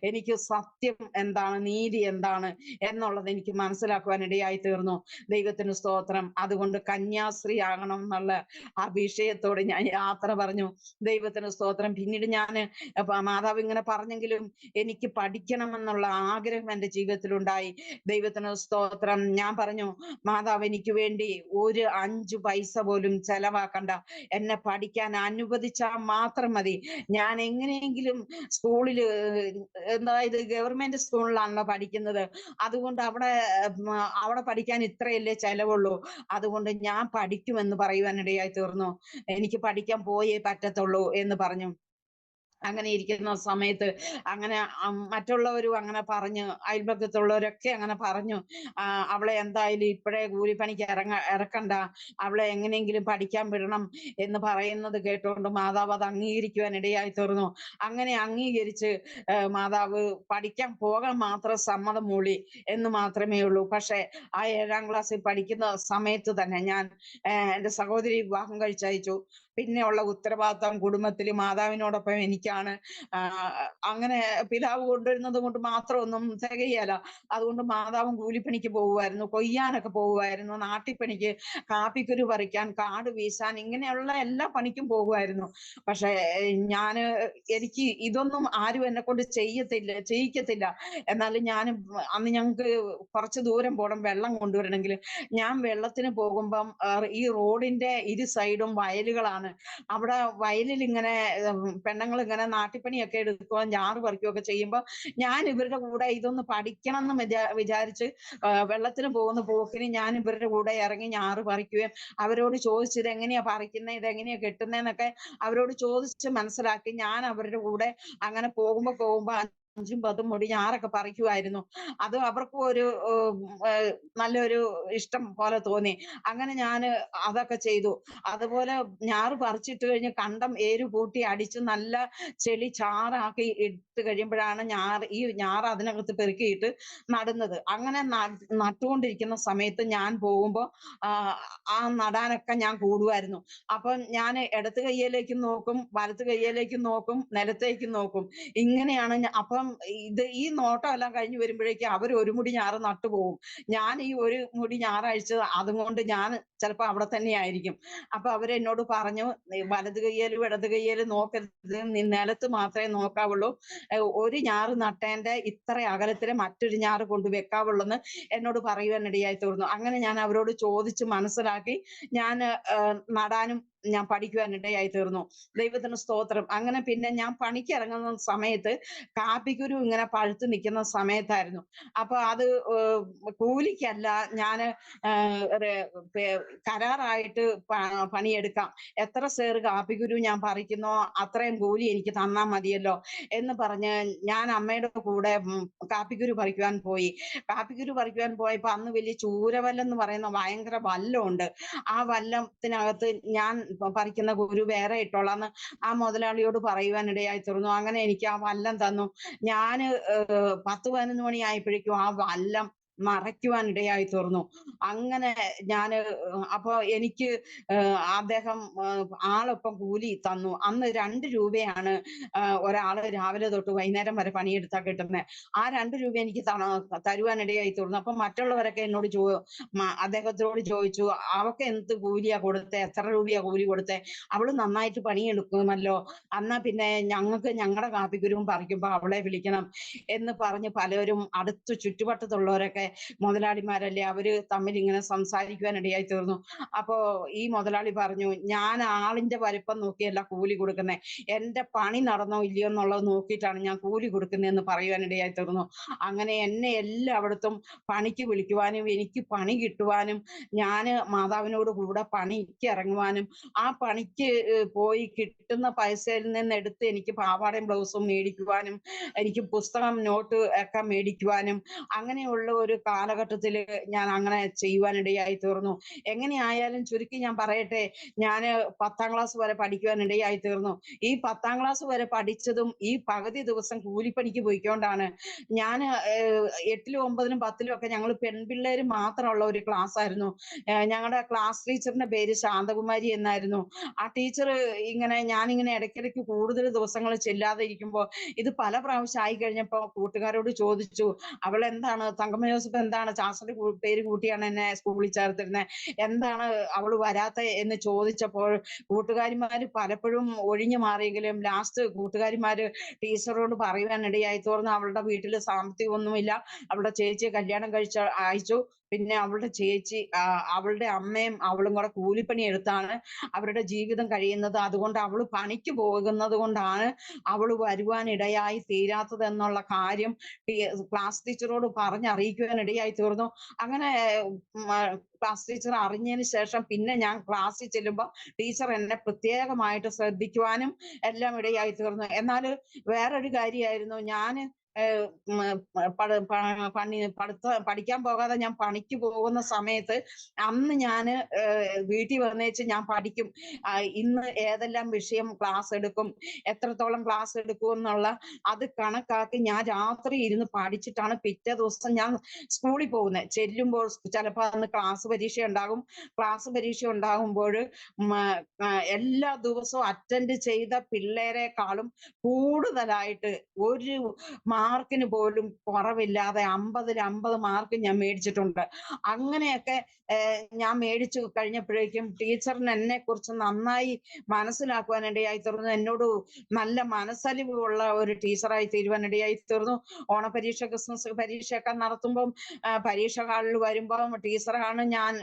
എനിക്ക് സത്യം എന്താണ്, നീതി എന്താണ് എന്നുള്ളത് എനിക്ക് മനസ്സിലാക്കുവാനിടയായി തീർന്നു. ദൈവത്തിന് സ്തോത്രം. അതുകൊണ്ട് കന്യാസ്ത്രീ ആകണം എന്നുള്ള ആ വിഷയത്തോട് ഞാൻ യാത്ര പറഞ്ഞു. ദൈവത്തിന് സ്തോത്രം. പിന്നീട് ഞാൻ മാതാവ് ഇങ്ങനെ പറഞ്ഞെങ്കിലും എനിക്ക് പഠിക്കണമെന്നുള്ള ആഗ്രഹം എൻ്റെ ജീവിതത്തിലുണ്ടായി. ദൈവത്തിന് സ്തോത്രം. ഞാൻ പറഞ്ഞു, മാതാവ് എനിക്ക് വേണ്ടി ഒരു 5 പൈസ പോലും ചെലവാക്കണ്ട, എന്നെ പഠിക്കാൻ അനുവദിച്ചാൽ മാത്രം മതി. ഞാൻ എങ്ങനെയെങ്കിലും സ്കൂളില്, അതായത് ഗവൺമെന്റ് സ്കൂളിലാണല്ലോ പഠിക്കുന്നത്, അതുകൊണ്ട് അവിടെ പഠിക്കാൻ ഇത്രയല്ലേ ചെലവുള്ളൂ, അതുകൊണ്ട് ഞാൻ പഠിക്കുമെന്ന് പറയുവാനിടയായി തീർന്നു. എനിക്ക് പഠിക്കാൻ പോയേ പറ്റത്തുള്ളൂ എന്ന് പറഞ്ഞു. അങ്ങനെ ഇരിക്കുന്ന സമയത്ത് അങ്ങനെ മറ്റുള്ളവരും അങ്ങനെ പറഞ്ഞു, അയൽപക്കത്തുള്ളവരൊക്കെ അങ്ങനെ പറഞ്ഞു, അവളെ എന്തായാലും ഇപ്പോഴേ കൂലിപ്പണിക്ക് ഇറക്കണ്ട, അവളെ എങ്ങനെയെങ്കിലും പഠിക്കാൻ വിടണം എന്ന് പറയുന്നത് കേട്ടുകൊണ്ട് മാതാവ് അത് അംഗീകരിക്കുവാൻ ഇടയായി തീർന്നു. അങ്ങനെ അംഗീകരിച്ച് മാതാവ് പഠിക്കാൻ പോകാൻ മാത്രം സമ്മതം മൂളി എന്ന് മാത്രമേ ഉള്ളൂ. പക്ഷെ ആ 7ാം ക്ലാസ്സിൽ പഠിക്കുന്ന സമയത്ത് തന്നെ ഞാൻ എൻ്റെ സഹോദരി വിവാഹം കഴിച്ചയച്ചു. പിന്നെയുള്ള ഉത്തരവാദിത്വം കുടുംബത്തിൽ മാതാവിനോടൊപ്പം എനിക്കാണ്. അങ്ങനെ പിതാവ് കൊണ്ടുവരുന്നത് കൊണ്ട് മാത്രം ഒന്നും തികയല്ല. അതുകൊണ്ട് മാതാവും കൂലിപ്പണിക്ക് പോകുമായിരുന്നു, കൊയ്യാനൊക്കെ പോകുമായിരുന്നു, നാട്ടിപ്പണിക്ക്, കാപ്പിക്കുരു പറിക്കാൻ, കാട് വീശാൻ, ഇങ്ങനെയുള്ള എല്ലാ പണിക്കും പോകുമായിരുന്നു. പക്ഷെ എനിക്ക് ഇതൊന്നും ആരും എന്നെ കൊണ്ട് ചെയ്യിക്കത്തില്ല. എന്നാലും അന്ന് ഞങ്ങൾക്ക് കുറച്ച് ദൂരം പോകണം വെള്ളം കൊണ്ടുവരണമെങ്കിൽ. ഞാൻ വെള്ളത്തിന് പോകുമ്പം ഈ റോഡിന്റെ ഇരു സൈഡും വയലുകളാണ്. അവിടെ വയലിൽ ഇങ്ങനെ പെണ്ണുങ്ങൾ ഇങ്ങനെ നാട്ടിപ്പണിയൊക്കെ എടുക്കുകയും ഞാറ് പറിക്കുകയൊക്കെ ചെയ്യുമ്പോൾ ഞാൻ ഇവരുടെ കൂടെ ഇതൊന്ന് പഠിക്കണം എന്ന് വിചാരിച്ച് വെള്ളത്തിന് പോകുന്ന പോക്കിന് ഞാൻ ഇവരുടെ കൂടെ ഇറങ്ങി ഞാറ് പറിക്കുകയും അവരോട് ചോദിച്ച് ഇതെങ്ങനെയാ പറിക്കുന്നത്, ഇതെങ്ങനെയാ കെട്ടുന്നതെന്നൊക്കെ അവരോട് ചോദിച്ച് മനസ്സിലാക്കി ഞാൻ അവരുടെ കൂടെ അങ്ങനെ പോകുമ്പോ 5ഉം 10ഉം മുടി ഞാറൊക്കെ പറിക്കുമായിരുന്നു. അത് അവർക്കും ഒരു നല്ലൊരു ഇഷ്ടം പോലെ തോന്നി. അങ്ങനെ ഞാന് അതൊക്കെ ചെയ്തു. അതുപോലെ ഞാറ് പറിച്ചിട്ട് കഴിഞ്ഞ് കണ്ടം ഏര് കൂട്ടി അടിച്ച് നല്ല ചെളി ചാറാക്കി ഇട്ട് കഴിയുമ്പോഴാണ് ഈ ഞാറ് അതിനകത്ത് പെറുക്കിയിട്ട് നടുന്നത്. അങ്ങനെ നട്ടുകൊണ്ടിരിക്കുന്ന സമയത്ത് ഞാൻ പോകുമ്പോ ആ നടാനൊക്കെ ഞാൻ കൂടുമായിരുന്നു. അപ്പം ഞാൻ ഇടത്ത് കയ്യിലേക്കും നോക്കും, വലത്ത് കയ്യിലേക്കും നോക്കും, നിലത്തേക്കും നോക്കും. ഇങ്ങനെയാണ് അപ്പം ഈ നോട്ടം എല്ലാം കഴിഞ്ഞ് വരുമ്പോഴേക്കും അവർ ഒരു മുടി ഞാറ് നട്ടുപോകും. ഞാൻ ഈ ഒരു മുടി ഞാറഴിച്ച് അതുകൊണ്ട് ഞാൻ ചിലപ്പോ അവിടെ തന്നെ ആയിരിക്കും. അപ്പൊ അവരെന്നോട് പറഞ്ഞു, "നീ വലത് കയ്യേലും ഇടത് കയ്യേലും നോക്കരുത്, നീ നിലത്ത് മാത്രമേ നോക്കാവുള്ളൂ. ഒരു ഞാറ് നട്ടേന്റെ ഇത്ര അകലത്തില് മറ്റൊരു ഞാറ് കൊണ്ട് വെക്കാവുള്ളൂന്ന്" എന്നോട് പറയുവാനിടയായി തീർന്നു. അങ്ങനെ ഞാൻ അവരോട് ചോദിച്ച് മനസ്സിലാക്കി ഞാൻ നടാനും ഞാൻ പഠിക്കുവാനിടയായി തീർന്നു. ദൈവത്തിന് സ്തോത്രം. അങ്ങനെ പിന്നെ ഞാൻ പണിക്ക് ഇറങ്ങുന്ന സമയത്ത് കാപ്പിക്കുരു ഇങ്ങനെ പഴുത്ത് നിൽക്കുന്ന സമയത്തായിരുന്നു. അപ്പൊ അത് കൂലിക്കല്ല, ഞാന് കരാറായിട്ട് പണിയെടുക്കാം. എത്ര സേറ് കാപ്പിക്കുരു ഞാൻ പറിക്കുന്നോ അത്രയും കൂലി എനിക്ക് തന്നാ മതിയല്ലോ എന്ന് പറഞ്ഞ് ഞാൻ അമ്മയുടെ കൂടെ കാപ്പിക്കുരു പറിക്കുവാൻ പോയി. കാപ്പിക്കുരു പറിക്കുവാൻ പോയപ്പോ അന്ന് വലിയ ചൂരവല്ലം എന്ന് പറയുന്ന ഭയങ്കര വല്ലമുണ്ട്. ആ വല്ലത്തിനകത്ത് ഞാൻ പറിക്കുന്ന കുരു വേറെ ഇട്ടോളാന്ന് ആ മുതലാളിയോട് പറയുവാനിടയായി തീർന്നു. അങ്ങനെ എനിക്ക് ആ വല്ലം തന്നു. ഞാന് 10, 11 മണി ആയപ്പോഴേക്കും ആ വല്ലം മറയ്ക്കുവാനിടയായി തീർന്നു. അങ്ങനെ ഞാന് അപ്പൊ എനിക്ക് അദ്ദേഹം ആളൊപ്പം കൂലി തന്നു. അന്ന് 2 രൂപയാണ് ഒരാള് രാവിലെ തൊട്ട് വൈകുന്നേരം വരെ പണിയെടുത്താ കിട്ടുന്നെ. ആ 2 രൂപ എനിക്ക് തരുവാനിടയായി തീർന്നു. അപ്പൊ മറ്റുള്ളവരൊക്കെ എന്നോട് അദ്ദേഹത്തോട് ചോദിച്ചു, "അവക്ക് എന്ത് കൂലിയാ കൊടുത്തേ? എത്ര രൂപയാ കൂലി കൊടുത്തേ? അവള് നന്നായിട്ട് പണിയെടുക്കുമല്ലോ. എന്നാ പിന്നെ ഞങ്ങൾക്ക് ഞങ്ങടെ കാപ്പിക്കുരുവും പറിക്കുമ്പോ അവളെ വിളിക്കണം" എന്ന് പറഞ്ഞ് പലരും അടുത്ത് ചുറ്റുവട്ടത്തുള്ളവരൊക്കെ മുതലാളിമാരല്ലേ, അവര് തമ്മിൽ ഇങ്ങനെ സംസാരിക്കുവാനിടയായി തീർന്നു. അപ്പോ ഈ മുതലാളി പറഞ്ഞു, "ഞാൻ ആളിന്റെ വലിപ്പം നോക്കിയല്ല കൂലി കൊടുക്കുന്നെ. എന്റെ പണി നടന്നോ ഇല്ലയോ എന്നുള്ളത് നോക്കിയിട്ടാണ് ഞാൻ കൂലി കൊടുക്കുന്നതെന്ന്" പറയുവാനിടയായി തീർന്നു. അങ്ങനെ എന്നെ എല്ലായിടത്തും പണിക്ക് വിളിക്കുവാനും എനിക്ക് പണി കിട്ടുവാനും ഞാന് മാതാവിനോട് കൂടെ പണിക്ക് ഇറങ്ങുവാനും ആ പണിക്ക് പോയി കിട്ടുന്ന പൈസയിൽ നിന്ന് എടുത്ത് എനിക്ക് പാവാടയും ബ്ലൗസും മേടിക്കുവാനും എനിക്ക് പുസ്തകം നോട്ട് ഒക്കെ മേടിക്കുവാനും അങ്ങനെയുള്ള ഒരു കാലഘട്ടത്തിൽ ഞാൻ അങ്ങനെ ചെയ്യുവാനിടയായി തീർന്നു. എങ്ങനെയായാലും ചുരുക്കി ഞാൻ പറയട്ടെ, ഞാന് 10ാം ക്ലാസ് വരെ പഠിക്കുവാനിടയായി തീർന്നു. ഈ 10ാം ക്ലാസ് വരെ പഠിച്ചതും ഈ പകുതി ദിവസം കൂലിപ്പണിക്ക് പോയിക്കൊണ്ടാണ്. ഞാന് 8ലും 9ലും 10ലും ഒക്കെ ഞങ്ങൾ പെൺപിള്ളേര് മാത്രമുള്ള ഒരു ക്ലാസ് ആയിരുന്നു. ഞങ്ങളുടെ ക്ലാസ് ടീച്ചറിന്റെ പേര് ശാന്തകുമാരി എന്നായിരുന്നു. ആ ടീച്ചർ ഞാനിങ്ങനെ ഇടയ്ക്കിടയ്ക്ക് കൂടുതൽ ദിവസങ്ങൾ ചെല്ലാതെ ഇരിക്കുമ്പോ ഇത് പല പ്രാവശ്യം ആയി കഴിഞ്ഞപ്പോ കൂട്ടുകാരോട് ചോദിച്ചു, "അവളെന്താണ് തങ്കമ്മ ജോസഫ് എന്താണ് ചാച്ചന്റെ പേര് കൂട്ടിയാണ് എന്നെ സ്കൂളിൽ ചേർത്തിരുന്നത്, എന്താണ് അവള് വരാത്ത" എന്ന് ചോദിച്ചപ്പോൾ കൂട്ടുകാരിമാര് പലപ്പോഴും ഒഴിഞ്ഞു മാറിയെങ്കിലും ലാസ്റ്റ് കൂട്ടുകാരിമാര് ടീച്ചറോട് പറയുവാനിടയായി തീർന്നു, അവളുടെ വീട്ടില് സാമ്പത്തികമൊന്നുമില്ല, അവളുടെ ചേച്ചിയെ കല്യാണം അയച്ചു. പിന്നെ അവളുടെ ചേച്ചി അവളുടെ അമ്മയും അവളും കൂടെ കൂലിപ്പണി എടുത്താണ് അവരുടെ ജീവിതം കഴിയുന്നത്. അതുകൊണ്ട് അവള് പണിക്ക് പോകുന്നത് കൊണ്ടാണ് അവള് വരുവാനിടയായി തീരാത്തത് എന്നുള്ള കാര്യം ക്ലാസ് ടീച്ചറോട് പറഞ്ഞറിയിക്കുവാനിടയായി തീർന്നു. അങ്ങനെ ക്ലാസ് ടീച്ചർ അറിഞ്ഞതിന് ശേഷം പിന്നെ ഞാൻ ക്ലാസ്സിൽ ചെല്ലുമ്പോൾ ടീച്ചർ എന്നെ പ്രത്യേകമായിട്ട് ശ്രദ്ധിക്കുവാനും എല്ലാം ഇടയായി തീർന്നു. എന്നാൽ വേറൊരു കാര്യമായിരുന്നു, ഞാൻ പഠിക്കാൻ പോകാതെ ഞാൻ പണിക്ക് പോകുന്ന സമയത്ത് അന്ന് ഞാൻ വീട്ടിൽ വന്നേച്ച് ഞാൻ പഠിക്കും. ഇന്ന് ഏതെല്ലാം വിഷയം ക്ലാസ് എടുക്കും, എത്രത്തോളം ക്ലാസ് എടുക്കും എന്നുള്ള അത് കണക്കാക്കി ഞാൻ രാത്രി ഇരുന്ന് പഠിച്ചിട്ടാണ് പിറ്റേ ദിവസം ഞാൻ സ്കൂളിൽ പോകുന്നത്. ചെല്ലുമ്പോൾ ചിലപ്പോൾ അന്ന് ക്ലാസ് പരീക്ഷ ഉണ്ടാകും. ക്ലാസ് പരീക്ഷ ഉണ്ടാകുമ്പോൾ എല്ലാ ദിവസവും അറ്റൻഡ് ചെയ്ത പിള്ളേരെക്കാളും കൂടുതലായിട്ട് ഒരു മാർക്കിന് പോലും കുറവില്ലാതെ 50ൽ 50 മാർക്ക് ഞാൻ മേടിച്ചിട്ടുണ്ട്. അങ്ങനെയൊക്കെ ഞാൻ മേടിച്ചു കഴിഞ്ഞപ്പോഴേക്കും ടീച്ചറിന് എന്നെ കുറിച്ച് നന്നായി മനസ്സിലാക്കുവാനിടയായി തീർന്നു. എന്നോട് നല്ല മനസ്സലിവുള്ള ഒരു ടീച്ചറായി തീരുവാനിടയായി തീർന്നു. ഓണപരീക്ഷ, ക്രിസ്മസ് പരീക്ഷയൊക്കെ നടത്തുമ്പം പരീക്ഷ ഹാളിൽ വരുമ്പം ടീച്ചറാണ് ഞാൻ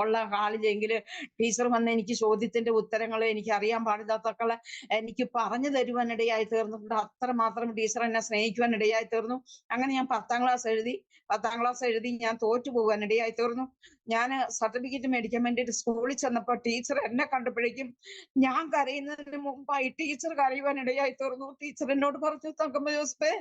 ഉള്ള ഹാളിലെങ്കിൽ ടീച്ചർ വന്ന് എനിക്ക് ചോദ്യത്തിന്റെ ഉത്തരങ്ങൾ എനിക്ക് അറിയാൻ പാടില്ലാത്തൊക്കെ എനിക്ക് പറഞ്ഞു തരുവാനിടയായി തീർന്നിട്ടുണ്ട്. അത്രമാത്രം ടീച്ചർ എന്നെ സ്നേഹിക്കുവാനിടയായി തീർന്നു. അങ്ങനെ ഞാൻ 10ാം ക്ലാസ് എഴുതി ഞാൻ തോറ്റു പോകാനിടയായി തീർന്നു. ഞാൻ സർട്ടിഫിക്കറ്റ് മേടിക്കാൻ വേണ്ടിയിട്ട് സ്കൂളിൽ ചെന്നപ്പോൾ ടീച്ചർ എന്നെ കണ്ടപ്പോഴേക്കും ഞാൻ കരയുന്നതിന് മുമ്പായി ടീച്ചർ കരയുവാനിടയായി തീർന്നു. ടീച്ചർ എന്നോട് പറഞ്ഞു, "തങ്കമ്മ ജോസഫേ,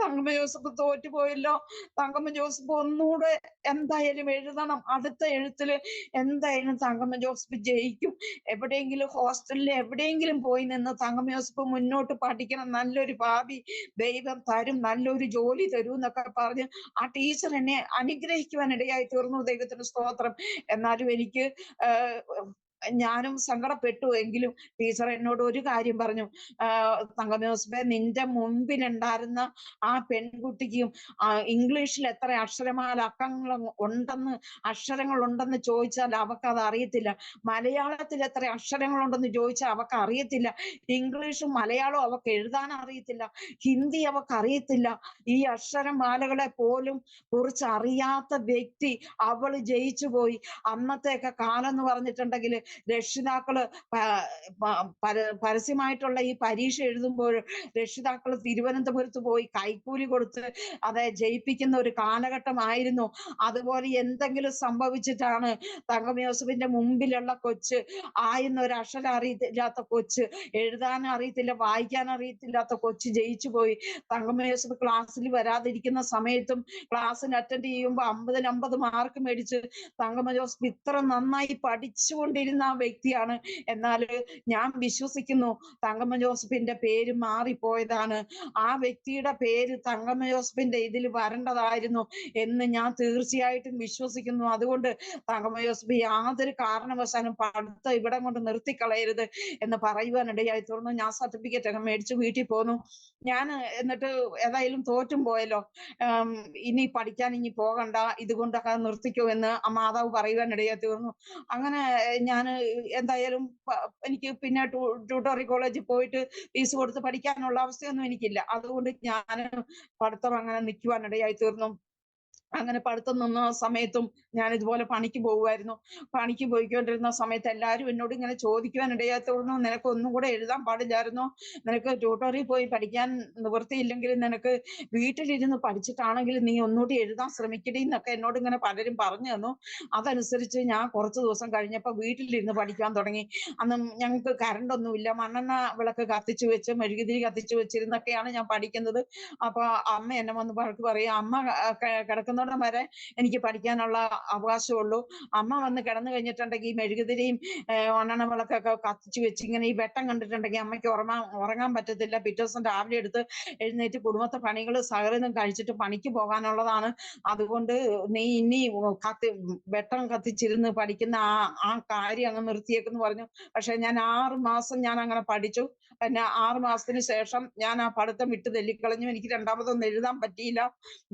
തങ്കമ്മ ജോസഫ് തോറ്റുപോയല്ലോ. തങ്കമ്മ ജോസഫ് ഒന്നുകൂടെ എന്തായാലും എഴുതണം. അടുത്ത എഴുത്തില് എന്തായാലും തങ്കമ്മ ജോസഫ് ജയിക്കും. എവിടെയെങ്കിലും ഹോസ്റ്റലിൽ എവിടെയെങ്കിലും പോയി നിന്ന് തങ്കമ്മ ജോസഫ് മുന്നോട്ട് പഠിക്കണം. നല്ലൊരു ഭാവി ദൈവം തരും. നല്ലൊരു ജോലി തരൂ എന്നൊക്കെ പറഞ്ഞ് ആ ടീച്ചർ എന്നെ അനുഗ്രഹിക്കുവാൻ ഇടയായി തീർന്നു. ദൈവത്തിന് സ്തോത്രം. എന്നാലും എനിക്ക് ഞാനും സങ്കടപ്പെട്ടു. എങ്കിലും ടീച്ചർ എന്നോട് ഒരു കാര്യം പറഞ്ഞു. തങ്കമ്മ ജോസഫേ, നിന്റെ മുൻപിലുണ്ടായിരുന്ന ആ പെൺകുട്ടിക്കും ഇംഗ്ലീഷിൽ എത്ര അക്ഷരങ്ങൾ ഉണ്ടെന്ന് ചോദിച്ചാൽ അവക്കത് അറിയത്തില്ല. മലയാളത്തിൽ എത്ര അക്ഷരങ്ങളുണ്ടെന്ന് ചോദിച്ചാൽ അവക്ക് അറിയത്തില്ല. ഇംഗ്ലീഷും മലയാളവും അവക്ക് എഴുതാൻ അറിയത്തില്ല. ഹിന്ദി അവക്ക് അറിയത്തില്ല. ഈ അക്ഷരമാലകളെ പോലും കുറിച്ച് അറിയാത്ത വ്യക്തി അവള് ജയിച്ചു പോയി. അന്നത്തെയൊക്കെ കാലം എന്ന് പറഞ്ഞിട്ടുണ്ടെങ്കിൽ രക്ഷിതാക്കള് പരസ്യമായിട്ടുള്ള ഈ പരീക്ഷ എഴുതുമ്പോൾ രക്ഷിതാക്കൾ തിരുവനന്തപുരത്ത് പോയി കൈക്കൂലി കൊടുത്ത് അത് ജയിപ്പിക്കുന്ന ഒരു കാലഘട്ടമായിരുന്നു. അതുപോലെ എന്തെങ്കിലും സംഭവിച്ചിട്ടാണ് തങ്കമ്മ ജോസഫിന്റെ മുമ്പിലുള്ള കൊച്ച് ഒരു അക്ഷരം അറിയത്തില്ലാത്ത കൊച്ച്, എഴുതാൻ അറിയത്തില്ല വായിക്കാൻ അറിയത്തില്ലാത്ത കൊച്ച് ജയിച്ചു പോയി. തങ്കമ്മ ജോസഫ് ക്ലാസ്സിൽ വരാതിരിക്കുന്ന സമയത്തും ക്ലാസ്സിന് അറ്റൻഡ് ചെയ്യുമ്പോൾ 50-50 മാർക്ക് മേടിച്ച് തങ്കമ്മ ജോസഫ് ഇത്ര നന്നായി പഠിച്ചുകൊണ്ടിരുന്ന ആ വ്യക്തിയാണ്. എന്നാൽ ഞാൻ വിശ്വസിക്കുന്നു തങ്കമ്മ ജോസഫിന്റെ പേര് മാറിപ്പോയതാണ്. ആ വ്യക്തിയുടെ പേര് തങ്കമ്മ ജോസഫിന്റെ ഇതിൽ വരേണ്ടതായിരുന്നു എന്ന് ഞാൻ തീർച്ചയായിട്ടും വിശ്വസിക്കുന്നു. അതുകൊണ്ട് തങ്കമ്മ ജോസഫ് യാതൊരു കാരണവശാലും പഠിത്തം ഇവിടെ കൊണ്ട് നിർത്തിക്കളയരുത് എന്ന് പറയുവാനിടയായി തീർന്നു. ഞാൻ സർട്ടിഫിക്കറ്റ് ഒക്കെ മേടിച്ച് വീട്ടിൽ പോന്നു. ഞാൻ എന്നിട്ട് ഏതായാലും തോറ്റും പോയല്ലോ, ഇനി പഠിക്കാൻ ഇനി പോകണ്ട, ഇതുകൊണ്ടൊക്കെ നിർത്തിക്കോ എന്ന് ആ മാതാവ് പറയുവാനിടയായി തീർന്നു. അങ്ങനെ ഞാൻ എന്തായാലും എനിക്ക് പിന്നെ ട്യൂട്ടോറിയൽ കോളേജിൽ പോയിട്ട് ഫീസ് കൊടുത്ത് പഠിക്കാനുള്ള അവസ്ഥയൊന്നും എനിക്കില്ല. അതുകൊണ്ട് ഞാൻ പഠിത്തം അങ്ങനെ നിൽക്കുവാനിടയായി തീർന്നു. അങ്ങനെ പഠിത്തം നിന്ന സമയത്തും ഞാൻ ഇതുപോലെ പണിക്ക് പോകുമായിരുന്നു. പണിക്ക് പോയിക്കൊണ്ടിരുന്ന സമയത്ത് എല്ലാവരും എന്നോട് ഇങ്ങനെ ചോദിക്കുവാൻ ഇടയായി തീർന്നു, നിനക്ക് ഒന്നും കൂടെ എഴുതാൻ പാടില്ലായിരുന്നോ? നിനക്ക് ട്യൂട്ടോറിയൽ പോയി പഠിക്കാൻ നിവൃത്തിയില്ലെങ്കിൽ നിനക്ക് വീട്ടിലിരുന്ന് പഠിച്ചിട്ടാണെങ്കിൽ നീ ഒന്നുകൂടി എഴുതാൻ ശ്രമിക്കടി എന്നൊക്കെ എന്നോട് ഇങ്ങനെ പലരും പറഞ്ഞു തന്നു. അതനുസരിച്ച് ഞാൻ കുറച്ച് ദിവസം കഴിഞ്ഞപ്പോൾ വീട്ടിലിരുന്ന് പഠിക്കാൻ തുടങ്ങി. അന്ന് ഞങ്ങൾക്ക് കറണ്ട് ഒന്നുമില്ല. മണ്ണെണ്ണ വിളക്ക് കത്തിച്ചു വെച്ച് മെഴുകുതിരി കത്തിച്ചു വെച്ചിരുന്നൊക്കെയാണ് ഞാൻ പഠിക്കുന്നത്. അപ്പൊ അമ്മ എന്നെ വന്ന് വഴക്ക് പറയും. അമ്മ കിടക്കുന്നിടം വരെ എനിക്ക് പഠിക്കാനുള്ള അവകാശമുള്ളൂ. അമ്മ വന്ന് കിടന്നു കഴിഞ്ഞിട്ടുണ്ടെങ്കിൽ മെഴുകുതിരിയും മണ്ണെണ്ണ വിളക്കൊക്കെ കത്തിച്ചു വെച്ച് ഇങ്ങനെ ഈ വെട്ടം കണ്ടിട്ടുണ്ടെങ്കിൽ അമ്മയ്ക്ക് ഉറങ്ങാൻ പറ്റത്തില്ല. പിറ്റേ ദിവസം രാവിലെ എടുത്ത് എഴുന്നേറ്റ് കുടുംബത്തെ പണികൾ സകലതും കഴിച്ചിട്ട് പണിക്ക് പോകാനുള്ളതാണ്. അതുകൊണ്ട് നീ ഇനി വെട്ടം കത്തിച്ചിരുന്ന് പഠിക്കുന്ന ആ കാര്യം അങ്ങ് നിർത്തിയേക്കെന്ന് പറഞ്ഞു. പക്ഷെ ഞാൻ 6 മാസം ഞാൻ അങ്ങനെ പഠിച്ചു. പിന്നെ 6 മാസത്തിന് ശേഷം ഞാൻ ആ പഠിത്തം വിട്ട് തള്ളിക്കളഞ്ഞു. എനിക്ക് രണ്ടാമതൊന്നും എഴുതാൻ പറ്റിയില്ല.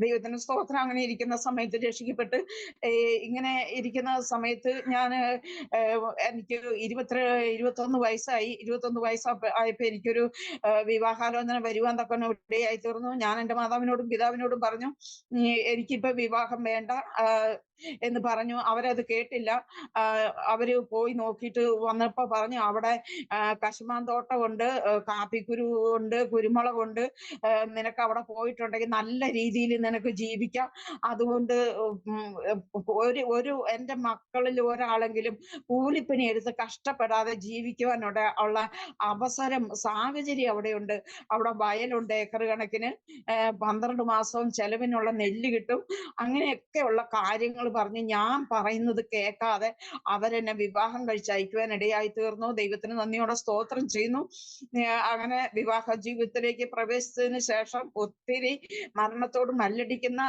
ദൈവത്തിന് സ്തോത്രം. അങ്ങനെ ഇരിക്കുന്ന സമയത്ത് രക്ഷിക്കപ്പെട്ട് ഇങ്ങനെ ഇരിക്കുന്ന സമയത്ത് ഞാൻ എനിക്ക് 21 വയസ്സായി. 21 വയസ്സായപ്പോ എനിക്കൊരു വിവാഹാലോചന വരുവാൻ തക്കവണ്ണം ഇടയായി തീർന്നു. ഞാൻ എൻ്റെ മാതാവിനോടും പിതാവിനോടും പറഞ്ഞു, എനിക്കിപ്പോ വിവാഹം വേണ്ട എന്ന് പറഞ്ഞു. അവരത് കേട്ടില്ല. അവര് പോയി നോക്കിയിട്ട് വന്നപ്പോ പറഞ്ഞു, അവിടെ കശുമാന്തോട്ടമുണ്ട്, കാപ്പിക്കുരു ഉണ്ട്, കുരുമുളകുണ്ട്, നിനക്ക് അവിടെ പോയിട്ടുണ്ടെങ്കിൽ നല്ല രീതിയിൽ നിനക്ക് ജീവിക്കാം. അതുകൊണ്ട് എൻ്റെ മക്കളിൽ ഒരാളെങ്കിലും കൂലിപ്പണി എടുത്ത് കഷ്ടപ്പെടാതെ ജീവിക്കുവാനുള്ള അവസരം സാഹചര്യം അവിടെയുണ്ട്. അവിടെ വയലുണ്ട് ഏക്കർ കണക്കിന്, 12 മാസവും ചെലവിനുള്ള നെല്ല് കിട്ടും. അങ്ങനെയൊക്കെയുള്ള കാര്യങ്ങൾ പറഞ്ഞ് ഞാൻ പറയുന്നത് കേൾക്കാതെ അവരെന്നെ വിവാഹം കഴിച്ച് അയക്കുവാൻ ഇടയായി തീർന്നു. ദൈവത്തിന് നന്ദിയോടെ സ്തോത്രം ചെയ്യുന്നു. അങ്ങനെ വിവാഹ ജീവിതത്തിലേക്ക് പ്രവേശിച്ചതിന് ശേഷം ഒത്തിരി മരണത്തോട് മല്ലടിക്കുന്ന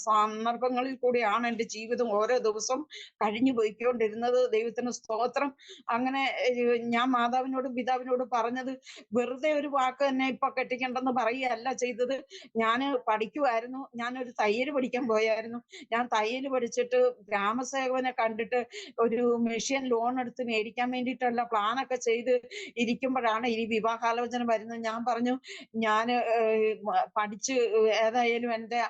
സന്ദർഭങ്ങളിൽ കൂടിയാണ് എൻ്റെ ജീവിതം ഓരോ ദിവസവും കഴിഞ്ഞു പോയിക്കൊണ്ടിരുന്നത്. ദൈവത്തിന് സ്തോത്രം. അങ്ങനെ ഞാൻ മാതാവിനോടും പിതാവിനോടും പറഞ്ഞത് വെറുതെ ഒരു വാക്ക് തന്നെ ഇപ്പൊ കെട്ടിക്കണ്ടെന്ന് പറയുകയല്ല ചെയ്തത്. ഞാൻ പഠിക്കുമായിരുന്നു. ഞാനൊരു തയ്യൽ പഠിക്കാൻ പോയായിരുന്നു. ഞാൻ തയ്യൽ പഠിച്ചിട്ട് ഗ്രാമസേവകനെ കണ്ടിട്ട് ഒരു മെഷീൻ ലോൺ എടുത്ത് മേടിക്കാൻ വേണ്ടിയിട്ടുള്ള പ്ലാനൊക്കെ ചെയ്ത് ഇരിക്കുമ്പോഴാണ് ഈ വിവാഹാലോചന വരുന്നത്. ഞാൻ പറഞ്ഞു, ഞാൻ പഠിച്ച് ഏതായാലും എൻ്റെ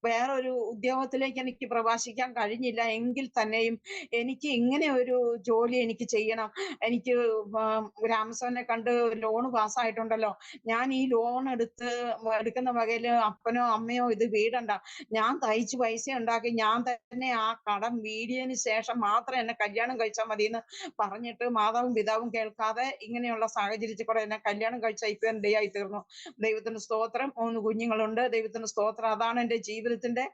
വേറൊരു ഉദ്യോഗത്തിലേക്ക് എനിക്ക് പ്രവേശിക്കാൻ കഴിഞ്ഞില്ല എങ്കിൽ തന്നെയും എനിക്ക് ഇങ്ങനെ ഒരു ജോലി എനിക്ക് ചെയ്യണം. എനിക്ക് രാമസവനെ കണ്ട് ലോൺ പാസ്സായിട്ടുണ്ടല്ലോ, ഞാൻ ഈ ലോൺ എടുക്കുന്ന വകയില് അപ്പനോ അമ്മയോ ഇത് വീടണ്ട, ഞാൻ തയ്ച്ച് പൈസ ഉണ്ടാക്കി ഞാൻ തന്നെ ആ കടം വീടിയതിന് ശേഷം മാത്രം എന്നെ കല്യാണം കഴിച്ചാൽ മതി എന്ന് പറഞ്ഞിട്ട് മാതാവും പിതാവും കേൾക്കാതെ ഇങ്ങനെയുള്ള സാഹചര്യത്തിൽ കൂടെ എന്നെ കല്യാണം കഴിച്ചയക്കാൻ ഇടയായി തീർന്നു. ദൈവത്തിന് സ്തോത്രം. 3 കുഞ്ഞുങ്ങളുണ്ട്. ദൈവത്തിന് സ്തോത്രം. അതാണ് എന്റെ ജീവിതത്തിന്റെ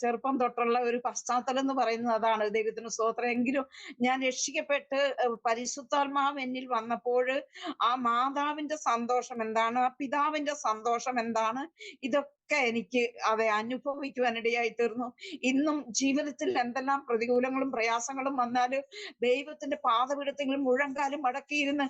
ചെറുപ്പം തൊട്ടുള്ള ഒരു പശ്ചാത്തലം എന്ന് പറയുന്നത് അതാണ്. ദൈവത്തിന് സ്തോത്രം. എങ്കിലും ഞാൻ രക്ഷിക്കപ്പെട്ട് പരിശുദ്ധാത്മാവ് എന്നിൽ വന്നപ്പോൾ ആ മാതാവിന്റെ സന്തോഷം എന്താണ്, ആ പിതാവിന്റെ സന്തോഷം എന്താണ്, ഇതൊക്കെ എനിക്ക് അതെ അനുഭവിക്കുവാനിടയായി തീർന്നു. ഇന്നും ജീവിതത്തിൽ എന്തെല്ലാം പ്രതികൂലങ്ങളും പ്രയാസങ്ങളും വന്നാലും ദൈവത്തിന്റെ പാദപീഠത്തിൽ മുഴങ്കാലും മടക്കിയിരുന്ന്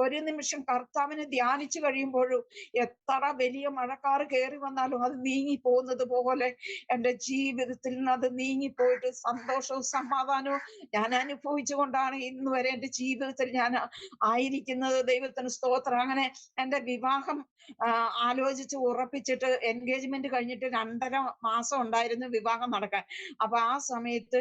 ഒരു നിമിഷം കർത്താവിനെ ധ്യാനിച്ചു കഴിയുമ്പോഴും എത്ര വലിയ മഴക്കാറ് കയറി വന്നാലും അത് നീങ്ങി പോകുന്നത് പോലെ എന്റെ ജീവിതത്തിൽ നിന്ന് അത് നീങ്ങിപ്പോയിട്ട് സന്തോഷവും സമാധാനവും ഞാൻ അനുഭവിച്ചുകൊണ്ടാണ് ഇന്ന് വരെ എന്റെ ജീവിതത്തിൽ ഞാൻ ആയിരിക്കുന്നത്. ദൈവത്തിന് സ്തോത്രം. അങ്ങനെ എന്റെ വിവാഹം ആലോചിച്ച് ഉറപ്പിച്ചിട്ട് എൻഗേജ്മെന്റ് കഴിഞ്ഞിട്ട് 2.5 മാസം ഉണ്ടായിരുന്നു വിവാഹം നടക്കാൻ. അപ്പൊ ആ സമയത്ത്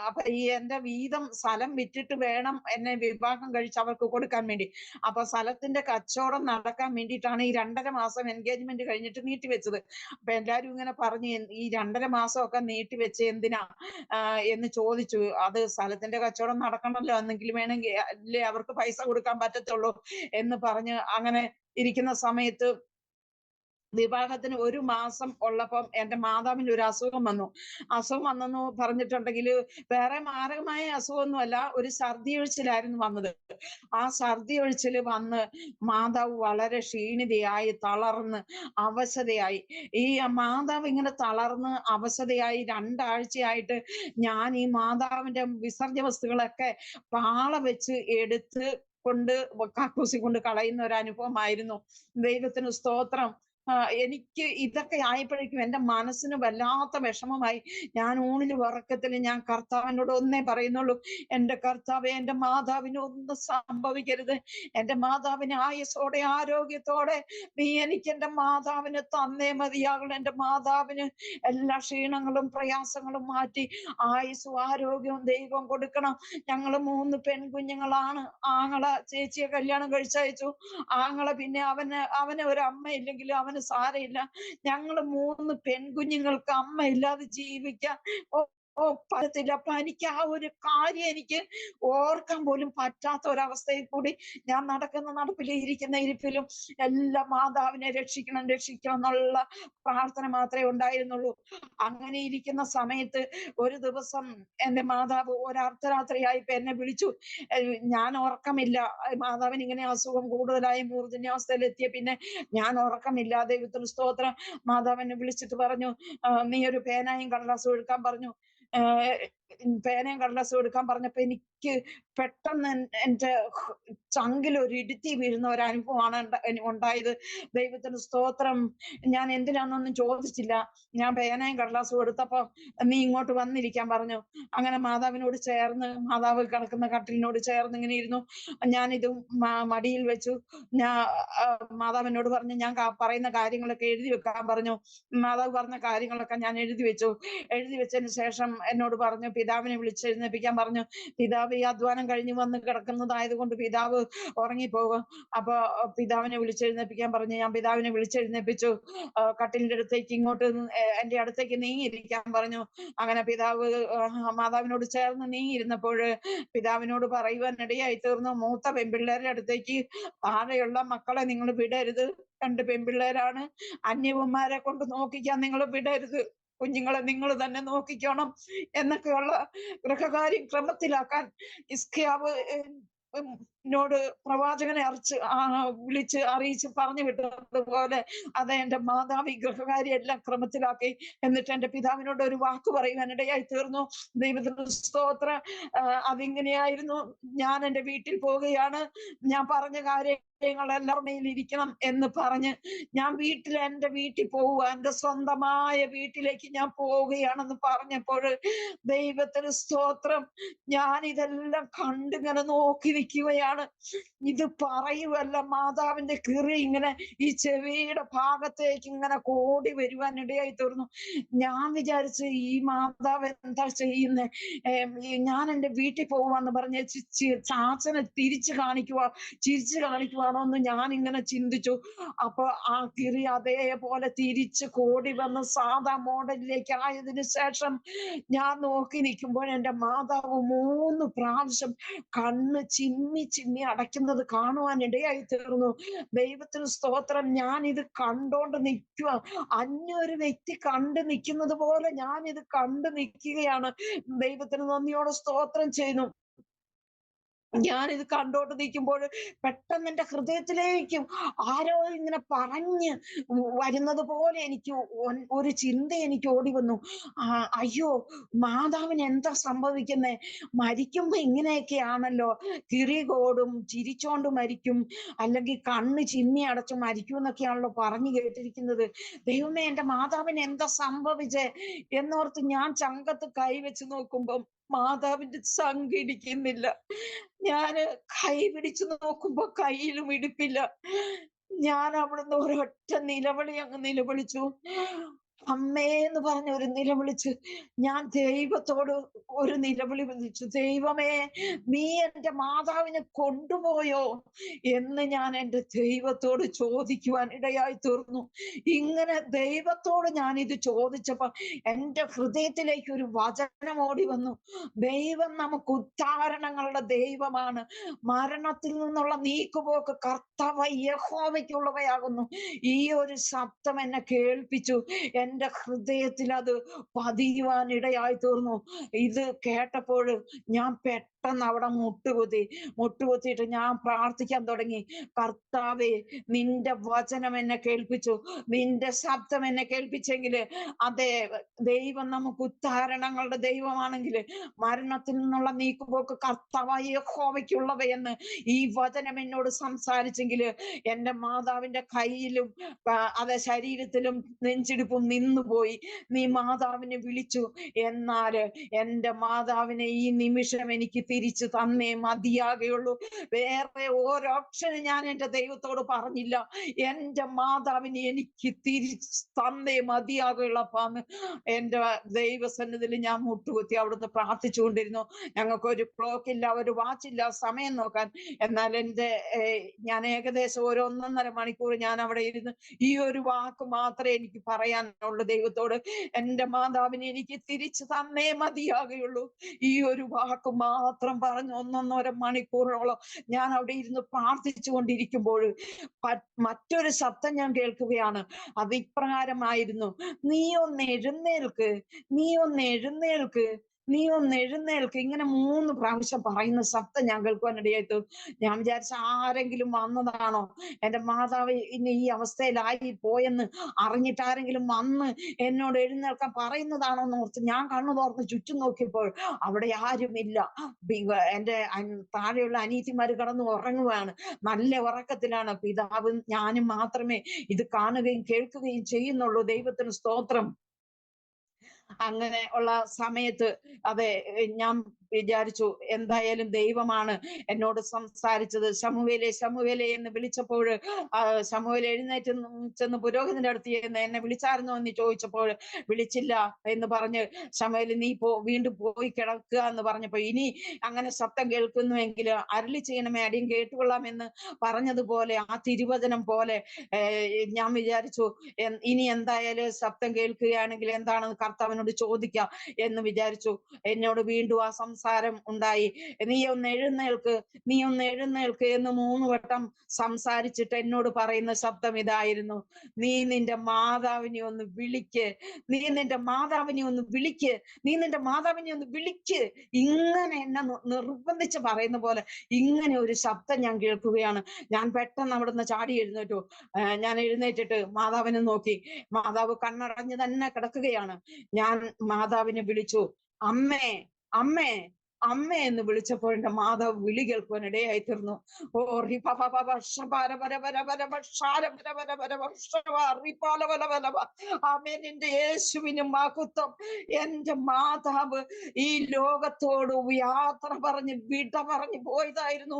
അപ്പൊ ഈ എന്റെ വീതം സ്ഥലം വിറ്റിട്ട് വേണം എന്നെ വിവാഹം കഴിച്ച് അവർക്ക് കൊടുക്കാൻ വേണ്ടി. അപ്പൊ സ്ഥലത്തിന്റെ കച്ചവടം നടക്കാൻ വേണ്ടിയിട്ടാണ് ഈ 2.5 മാസം എൻഗേജ്മെന്റ് കഴിഞ്ഞിട്ട് നീട്ടിവെച്ചത്. അപ്പൊ എല്ലാരും ഇങ്ങനെ പറഞ്ഞു, ഈ 2.5 മാസമൊക്കെ നീട്ടിവെച്ച് എന്തിനാ എന്ന് ചോദിച്ചു. അത് സ്ഥലത്തിന്റെ കച്ചവടം നടക്കണമല്ലോ, എന്നെങ്കിലും വേണമെങ്കിൽ അല്ലേ അവർക്ക് പൈസ കൊടുക്കാൻ പറ്റത്തുള്ളൂ എന്ന് പറഞ്ഞ് അങ്ങനെ ഇരിക്കുന്ന സമയത്ത് വിവാഹത്തിന് 1 മാസം ഉള്ളപ്പം എന്റെ മാതാവിന് ഒരു അസുഖം വന്നു. അസുഖം വന്നെന്ന് പറഞ്ഞിട്ടുണ്ടെങ്കിൽ വേറെ മാരകമായ അസുഖമൊന്നുമല്ല, ഒരു ഛർദിയൊഴിച്ചിലായിരുന്നു വന്നത്. ആ ഛർദിയൊഴിച്ചിൽ വന്ന് മാതാവ് വളരെ ക്ഷീണിതയായി തളർന്ന് അവശതയായി. ഈ മാതാവ് ഇങ്ങനെ തളർന്ന് അവശതയായി 2 ആഴ്ചയായിട്ട് ഞാൻ ഈ മാതാവിന്റെ വിസർജ്യ വസ്തുക്കളൊക്കെ പാള വെച്ച് എടുത്ത് കൊണ്ട് കക്കൂസി കൊണ്ട് കളയുന്ന ഒരു അനുഭവമായിരുന്നു. ദൈവത്തിന് സ്തോത്രം. എനിക്ക് ഇതൊക്കെ ആയപ്പോഴേക്കും എന്റെ മനസ്സിന് വല്ലാത്ത വിഷമമായി. ഞാൻ ഊണിലും ഉറക്കത്തിലും ഞാൻ കർത്താവിനോട് ഒന്നേ പറയുന്നുള്ളൂ, എന്റെ കർത്താവേ, എന്റെ മാതാവിന് ഒന്നും സംഭവിക്കരുത്. എന്റെ മാതാവിന് ആയുസ്സോടെ ആരോഗ്യത്തോടെ നീ എനിക്ക് എന്റെ മാതാവിന് തന്നേ മതിയാകണം. എന്റെ മാതാവിന് എല്ലാ ക്ഷീണങ്ങളും പ്രയാസങ്ങളും മാറ്റി ആയുസ്സും ആരോഗ്യവും ദൈവം കൊടുക്കണം. ഞങ്ങള് 3 പെൺകുഞ്ഞുങ്ങളാണ്. ആങ്ങള ചേച്ചിയെ കല്യാണം കഴിച്ചയച്ചു. ആങ്ങള പിന്നെ അവന് ഒരു അമ്മ ഇല്ലെങ്കിലും അവന് സാരമില്ല. ഞങ്ങള് 3 പെൺകുഞ്ഞുങ്ങൾക്ക് അമ്മ ഇല്ലാതെ ജീവിക്കാൻ പറ്റത്തില്ല. അപ്പൊ എനിക്ക് ആ ഒരു കാര്യം എനിക്ക് ഓർക്കാൻ പോലും പറ്റാത്ത ഒരവസ്ഥയിൽ കൂടി ഞാൻ നടക്കുന്ന നടപ്പിലും ഇരിക്കുന്ന ഇരിപ്പിലും എല്ലാം മാതാവിനെ രക്ഷിക്കണം രക്ഷിക്കണം എന്നുള്ള പ്രാർത്ഥന മാത്രമേ ഉണ്ടായിരുന്നുള്ളൂ. അങ്ങനെ ഇരിക്കുന്ന സമയത്ത് ഒരു ദിവസം എന്റെ മാതാവ് ഒരർദ്ധരാത്രിയായപ്പോ എന്നെ വിളിച്ചു. ഞാൻ ഉറക്കമില്ല. മാതാവിന് ഇങ്ങനെ അസുഖം കൂടുതലായി മൂർധന്യാവസ്ഥയിലെത്തിയ പിന്നെ ഞാൻ ഉറക്കമില്ല. ദൈവത്തിന് സ്തോത്രം. മാതാവിനെ വിളിച്ചിട്ട് പറഞ്ഞു, നീ ഒരു പേനായും കടലാസും എടുക്കാൻ പറഞ്ഞു. പേനയും കടലാസും എടുക്കാൻ പറഞ്ഞപ്പോ എനിക്ക് പെട്ടെന്ന് എന്റെ ചങ്കിൽ ഒരു ഇടുത്തി വീഴുന്ന ഒരു അനുഭവമാണ് ഉണ്ടായത്. ദൈവത്തിന് സ്തോത്രം. ഞാൻ എന്തിനാന്നൊന്നും ചോദിച്ചില്ല. ഞാൻ പേനയും കടലാസും എടുത്തപ്പോ നീ ഇങ്ങോട്ട് വന്നിരിക്കാൻ പറഞ്ഞു. അങ്ങനെ മാതാവിനോട് ചേർന്ന്, മാതാവ് കിടക്കുന്ന കട്ടിലിനോട് ചേർന്ന് ഇങ്ങനെ ഇരുന്നു. ഞാനിത് മടിയിൽ വെച്ചു. ഞാൻ മാതാവിനോട് പറഞ്ഞു, ഞാൻ പറയുന്ന കാര്യങ്ങളൊക്കെ എഴുതി വെക്കാൻ പറഞ്ഞു. മാതാവ് പറഞ്ഞ കാര്യങ്ങളൊക്കെ ഞാൻ എഴുതി വെച്ചു. എഴുതി വെച്ചതിന് ശേഷം എന്നോട് പറഞ്ഞു, പിതാവിനെ വിളിച്ചെഴുന്നേൽപ്പിക്കാൻ പറഞ്ഞു. പിതാവ് ഈ അധ്വാനം കഴിഞ്ഞ് വന്ന് കിടക്കുന്നതായത് കൊണ്ട് പിതാവ് ഉറങ്ങിപ്പോകും. അപ്പൊ പിതാവിനെ വിളിച്ചെഴുന്നേൽപ്പിക്കാൻ പറഞ്ഞു. ഞാൻ പിതാവിനെ വിളിച്ചെഴുന്നേൽപ്പിച്ചു. കട്ടിലിന്റെ അടുത്തേക്ക് ഇങ്ങോട്ട് എന്റെ അടുത്തേക്ക് നീങ്ങിയിരിക്കാൻ പറഞ്ഞു. അങ്ങനെ പിതാവ് മാതാവിനോട് ചേർന്ന് നീങ്ങിയിരുന്നപ്പോൾ പിതാവിനോട് പറയുവാൻ ഇടയായി തീർന്നു, മൂത്ത പെൺപിള്ളേരുടെ അടുത്തേക്ക് താഴെയുള്ള മക്കളെ നിങ്ങൾ വിടരുത്. 2 പെൺപിള്ളേരാണ്. അന്യവന്മാരെ കൊണ്ട് നോക്കിക്കാൻ നിങ്ങൾ വിടരുത്. കുഞ്ഞുങ്ങളെ നിങ്ങൾ തന്നെ നോക്കിക്കണം എന്നൊക്കെയുള്ള ഗൃഹകാര്യം ക്രമത്തിലാക്കാൻ ഹിസ്കിയാവ് നോട് പ്രവാചകനെ വിളിച്ച് അറിയിച്ച് പറഞ്ഞു വിട്ടതുപോലെ അത് എന്റെ മാതാവ് ഈ ഗൃഹകാരിയെല്ലാം ക്രമത്തിലാക്കി. എന്നിട്ട് എന്റെ പിതാവിനോട് ഒരു വാക്ക് പറയുവാൻ ഇടയായി തീർന്നു. ദൈവത്തിന്റെ സ്തോത്രം. അതിങ്ങനെയായിരുന്നു, ഞാൻ എന്റെ വീട്ടിൽ പോവുകയാണ്, ഞാൻ പറഞ്ഞ കാര്യങ്ങളെല്ലാം ഇരിക്കണം എന്ന് പറഞ്ഞ് ഞാൻ എന്റെ വീട്ടിൽ പോവുക, എന്റെ സ്വന്തമായ വീട്ടിലേക്ക് ഞാൻ പോവുകയാണെന്ന് പറഞ്ഞപ്പോൾ ദൈവത്തിന് സ്തോത്രം. ഞാൻ ഇതെല്ലാം കണ്ടിങ്ങനെ നോക്കി നിൽക്കുകയാണ്. പറയുകയാണ്. ഇത് പറയുവല്ല, മാതാവിന്റെ കിറി ഇങ്ങനെ ഈ ചെവിയുടെ ഭാഗത്തേക്ക് ഇങ്ങനെ കോടി വരുവാൻ ഇടയായി തീർന്നു. ഞാൻ വിചാരിച്ചു ഈ മാതാവ് എന്താ ചെയ്യുന്നേ, ഞാൻ എന്റെ വീട്ടിൽ പോവാന്ന് പറഞ്ഞ് ചാച്ചനെ ചിരിച്ചു കാണിക്കുവാണോ എന്ന് ഞാൻ ഇങ്ങനെ ചിന്തിച്ചു. അപ്പൊ ആ കിറി അതേപോലെ തിരിച്ച് കോടി വന്ന് സാധാ മോഡലിലേക്ക് ആയതിനു ശേഷം ഞാൻ നോക്കി നിൽക്കുമ്പോൾ എന്റെ മാതാവ് 3 പ്രാവശ്യം കണ്ണ് ചിമ്മി ചിമ്മി അടയ്ക്കുന്നത് കാണുവാൻ ഇടയായി തീർന്നു. ദൈവത്തിന് സ്തോത്രം. ഞാൻ ഇത് കണ്ടോണ്ട് നിൽക്കുക, അന്യൊരു വ്യക്തി കണ്ടു നിൽക്കുന്നത് പോലെ ഞാൻ ഇത് കണ്ടു നിൽക്കുകയാണ്. ദൈവത്തിന് നന്ദിയോടെ സ്തോത്രം ചെയ്യുന്നു. ഞാനിത് കണ്ടോണ്ട് നിൽക്കുമ്പോൾ പെട്ടെന്ന് എന്റെ ഹൃദയത്തിലേക്കും ആരോ ഇങ്ങനെ പറഞ്ഞ് വരുന്നത് പോലെ എനിക്ക് ഒരു ചിന്ത എനിക്ക് ഓടി വന്നു. അയ്യോ, മാതാവിന് എന്താ സംഭവിക്കുന്നേ? മരിക്കുമ്പോ ഇങ്ങനെയൊക്കെയാണല്ലോ, കിറികോടും ചിരിച്ചോണ്ട് മരിക്കും, അല്ലെങ്കിൽ കണ്ണ് ചിമ്മി അടച്ച് മരിക്കും എന്നൊക്കെയാണല്ലോ പറഞ്ഞു കേട്ടിരിക്കുന്നത്. ദൈവമേ, എന്റെ മാതാവിന് എന്താ സംഭവിച്ചേ എന്നോർത്ത് ഞാൻ ചങ്കത്ത് കൈവച്ച് നോക്കുമ്പം മാതാവിന്റെ ചങ്കിടിക്കുന്നില്ല. ഞാന് കൈ പിടിച്ചു നോക്കുമ്പോ കയ്യിലും ഇടുപ്പില്ല. ഞാൻ അവിടുന്ന് ഒരൊറ്റ നിലവിളി അങ്ങ് നിലവിളിച്ചു. അമ്മേ എന്ന് പറഞ്ഞ ഒരു നിലവിളിച്ച് ഞാൻ ദൈവത്തോട് ഒരു നിലവിളി വിളിച്ചു. ദൈവമേ, നീ എന്റെ മാതാവിനെ കൊണ്ടുപോയോ എന്ന് ഞാൻ എന്റെ ദൈവത്തോട് ചോദിക്കുവാൻ ഇടയായി തീർന്നു. ഇങ്ങനെ ദൈവത്തോട് ഞാൻ ഇത് ചോദിച്ചപ്പോ എന്റെ ഹൃദയത്തിലേക്ക് ഒരു വചനം ഓടി വന്നു. ദൈവം നമുക്ക് ഉദ്ധാരണങ്ങളുടെ ദൈവമാണ്. മരണത്തിൽ നിന്നുള്ള നീക്കുപോക്ക് കർത്താവ് യഹോവയ്ക്കുള്ളവയാകുന്നു. ഈ ഒരു ശബ്ദം എന്നെ കേൾപ്പിച്ചു. എന്റെ ഹൃദയത്തിൽ അത് പതിയുവാൻ ഇടയായി തീർന്നു. ഇത് കേട്ടപ്പോൾ ഞാൻ പെട്ടെന്ന് അവിടെ മുട്ടുകുത്തിയിട്ട് ഞാൻ പ്രാർത്ഥിക്കാൻ തുടങ്ങി. കർത്താവേ, നിന്റെ വചനം എന്നെ കേൾപ്പിച്ചു, നിന്റെ ശബ്ദം എന്നെ കേൾപ്പിച്ചെങ്കിൽ, അതെ, ദൈവം നമുക്ക് ഉദ്ധാരണങ്ങളുടെ ദൈവമാണെങ്കിൽ മരണത്തിൽ നിന്നുള്ള നീക്കുപോക്ക് കർത്താവായ യഹോവയ്ക്കുള്ളവയെന്ന് ഈ വചനം എന്നോട് സംസാരിച്ചെങ്കിൽ എന്റെ മാതാവിന്റെ കയ്യിലും അതെ ശരീരത്തിലും നെഞ്ചിടിപ്പും നിന്നുപോയി. നീ മാതാവിനെ വിളിച്ചു, എന്നാല് എന്റെ മാതാവിനെ ഈ നിമിഷം എനിക്ക് തിരിച്ചു തന്നേ മതിയാകുള്ളൂ. വേറെ ഒരു ഓപ്ഷന് ഞാൻ എന്റെ ദൈവത്തോട് പറഞ്ഞില്ല. എന്റെ മാതാവിനെ എനിക്ക് തിരിച്ചു തന്നേ മതിയാകുള്ളപ്പാന്ന് എന്റെ ദൈവസന്നിധിയിൽ ഞാൻ മുട്ടുകുത്തി അവിടുന്ന് പ്രാർത്ഥിച്ചുകൊണ്ടിരുന്നു. ഞങ്ങൾക്ക് ഒരു ക്ലോക്ക് ഇല്ല, ഒരു വാച്ചില്ല സമയം നോക്കാൻ. എന്നാൽ ഞാൻ ഏകദേശം ഒരു 1.5 മണിക്കൂർ ഞാൻ അവിടെ ഇരുന്ന് ഈ ഒരു വാക്ക് മാത്രമേ എനിക്ക് പറയാനുള്ളൂ ദൈവത്തോട്. എന്റെ മാതാവിനെ എനിക്ക് തിരിച്ചു തന്നേ മതിയാകുള്ളൂ. ഈ ഒരു വാക്ക് മാത്രം പറഞ്ഞ് 1.5 മണിക്കൂറോളം ഞാൻ അവിടെ ഇരുന്ന് പ്രാർത്ഥിച്ചു കൊണ്ടിരിക്കുമ്പോൾ മറ്റൊരു ശബ്ദം ഞാൻ കേൾക്കുകയാണ്. അത് ഇപ്രകാരമായിരുന്നു: നീ ഒന്ന് എഴുന്നേൽക്ക്, നീ ഒന്ന് എഴുന്നേൽക്ക്, നീ ഒന്ന് എഴുന്നേൽക്ക്. ഇങ്ങനെ 3 പ്രാവശ്യം പറയുന്ന ശബ്ദം ഞാൻ കേൾക്കുവാനിടയായിട്ട് ഞാൻ വിചാരിച്ച ആരെങ്കിലും വന്നതാണോ, എന്റെ മാതാവ് ഇന്ന് ഈ അവസ്ഥയിലായി പോയെന്ന് അറിഞ്ഞിട്ട് ആരെങ്കിലും വന്ന് എന്നോട് എഴുന്നേൽക്കാൻ പറയുന്നതാണോ എന്ന് ഓർത്ത് ഞാൻ കണ്ണു തുറന്ന് ചുറ്റും നോക്കിയപ്പോൾ അവിടെ ആരുമില്ല. എന്റെ താഴെയുള്ള അനീതിമാര് കിടന്ന് ഉറങ്ങുകയാണ്, നല്ല ഉറക്കത്തിലാണ്. പിതാവും ഞാനും മാത്രമേ ഇത് കാണുകയും കേൾക്കുകയും ചെയ്യുന്നുള്ളൂ. ദൈവത്തിന് സ്തോത്രം. അങ്ങനെ ഉള്ള സമയത്ത് അതെ, ഞാൻ വിചാരിച്ചു എന്തായാലും ദൈവമാണ് എന്നോട് സംസാരിച്ചത്. ശമൂവേലേ, ശമൂവേലേ എന്ന് വിളിച്ചപ്പോൾ ശമൂവേൽ എഴുന്നേറ്റ് ചെന്ന് പുരോഹിതന്റെ അടുത്ത് ചെന്ന് എന്നെ വിളിച്ചായിരുന്നോ എന്ന് ചോദിച്ചപ്പോൾ വിളിച്ചില്ല എന്ന് പറഞ്ഞ് ശമൂവേൽ നീ വീണ്ടും പോയി കിടക്കുക എന്ന് പറഞ്ഞപ്പോ, ഇനി അങ്ങനെ ശബ്ദം കേൾക്കുന്നുവെങ്കിൽ അരുളി ചെയ്യണമേ, അടിയും കേട്ടുകൊള്ളാമെന്ന് പറഞ്ഞതുപോലെ ആ തിരുവചനം പോലെ ഞാൻ വിചാരിച്ചു ഇനി എന്തായാലും ശബ്ദം കേൾക്കുകയാണെങ്കിൽ എന്താണെന്ന് കർത്താവിനോട് ചോദിക്കാം എന്ന് വിചാരിച്ചു. എന്നോട് വീണ്ടും ആ സംസാരം ഉണ്ടായി. നീ ഒന്ന് എഴുന്നേൽക്ക്, നീ ഒന്ന് എഴുന്നേൽക്ക് എന്ന് 3 വട്ടം സംസാരിച്ചിട്ട് എന്നോട് പറയുന്ന ശബ്ദം ഇതായിരുന്നു: നീ നിന്റെ മാതാവിനെ ഒന്ന് വിളിക്ക്, നീ നിന്റെ മാതാവിനെ ഒന്ന് വിളിക്ക്, നീ നിന്റെ മാതാവിനെ ഒന്ന് വിളിക്ക്. ഇങ്ങനെ എന്നെ നിർബന്ധിച്ച് പറയുന്ന പോലെ ഇങ്ങനെ ഒരു ശബ്ദം ഞാൻ കേൾക്കുകയാണ്. ഞാൻ പെട്ടെന്ന് അവിടുന്ന് ചാടി എഴുന്നേറ്റു. ഞാൻ എഴുന്നേറ്റിട്ട് മാതാവിനെ നോക്കി. മാതാവ് കണ്ണടഞ്ഞ് തന്നെ കിടക്കുകയാണ്. ഞാൻ മാതാവിനെ വിളിച്ചു, അമ്മേ, അമ്മേ, അമ്മ എന്ന് വിളിച്ചപ്പോൾ എന്റെ മാതാവ് വിളി കേൾക്കുവാൻ ഇടയായി തീർന്നു. ഓ ആമേൻ. എന്റെ യേശുവിന് മഹത്വം. എന്റെ മാതാവ് ഈ ലോകത്തോട് യാത്ര പറഞ്ഞ് വിട പറഞ്ഞു പോയതായിരുന്നു.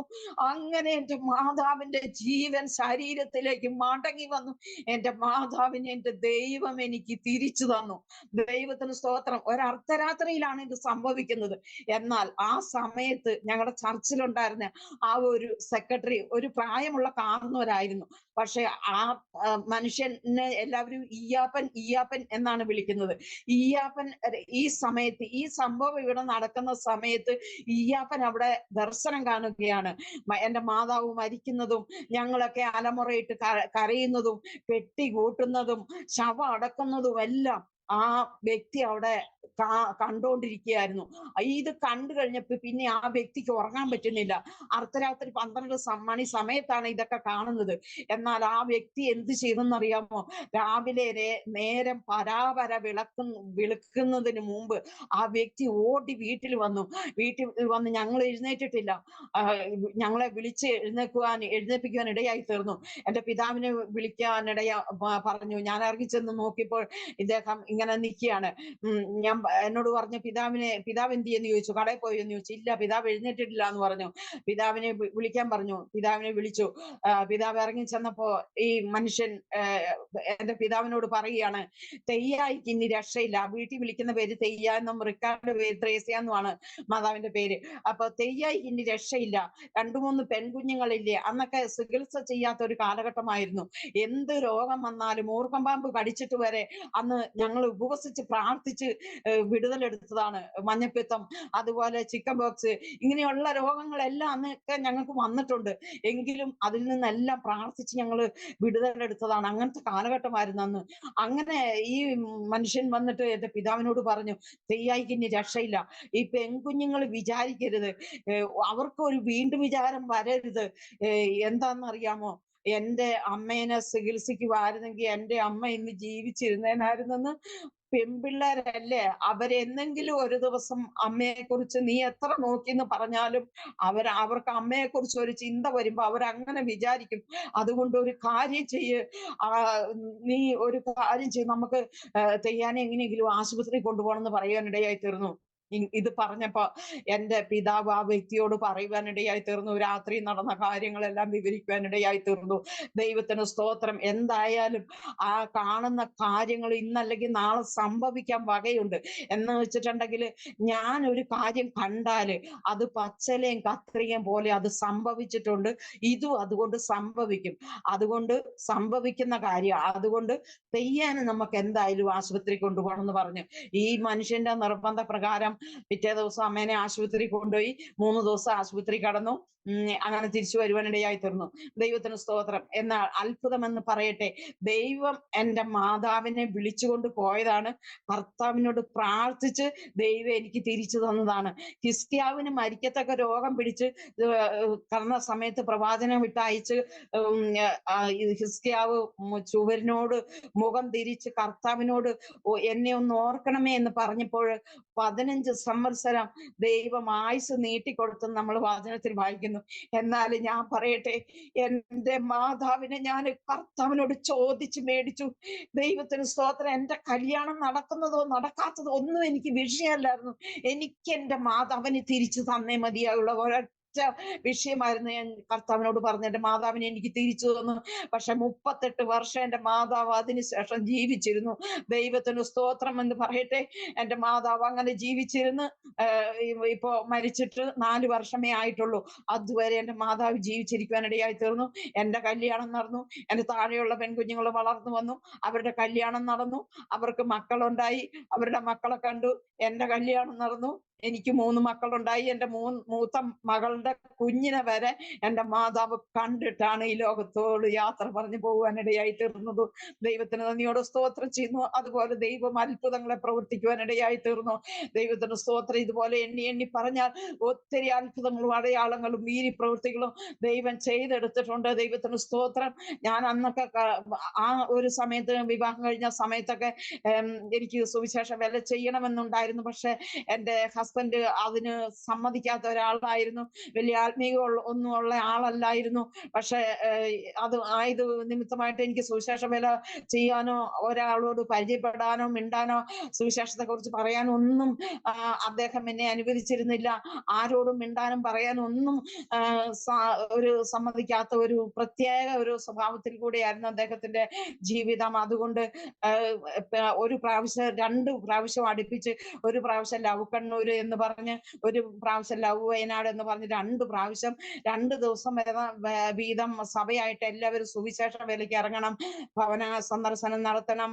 അങ്ങനെ എന്റെ മാതാവിന്റെ ജീവൻ ശരീരത്തിലേക്ക് മടങ്ങി വന്നു. എന്റെ മാതാവിനെ എന്റെ ദൈവം എനിക്ക് തിരിച്ചു തന്നു. ദൈവത്തിന് സ്തോത്രം. ഒരർദ്ധരാത്രിയിലാണ് ഇത് സംഭവിക്കുന്നത്. എന്നാൽ ആ സമയത്ത് ഞങ്ങളുടെ ചർച്ചിലുണ്ടായിരുന്ന ആ ഒരു സെക്രട്ടറി ഒരു പ്രായമുള്ള കാർന്നവരായിരുന്നു. പക്ഷെ ആ മനുഷ്യനെ എല്ലാവരും ഈയാപ്പൻ ഈയാപ്പൻ എന്നാണ് വിളിക്കുന്നത്. ഈയാപ്പൻ ഈ സമയത്ത് ഈ സംഭവം ഇവിടെ നടക്കുന്ന സമയത്ത് ഈയാപ്പൻ അവിടെ ദർശനം കാണുകയാണ്. എന്റെ മാതാവ് മരിക്കുന്നതും ഞങ്ങളൊക്കെ അലമുറയിട്ട് കരയുന്നതും പെട്ടി കൂട്ടുന്നതും ശവം അടക്കുന്നതും എല്ലാം ആ വ്യക്തി അവിടെ കണ്ടുകൊണ്ടിരിക്കുകയായിരുന്നു. ഇത് കണ്ടു കഴിഞ്ഞപ്പോ പിന്നെ ആ വ്യക്തിക്ക് ഉറങ്ങാൻ പറ്റുന്നില്ല. അർദ്ധരാത്രി 12 മണി സമയത്താണ് ഇതൊക്കെ കാണുന്നത്. എന്നാൽ ആ വ്യക്തി എന്ത് ചെയ്തെന്നറിയാമോ? രാവിലെ നേരം പരാപര വിളക്കുന്നതിന് മുമ്പ് ആ വ്യക്തി ഓടി വീട്ടിൽ വന്നു. ഞങ്ങൾ എഴുന്നേറ്റിട്ടില്ല. ഞങ്ങളെ വിളിച്ച് എഴുന്നേൽപ്പിക്കുവാൻ ഇടയായി തീർന്നു. എന്റെ പിതാവിനെ പറഞ്ഞു. ഞാൻ ഇറങ്ങിച്ചെന്ന് നോക്കിയപ്പോൾ ഇദ്ദേഹം ഇങ്ങനെ നിൽക്കുകയാണ്. ഞാൻ എന്നോട് പറഞ്ഞു, പിതാവ് എന്ത് ചെയ്യുന്നു ചോദിച്ചു. കടയിൽ പോയി എന്ന് ചോദിച്ചു. ഇല്ല, പിതാവ് എഴുന്നേറ്റിട്ടില്ല എന്ന് പറഞ്ഞു. പിതാവിനെ വിളിക്കാൻ പറഞ്ഞു. പിതാവിനെ വിളിച്ചു. പിതാവ് ഇറങ്ങി ചെന്നപ്പോ ഈ മനുഷ്യൻ എന്റെ പിതാവിനോട് പറയുകയാണ്, തെയ്യായിക്ക് ഇനി രക്ഷയില്ല. വീട്ടിൽ വിളിക്കുന്ന പേര് തെയ്യ എന്നും റിക്കാർഡ് പേര് ത്രേസ്യ എന്നുമാണ് മാതാവിന്റെ പേര്. അപ്പൊ തെയ്യായിക്ക് ഇനി രക്ഷയില്ല. 2-3 പെൺകുഞ്ഞുങ്ങളില്ലേ. അന്നൊക്കെ ചികിത്സ ചെയ്യാത്ത ഒരു കാലഘട്ടമായിരുന്നു. എന്ത് രോഗം വന്നാലും മൂർഖം പാമ്പ് കടിച്ചിട്ട് വരെ അന്ന് ഞങ്ങൾ ഉപവസിച്ച് പ്രാർത്ഥിച്ച് വിടുതലെടുത്തതാണ്. മഞ്ഞപ്പിത്തം, അതുപോലെ ചിക്കൻ ബോക്സ്, ഇങ്ങനെയുള്ള രോഗങ്ങളെല്ലാം അന്നൊക്കെ ഞങ്ങൾക്ക് വന്നിട്ടുണ്ട്. എങ്കിലും അതിൽ നിന്നെല്ലാം പ്രാർത്ഥിച്ച് ഞങ്ങൾ വിടുതലെടുത്തതാണ്. അങ്ങനത്തെ കാലഘട്ടമായിരുന്നു അന്ന്. അങ്ങനെ ഈ മനുഷ്യൻ വന്നിട്ട് എന്റെ പിതാവിനോട് പറഞ്ഞു, തെയ്യായിക്ക് ഇനി രക്ഷയില്ല. ഈ പെൺകുഞ്ഞുങ്ങൾ വിചാരിക്കരുത്, അവർക്ക് ഒരു വീണ്ടും വിചാരം വരരുത്. എന്താണെന്നറിയാമോ? എന്റെ അമ്മേനെ ചികിത്സിക്കുമായിരുന്നെങ്കിൽ എന്റെ അമ്മ ഇന്ന് ജീവിച്ചിരുന്നേനായിരുന്നെന്ന്. പെൺപിള്ളേരല്ലേ, അവരെന്തെങ്കിലും ഒരു ദിവസം അമ്മയെ കുറിച്ച് നീ എത്ര നോക്കിന്ന് പറഞ്ഞാലും അവർക്ക് അമ്മയെ കുറിച്ച് ഒരു ചിന്ത വരുമ്പോ അവരങ്ങനെ വിചാരിക്കും. അതുകൊണ്ട് ഒരു കാര്യം ചെയ്യ്, നീ ഒരു കാര്യം ചെയ്യ്, നമുക്ക് തെയ്യാനെ എങ്ങനെയെങ്കിലും ആശുപത്രി കൊണ്ടുപോകണം എന്ന് പറയാനിടയായി തീർന്നു. ഇത് പറഞ്ഞപ്പോ എന്റെ പിതാവ് ആ വ്യക്തിയോട് പറയുവാനിടയായി തീർന്നു. രാത്രി നടന്ന കാര്യങ്ങളെല്ലാം വിവരിക്കുവാനിടയായി തീർന്നു. ദൈവത്തിന് സ്തോത്രം. എന്തായാലും ആ കാണുന്ന കാര്യങ്ങൾ ഇന്നല്ലെങ്കിൽ നാളെ സംഭവിക്കാൻ വകയുണ്ട്. എന്ന് വെച്ചിട്ടുണ്ടെങ്കിൽ ഞാൻ ഒരു കാര്യം കണ്ടാല് അത് പച്ചലയും കത്രികയും പോലെ അത് സംഭവിച്ചിട്ടുണ്ട്. ഇതും അതുകൊണ്ട് സംഭവിക്കും. അതുകൊണ്ട് സംഭവിക്കുന്ന കാര്യം. അതുകൊണ്ട് തെയ്യാന് നമുക്ക് എന്തായാലും ആശുപത്രി കൊണ്ടുപോകണം എന്ന് പറഞ്ഞു. ഈ മനുഷ്യന്റെ നിർബന്ധ പ്രകാരം പിറ്റേ ദിവസം അമ്മേനെ ആശുപത്രി കൊണ്ടുപോയി. 3 ദിവസം ആശുപത്രി കടന്നു. അങ്ങനെ തിരിച്ചു വരുവാനിടയായി തീർന്നു. ദൈവത്തിന് സ്തോത്രം. എന്നാൽ അത്ഭുതം എന്ന് പറയട്ടെ, ദൈവം എന്റെ മാതാവിനെ വിളിച്ചുകൊണ്ട് പോയതാണ്. കർത്താവിനോട് പ്രാർത്ഥിച്ച് ദൈവം എനിക്ക് തിരിച്ചു തന്നതാണ്. ഹിസ്കിയാവിന് മരിക്കത്തക്ക രോഗം പിടിച്ച് കടന്ന സമയത്ത് പ്രവാചനം വിട്ടയച്ച് ഹിസ്കിയാവ് ചുവരിനോട് മുഖം തിരിച്ച് കർത്താവിനോട് എന്നെ ഒന്ന് ഓർക്കണമേ എന്ന് പറഞ്ഞപ്പോൾ 15 സംവത്സരം ദൈവം ആയുസ് നീട്ടിക്കൊടുത്തെന്ന് നമ്മൾ വചനത്തിൽ വായിക്കുന്നു. എന്നാൽ ഞാൻ പറയട്ടെ, എന്റെ മാതാവിനെ ഞാൻ കർത്താവിനോട് ചോദിച്ച് മേടിച്ചു. ദൈവത്തിന് സ്തോത്രം. എന്റെ കല്യാണം നടക്കുന്നതോ നടക്കാത്തതോ ഒന്നും എനിക്ക് വിഷയമല്ലായിരുന്നു. എനിക്ക് എന്റെ മാതാവിനെ തിരിച്ചു തന്നേ മതിയായുള്ള വിഷയമായിരുന്നു. ഞാൻ കർത്താവിനോട് പറഞ്ഞു, എന്റെ മാതാവിനെ എനിക്ക് തിരിച്ചു തന്നു. പക്ഷെ 38 വർഷം എന്റെ മാതാവ് അതിനുശേഷം ജീവിച്ചിരുന്നു. ദൈവത്തിന് സ്തോത്രം എന്ന് പറയട്ടെ. എന്റെ മാതാവ് അങ്ങനെ ജീവിച്ചിരുന്ന് ഇപ്പോ മരിച്ചിട്ട് 4 വർഷമേ ആയിട്ടുള്ളൂ. അതുവരെ എന്റെ മാതാവ് ജീവിച്ചിരിക്കുവാനിടയായി തീർന്നു. എന്റെ കല്യാണം നടന്നു. എന്റെ താഴെയുള്ള പെൺകുഞ്ഞുങ്ങൾ വളർന്നു വന്നു. അവരുടെ കല്യാണം നടന്നു. അവർക്ക് മക്കളുണ്ടായി. അവരുടെ മക്കളെ കണ്ടു. എന്റെ കല്യാണം നടന്നു. എനിക്ക് 3 മക്കളുണ്ടായി. എന്റെ മൂത്ത മകളുടെ കുഞ്ഞിനെ വരെ എന്റെ മാതാവ് കണ്ടിട്ടാണ് ഈ ലോകത്തോട് യാത്ര പറഞ്ഞു പോകുവാനിടയായി തീർന്നത്. ദൈവത്തിന് നന്ദിയോടെ സ്തോത്രം ചെയ്യുന്നു. അതുപോലെ ദൈവം അത്ഭുതങ്ങളെ പ്രവർത്തിക്കുവാനിടയായി തീർന്നു. ദൈവത്തിന് സ്തോത്രം. ഇതുപോലെ എണ്ണി പറഞ്ഞാൽ ഒത്തിരി അത്ഭുതങ്ങളും അടയാളങ്ങളും വീരി പ്രവൃത്തികളും ദൈവം ചെയ്തെടുത്തിട്ടുണ്ട്. ദൈവത്തിന് സ്തോത്രം. ഞാൻ അന്നൊക്കെ ആ ഒരു സമയത്ത് വിവാഹം കഴിഞ്ഞ സമയത്തൊക്കെ എനിക്ക് സുവിശേഷ വേല ചെയ്യണമെന്നുണ്ടായിരുന്നു. പക്ഷെ എന്റെ ഹസ്ബൻഡ് അതിന് സമ്മതിക്കാത്ത ഒരാളായിരുന്നു. വലിയ ആത്മീയ ഒന്നും ഉള്ള ആളല്ലായിരുന്നു. പക്ഷെ അത് ആയത് നിമിത്തമായിട്ട് എനിക്ക് സുവിശേഷ വേല ചെയ്യാനോ ഒരാളോട് പരിചയപ്പെടാനോ മിണ്ടാനോ സുവിശേഷത്തെ കുറിച്ച് പറയാനോ ഒന്നും അദ്ദേഹം എന്നെ അനുവദിച്ചിരുന്നില്ല. ആരോടും മിണ്ടാനും പറയാനും ഒന്നും ഒരു സമ്മതിക്കാത്ത ഒരു പ്രത്യേക ഒരു സ്വഭാവത്തിൽ കൂടിയായിരുന്നു അദ്ദേഹത്തിന്റെ ജീവിതം. അതുകൊണ്ട് ഒരു പ്രാവശ്യം 2 പ്രാവശ്യം അടുപ്പിച്ച്, ഒരു പ്രാവശ്യം ലവ് കണ്ണൂര് എന്ന് പറഞ്ഞ്, ഒരു പ്രാവശ്യം ലവ് വയനാട് എന്ന് പറഞ്ഞ് 2 പ്രാവശ്യം 2 ദിവസം വീതം സഭയായിട്ട് എല്ലാവരും സുവിശേഷ വേലയ്ക്ക് ഇറങ്ങണം, ഭവന സന്ദർശനം നടത്തണം,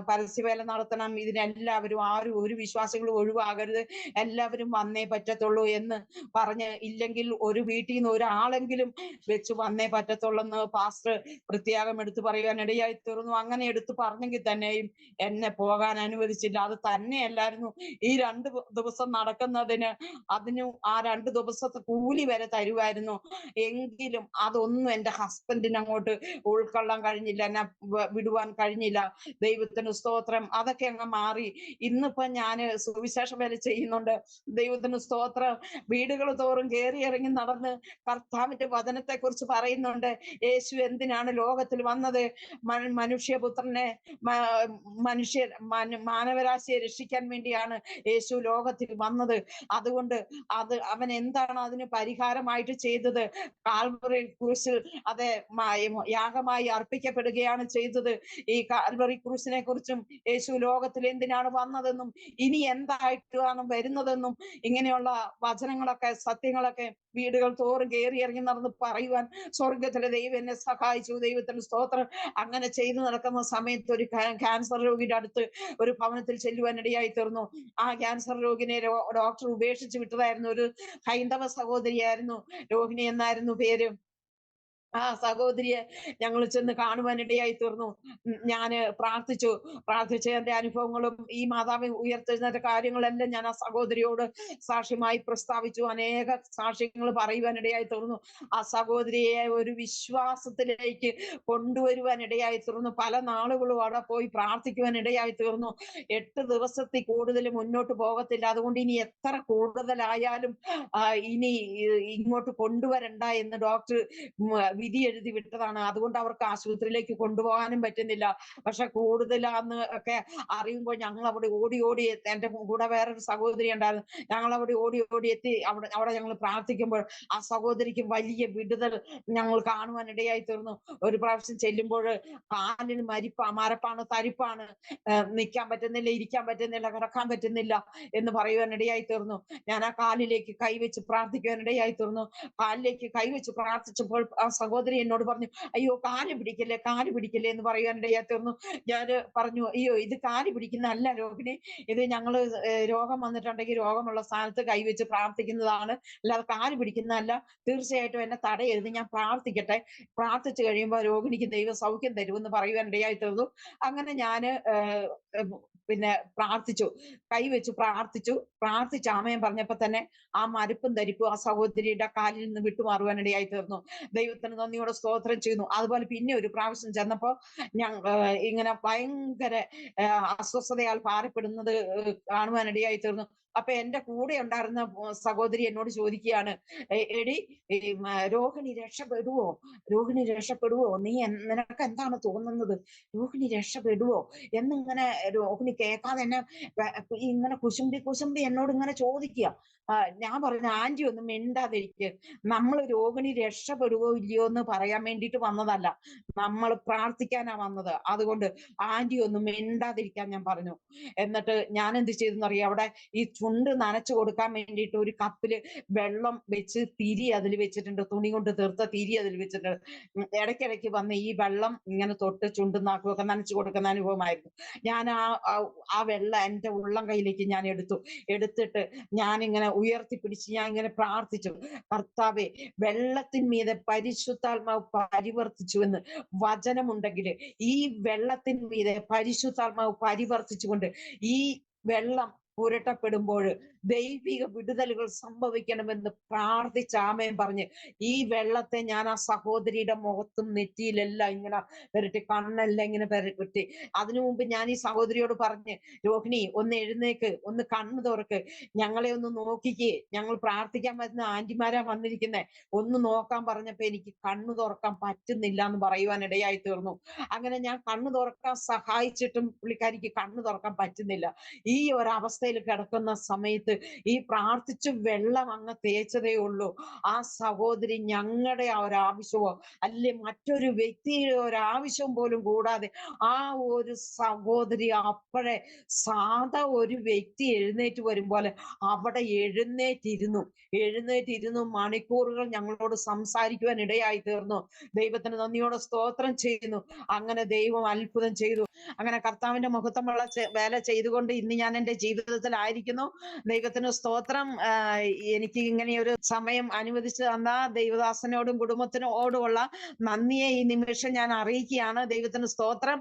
പരസ്യവേല നടത്തണം. ഇതിനെല്ലാവരും ആരും ഒരു വിശ്വാസികളും ഒഴിവാകരുത്, എല്ലാവരും വന്നേ പറ്റത്തുള്ളൂ എന്ന് പറഞ്ഞ്, ഇല്ലെങ്കിൽ ഒരു വീട്ടിൽ നിന്ന് ഒരാളെങ്കിലും വെച്ച് വന്നേ പറ്റത്തുള്ളെന്ന് പാസ്റ്റർ പ്രത്യേകം എടുത്തു പറയുവാൻ ഇടയായി തീർന്നു. അങ്ങനെ എടുത്തു പറഞ്ഞെങ്കിൽ തന്നെയും എന്നെ പോകാൻ അനുവദിച്ചില്ല. അത് തന്നെയല്ലായിരുന്നു, ഈ 2 ദിവസം നടക്കുന്നതിന് അതിന് ആ 2 ദിവസത്തെ കൂലി വരെ തരുമായിരുന്നു. എങ്കിലും അതൊന്നും എന്റെ ഹസ്ബൻഡിന് അങ്ങോട്ട് ഉൾക്കൊള്ളാൻ കഴിഞ്ഞില്ല, എന്നെ വിടുവാൻ കഴിഞ്ഞില്ല. ദൈവത്തിന് സ്തോത്രം. അതൊക്കെ അങ്ങ് മാറി. ഇന്നിപ്പോ ഞാന് സുവിശേഷ വേല ചെയ്യുന്നുണ്ട്. ദൈവത്തിന് സ്തോത്രം. വീടുകൾ തോറും കയറി ഇറങ്ങി നടന്ന് കർത്താവിന്റെ വചനത്തെ കുറിച്ച് പറയുന്നുണ്ട്. യേശു എന്തിനാണ് ലോകത്തിൽ വന്നത്? മനുഷ്യപുത്രനെ, മാനവരാശിയെ രക്ഷിക്കാൻ വേണ്ടിയാണ് യേശു ലോകത്തിൽ വന്നത്. അതുകൊണ്ട് അവൻ എന്താണ് അതിന് പരിഹാരമായിട്ട് ചെയ്തത്? കാൽവറി ക്രൂശിൽ അത് യാഗമായി അർപ്പിക്കപ്പെടുകയാണ് ചെയ്തത്. ഈ കാൽവറി ക്രൂശിനെ കുറിച്ചും യേശു ലോകത്തിൽ എന്തിനാണ് വന്നതെന്നും ഇനി എന്തായിട്ടാണ് വരുന്നതെന്നും ഇങ്ങനെയുള്ള വചനങ്ങളൊക്കെ സത്യങ്ങളൊക്കെ വീടുകൾ തോറും കയറി ഇറങ്ങി നടന്ന് പറയുവാൻ സ്വർഗത്തിലെ ദൈവം എന്നെ സഹായിച്ചു. ദൈവത്തിന് സ്തോത്രം. അങ്ങനെ ചെയ്തു നടക്കുന്ന സമയത്ത് ഒരു ക്യാൻസർ രോഗിയുടെ അടുത്ത് ഒരു ഭവനത്തിൽ ചെല്ലുവാൻ ഇടയായി തീർന്നു. ആ ക്യാൻസർ രോഗിനെ ഡോക്ടർ ഉപേക്ഷിച്ച് വിട്ടതായിരുന്നു. ഒരു ഹൈന്ദവ സഹോദരിയായിരുന്നു, രോഹിണി എന്നായിരുന്നു പേര്. ആ സഹോദരിയെ ഞങ്ങൾ ചെന്ന് കാണുവാനിടയായി തീർന്നു. ഞാന് പ്രാർത്ഥിച്ച എന്റെ അനുഭവങ്ങളും ഈ മാതാവ് ഉയർത്തെഴുന്നേറ്റ കാര്യങ്ങളെല്ലാം ഞാൻ ആ സഹോദരിയോട് സാക്ഷ്യമായി പ്രസ്താവിച്ചു. അനേക സാക്ഷ്യങ്ങൾ പറയുവാനിടയായി തീർന്നു. ആ സഹോദരിയെ ഒരു വിശ്വാസത്തിലേക്ക് കൊണ്ടുവരുവാനിടയായി തീർന്നു. പല നാളുകളും അവിടെ പോയി പ്രാർത്ഥിക്കുവാനിടയായി തീർന്നു. 8 ദിവസത്തിൽ കൂടുതൽ മുന്നോട്ട് പോകത്തില്ല. അതുകൊണ്ട് ഇനി എത്ര കൂടുതലായാലും ഇനി ഇങ്ങോട്ട് കൊണ്ടുവരണ്ട എന്ന് ഡോക്ടർ വിധി എഴുതി വിട്ടതാണ്. അതുകൊണ്ട് അവർക്ക് ആശുപത്രിയിലേക്ക് കൊണ്ടുപോകാനും പറ്റുന്നില്ല. പക്ഷെ കൂടുതലാന്ന് ഒക്കെ അറിയുമ്പോൾ ഞങ്ങൾ അവിടെ ഓടി എന്റെ കൂടെ വേറൊരു സഹോദരി ഉണ്ടായിരുന്നു. ഞങ്ങൾ അവിടെ ഓടി എത്തി. അവിടെ ഞങ്ങൾ പ്രാർത്ഥിക്കുമ്പോൾ ആ സഹോദരിക്ക് വലിയ വിടുതൽ ഞങ്ങൾ കാണുവാൻ ഇടയായി തീർന്നു. ഒരു പ്രാവശ്യം ചെല്ലുമ്പോൾ കാലിന് മരപ്പാണ്, തരിപ്പാണ്, നിൽക്കാൻ പറ്റുന്നില്ല, ഇരിക്കാൻ പറ്റുന്നില്ല, കിടക്കാൻ പറ്റുന്നില്ല എന്ന് പറയുവാൻ ഇടയായി തീർന്നു. ഞാൻ ആ കാലിലേക്ക് കൈവച്ച് പ്രാർത്ഥിക്കുവാൻ ഇടയായി തീർന്നു. കാലിലേക്ക് കൈവച്ച് പ്രാർത്ഥിച്ചപ്പോൾ ആ സഹോദരി എന്നോട് പറഞ്ഞു, അയ്യോ കാല് പിടിക്കല്ലേ എന്ന് പറയാൻ ഇടയായി തീർന്നു. ഞാൻ പറഞ്ഞു, അയ്യോ ഇത് കാല് പിടിക്കുന്നതല്ല രോഹിണി, ഇത് ഞങ്ങള് രോഗം വന്നിട്ടുണ്ടെങ്കിൽ രോഗമുള്ള സ്ഥാനത്ത് കൈവച്ച് പ്രാർത്ഥിക്കുന്നതാണ്, അല്ലാതെ കാല് പിടിക്കുന്നതല്ല. തീർച്ചയായിട്ടും എന്നെ തടയരുത്, ഞാൻ പ്രാർത്ഥിക്കട്ടെ, പ്രാർത്ഥിച്ചു കഴിയുമ്പോൾ രോഹിണിക്ക് ദൈവം സൗഖ്യം തരുമെന്ന് പറയുവാൻ ഇടയായി തീർന്നു. അങ്ങനെ ഞാന് പിന്നെ കൈവച്ച് പ്രാർത്ഥിച്ച് ആമേൻ പറഞ്ഞപ്പോ തന്നെ ആ മരപ്പും ധരിപ്പും ആ സഹോദരിയുടെ കാലിൽ നിന്ന് വിട്ടുമാറുവാൻ ഇടയായി തീർന്നു. ദൈവത്തിന് നന്ദിയോടെ സ്തോത്രം ചെയ്യുന്നു. അതുപോലെ പിന്നെ ഒരു പ്രാവശ്യം ചെന്നപ്പോ ഇങ്ങനെ ഭയങ്കര അസ്വസ്ഥതയാൽ ഭാരപ്പെടുന്നത് കാണുവാനിടയായി തീർന്നു. അപ്പൊ എന്റെ കൂടെ ഉണ്ടായിരുന്ന സഹോദരി എന്നോട് ചോദിക്കുകയാണ്, എടി രോഹിണി രക്ഷപ്പെടുവോ, നിനക്ക് എന്താണ് തോന്നുന്നത്, രോഹിണി രക്ഷപ്പെടുവോ എന്നിങ്ങനെ രോഹിണി കേൾക്കാതെ എന്നെ ഇങ്ങനെ കുശുമ്പി എന്നോട് ഇങ്ങനെ ചോദിക്കുക. ഞാൻ പറഞ്ഞു, ആന്റി ഒന്നും മിണ്ടാതിരിക്കുക, നമ്മൾ രോഹിണി രക്ഷപ്പെടുവോ ഇല്ലയോ എന്ന് പറയാൻ വേണ്ടിയിട്ട് വന്നതല്ല, നമ്മൾ പ്രാർത്ഥിക്കാനാ വന്നത്. അതുകൊണ്ട് ആന്റി ഒന്നും മിണ്ടാതിരിക്കാൻ ഞാൻ പറഞ്ഞു. എന്നിട്ട് ഞാൻ എന്ത് ചെയ്തെന്നറിയാം, അവിടെ ഈ ചുണ്ട് നനച്ചു കൊടുക്കാൻ വേണ്ടിയിട്ട് ഒരു കപ്പില് വെള്ളം വെച്ച് തിരി അതിൽ വെച്ചിട്ടുണ്ട്, തുണി കൊണ്ട് തീർത്ത തിരി അതിൽ വെച്ചിട്ടുണ്ട്. ഇടയ്ക്കിടയ്ക്ക് വന്ന് ഈ വെള്ളം ഇങ്ങനെ തൊട്ട് ചുണ്ടും നാക്കും ഒക്കെ നനച്ചു കൊടുക്കുന്ന അനുഭവമായിരുന്നു. ഞാൻ ആ വെള്ളം എന്റെ ഉള്ളം കയ്യിലേക്ക് ഞാൻ എടുത്തിട്ട് ഞാനിങ്ങനെ ഉയർത്തിപ്പിടിച്ച് ഞാൻ ഇങ്ങനെ പ്രാർത്ഥിച്ചു, കർത്താവേ വെള്ളത്തിന്മീതെ പരിശുദ്ധാത്മാവ് പരിവർത്തിച്ചുവെന്ന് വചനമുണ്ടെങ്കിൽ ഈ വെള്ളത്തിന്മീതെ പരിശുദ്ധാത്മാവ് പരിവർത്തിച്ചുകൊണ്ട് ഈ വെള്ളം പുരട്ടപ്പെടുമ്പോൾ ദൈവിക വിടുതലുകൾ സംഭവിക്കണമെന്ന് പ്രാർത്ഥിച്ച് ആമേൻ പറഞ്ഞ് ഈ വെള്ളത്തെ ഞാൻ ആ സഹോദരിയുടെ മുഖത്തും നെറ്റിയിലെല്ലാം ഇങ്ങനെ പുരട്ടി, കണ്ണെല്ലാം ഇങ്ങനെ പുരട്ടി. അതിനു മുമ്പ് ഞാൻ ഈ സഹോദരിയോട് പറഞ്ഞ്, രോഹിണി ഒന്ന് എഴുന്നേക്ക്, ഒന്ന് കണ്ണു തുറക്ക്, ഞങ്ങളെ ഒന്ന് നോക്കിക്കേ, ഞങ്ങൾ പ്രാർത്ഥിക്കാൻ വരുന്ന ആന്റിമാരാ വന്നിരിക്കുന്നേ, ഒന്ന് നോക്കാൻ പറഞ്ഞപ്പോ എനിക്ക് കണ്ണു തുറക്കാൻ പറ്റുന്നില്ല എന്ന് പറയുവാൻ ഇടയായി തീർന്നു. അങ്ങനെ ഞാൻ കണ്ണു തുറക്കാൻ സഹായിച്ചിട്ടും പുള്ളിക്കാരിക്ക് കണ്ണു തുറക്കാൻ പറ്റുന്നില്ല. ഈ ഒരവസ്ഥയിൽ കിടക്കുന്ന സമയത്ത് ഈ പ്രാർത്ഥിച്ച് വെള്ളം അങ്ങ് തേച്ചതേ ഉള്ളൂ. ആ സഹോദരി ഞങ്ങളുടെ ആ ഒരു ആവശ്യമോ അല്ലെ മറ്റൊരു വ്യക്തിയുടെ ഒരാവശ്യം പോലും കൂടാതെ ആ ഒരു സഹോദരി അപ്പോഴെ സാധാ ഒരു വ്യക്തി എഴുന്നേറ്റ് വരും പോലെ അവിടെ എഴുന്നേറ്റിരുന്നു മണിക്കൂറുകൾ ഞങ്ങളോട് സംസാരിക്കുവാൻ ഇടയായി തീർന്നു. ദൈവത്തിന് നന്ദിയോടെ സ്തോത്രം ചെയ്യുന്നു. അങ്ങനെ ദൈവം അത്ഭുതം ചെയ്തു. അങ്ങനെ കർത്താവിന്റെ മഹത്വമുള്ള വേല ചെയ്തുകൊണ്ട് ഇന്ന് ഞാൻ എൻ്റെ ജീവിതത്തിലായിരിക്കുന്നു. ദൈവത്തിന് സ്തോത്രം. എനിക്ക് ഇങ്ങനെ ഒരു സമയം അനുവദിച്ചു തന്ന ദൈവദാസനോടും കുടുംബത്തിനോടുമുള്ള നന്ദിയെ ഈ നിമിഷം ഞാൻ അറിയിക്കുകയാണ്. ദൈവത്തിന് സ്തോത്രം.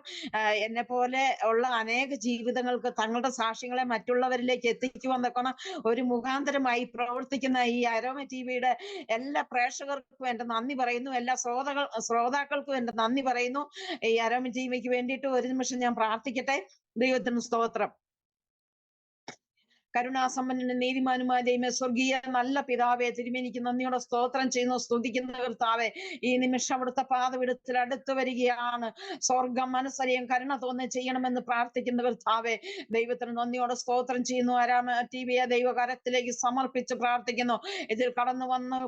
എന്നെ പോലെ ഉള്ള അനേക ജീവിതങ്ങൾക്ക് തങ്ങളുടെ സാക്ഷ്യങ്ങളെ മറ്റുള്ളവരിലേക്ക് എത്തിക്കുവാൻ തക്കണ ഒരു മുഖാന്തരമായി പ്രവർത്തിക്കുന്ന ഈ അരോമ ടിവിയുടെ എല്ലാ പ്രേക്ഷകർക്കും എന്റെ നന്ദി പറയുന്നു. എല്ലാ ശ്രോതാക്കൾക്കും എന്റെ നന്ദി പറയുന്നു. ഈ അരോമ ടിവിക്ക് വേണ്ടിയിട്ട് ഒരു നിമിഷം ഞാൻ പ്രാർത്ഥിക്കട്ടെ. ദൈവത്തിന് സ്തോത്രം. കരുണാസമ്പന്നനും നീതിമാനുമായ ദൈവമേ, സ്വർഗീയ നല്ല പിതാവേ, തിരുമേനിക്ക് നന്ദിയോടെ സ്തോത്രം ചെയ്യുന്നു, സ്തുതിക്കുന്ന കർത്താവേ. ഈ നിമിഷം അവിടുത്തെ പാദപീഠത്തിൽ അടുത്തു വരികയാണ്. സ്വർഗം മനസ്സറിയാൻ കരുണ തോന്നി ചെയ്യണമെന്ന് പ്രാർത്ഥിക്കുന്ന കർത്താവേ, ദൈവത്തിന് നന്ദിയോടെ സ്തോത്രം ചെയ്യുന്നു. അരോമ ടിവിയെ ദൈവകരത്തിലേക്ക് സമർപ്പിച്ച് പ്രാർത്ഥിക്കുന്നു. ഇതിൽ കടന്നു വന്ന്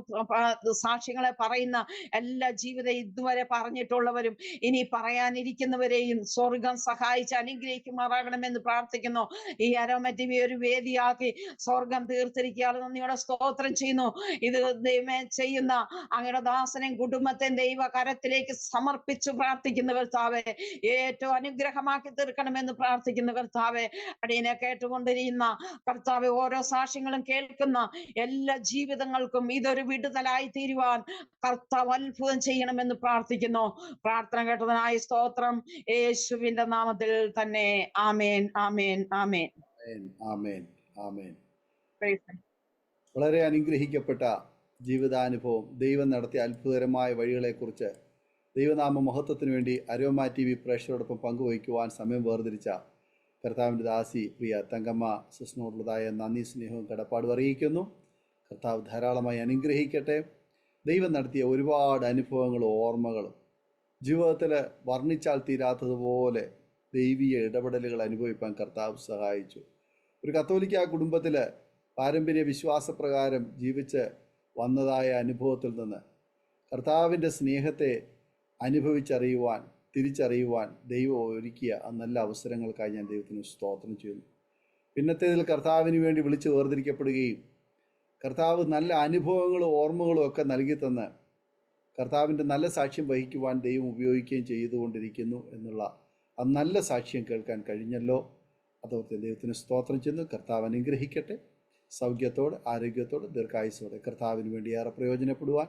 സാക്ഷ്യങ്ങളെ പറയുന്ന എല്ലാ ജീവിതം ഇതുവരെ പറഞ്ഞിട്ടുള്ളവരും ഇനി പറയാനിരിക്കുന്നവരെയും സ്വർഗം സഹായിച്ച് അനുഗ്രഹിക്കുമാറാകണമെന്ന് പ്രാർത്ഥിക്കുന്നു. ഈ അരോമ ടിവി ഒരു വേദിയാക്കി സ്വർഗം തീർത്തിരിക്കുകയാണ്. നന്ദിയോടെ സ്തോത്രം ചെയ്യുന്നു. ഇത് ദൈവമേ ചെയ്യുന്ന അങ്ങയുടെ ദാസനെയും കുടുംബത്തെയും ദൈവകരത്തിലേക്ക് സമർപ്പിച്ച് പ്രാർത്ഥിക്കുന്ന കർത്താവേ, ഏറ്റവും അനുഗ്രഹമാക്കി തീർക്കണമെന്ന് പ്രാർത്ഥിക്കുന്ന കർത്താവേ, അടിയനെ കേട്ടുകൊണ്ടിരിക്കുന്ന കർത്താവെ, ഓരോ സാക്ഷ്യങ്ങളും കേൾക്കുന്ന എല്ലാ ജീവിതങ്ങൾക്കും ഇതൊരു വിടുതലായി തീരുവാൻ കർത്താവ് അത്ഭുതം ചെയ്യണമെന്ന് പ്രാർത്ഥിക്കുന്നു. പ്രാർത്ഥന കേട്ടതിനായി സ്തോത്രം. യേശുവിന്റെ നാമത്തിൽ തന്നെ. ആമേൻ, ആമേൻ, ആമേൻ, ആമേൻ, ആമേൻ. Praise God. വളരെ അനുഗ്രഹിക്കപ്പെട്ട ജീവിതാനുഭവം, ദൈവം നടത്തിയ അത്ഭുതകരമായ വഴികളെക്കുറിച്ച് ദൈവനാമ മഹത്വത്തിന് വേണ്ടി അരോമ ടി വി പ്രേക്ഷകരോടൊപ്പം പങ്കുവയ്ക്കുവാൻ സമയം വേർതിരിച്ച കർത്താവിൻ്റെ ദാസി പ്രിയ തങ്കമ്മ സിസ്റ്ററിനോടുള്ളതായ നന്ദി, സ്നേഹവും കടപ്പാടും അറിയിക്കുന്നു. കർത്താവ് ധാരാളമായി അനുഗ്രഹിക്കട്ടെ. ദൈവം നടത്തിയ ഒരുപാട് അനുഭവങ്ങളും ഓർമ്മകളും ജീവിതത്തിൽ വർണ്ണിച്ചാൽ തീരാത്തതുപോലെ ദൈവീയ ഇടപെടലുകൾ അനുഭവിക്കാൻ കർത്താവ് സഹായിച്ചു. ഒരു കത്തോലിക്ക കുടുംബത്തിൽ പാരമ്പര്യ വിശ്വാസപ്രകാരം ജീവിച്ച് വന്നതായ അനുഭവത്തിൽ നിന്ന് കർത്താവിൻ്റെ സ്നേഹത്തെ അനുഭവിച്ചറിയുവാൻ, തിരിച്ചറിയുവാൻ ദൈവം ഒരുക്കിയ ആ നല്ല അവസരങ്ങൾക്കായി ഞാൻ ദൈവത്തിന് സ്തോത്രം ചെയ്യുന്നു. പിന്നത്തേതിൽ കർത്താവിന് വേണ്ടി വിളിച്ച് വേർതിരിക്കപ്പെടുകയും കർത്താവ് നല്ല അനുഭവങ്ങളും ഓർമ്മകളും ഒക്കെ നൽകി തന്ന് കർത്താവിൻ്റെ നല്ല സാക്ഷ്യം വഹിക്കുവാൻ ദൈവം ഉപയോഗിക്കുകയും ചെയ്തുകൊണ്ടിരിക്കുന്നു എന്നുള്ള ആ നല്ല സാക്ഷ്യം കേൾക്കാൻ കഴിഞ്ഞല്ലോ. അതോർത്ത് ദൈവത്തിന് സ്തോത്രം ചെയ്യുന്നു. കർത്താവ് അനുഗ്രഹിക്കട്ടെ. സൗഖ്യത്തോടെ, ആരോഗ്യത്തോടെ, ദീർഘായുസ്സോടെ കർത്താവിന് വേണ്ടി ഏറെ പ്രയോജനപ്പെടുവാൻ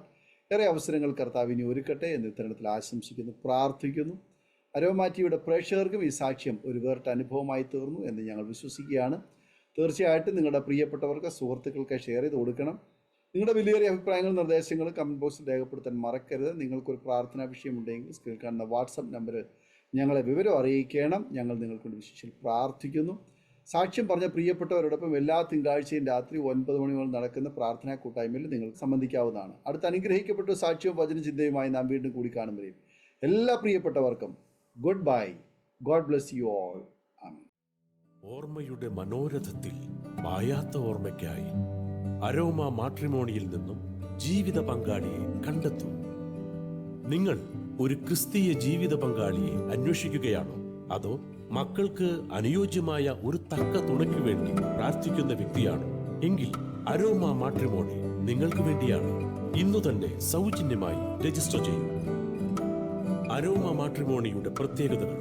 ഏറെ അവസരങ്ങൾ കർത്താവിനെ ഒരുക്കട്ടെ എന്ന് ഇത്തരണത്തിൽ ആശംസിക്കുന്നു, പ്രാർത്ഥിക്കുന്നു. അരോമ ടിവിയുടെ പ്രേക്ഷകർക്കും ഈ സാക്ഷ്യം ഒരു വേറിട്ട അനുഭവമായി തീർന്നു എന്ന് ഞങ്ങൾ വിശ്വസിക്കുകയാണ്. തീർച്ചയായിട്ടും നിങ്ങളുടെ പ്രിയപ്പെട്ടവർക്ക്, സുഹൃത്തുക്കൾക്ക് ഷെയർ ചെയ്ത് കൊടുക്കണം. നിങ്ങളുടെ വിലയേറിയ അഭിപ്രായങ്ങളും നിർദ്ദേശങ്ങളും കമൻറ്റ് ബോക്സിൽ രേഖപ്പെടുത്താൻ മറക്കരുത്. നിങ്ങൾക്കൊരു പ്രാർത്ഥനാ വിഷയമുണ്ടെങ്കിൽ സ്ക്രീനിൽ കാണുന്ന വാട്സപ്പ് നമ്പറിൽ ഞങ്ങളെ വിവരം അറിയിക്കണം. ഞങ്ങൾ നിങ്ങൾക്ക് വേണ്ടി വിശേഷിച്ച് പ്രാർത്ഥിക്കുന്നു. സാക്ഷ്യം പറഞ്ഞ പ്രിയപ്പെട്ടവരോടൊപ്പം എല്ലാ തിങ്കളാഴ്ചയും രാത്രി 9 മണി മുതൽ നടക്കുന്ന പ്രാർത്ഥനാ കൂട്ടായ്മയിൽ നിങ്ങൾക്ക് സംബന്ധിക്കാവുന്നതാണ്. അടുത്ത അനുഗ്രഹിക്കപ്പെട്ട സാക്ഷ്യവും വചനചിന്തയുമായി നാം വീണ്ടും കൂടി കാണുമ്പോഴേയും എല്ലാ പ്രിയപ്പെട്ടവർക്കും goodbye. God bless you all. Amen. ഓർമ്മയുടെ മനോരഥത്തിൽ മായാത്ത ഓർമ്മയ്ക്കായി അരോമ മാട്രിമോണിയിൽ നിന്നും ജീവിത പങ്കാളിയെ കണ്ടെത്തൂ. നിങ്ങൾ ഒരു ക്രിസ്തീയ ജീവിത പങ്കാളിയെ അന്വേഷിക്കുകയാണോ? അതോ മക്കൾക്ക് അനുയോജ്യമായ ഒരു തക്ക തുണയ്ക്ക് വേണ്ടി പ്രാർത്ഥിക്കുന്ന വ്യക്തിയാണോ? എങ്കിൽ അരോമ മാട്രിമോണി നിങ്ങൾക്ക് വേണ്ടിയാണ്. ഇന്നു തന്നെ സൗജന്യമായി രജിസ്റ്റർ ചെയ്യൂ. അരോമ മാട്രിമോണിയുടെ പ്രത്യേകതകൾ: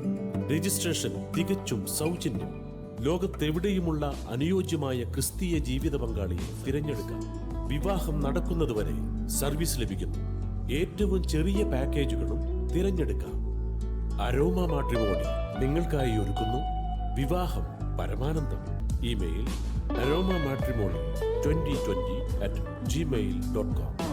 രജിസ്ട്രേഷൻ തികച്ചും സൗജന്യം. ലോകത്തെവിടെയുമുള്ള അനുയോജ്യമായ ക്രിസ്തീയ ജീവിത പങ്കാളിയെ തിരഞ്ഞെടുക്കാം. വിവാഹം നടക്കുന്നതുവരെ സർവീസ് ലഭിക്കുന്നു. ഏറ്റവും ചെറിയ പാക്കേജുകളും തിരഞ്ഞെടുക്കാം. അരോമ മാട്രിമോണി നിങ്ങൾക്കായി ഒരുക്കുന്നു വിവാഹം പരമാനന്ദം. Email aroma matrimony2020@gmail.com.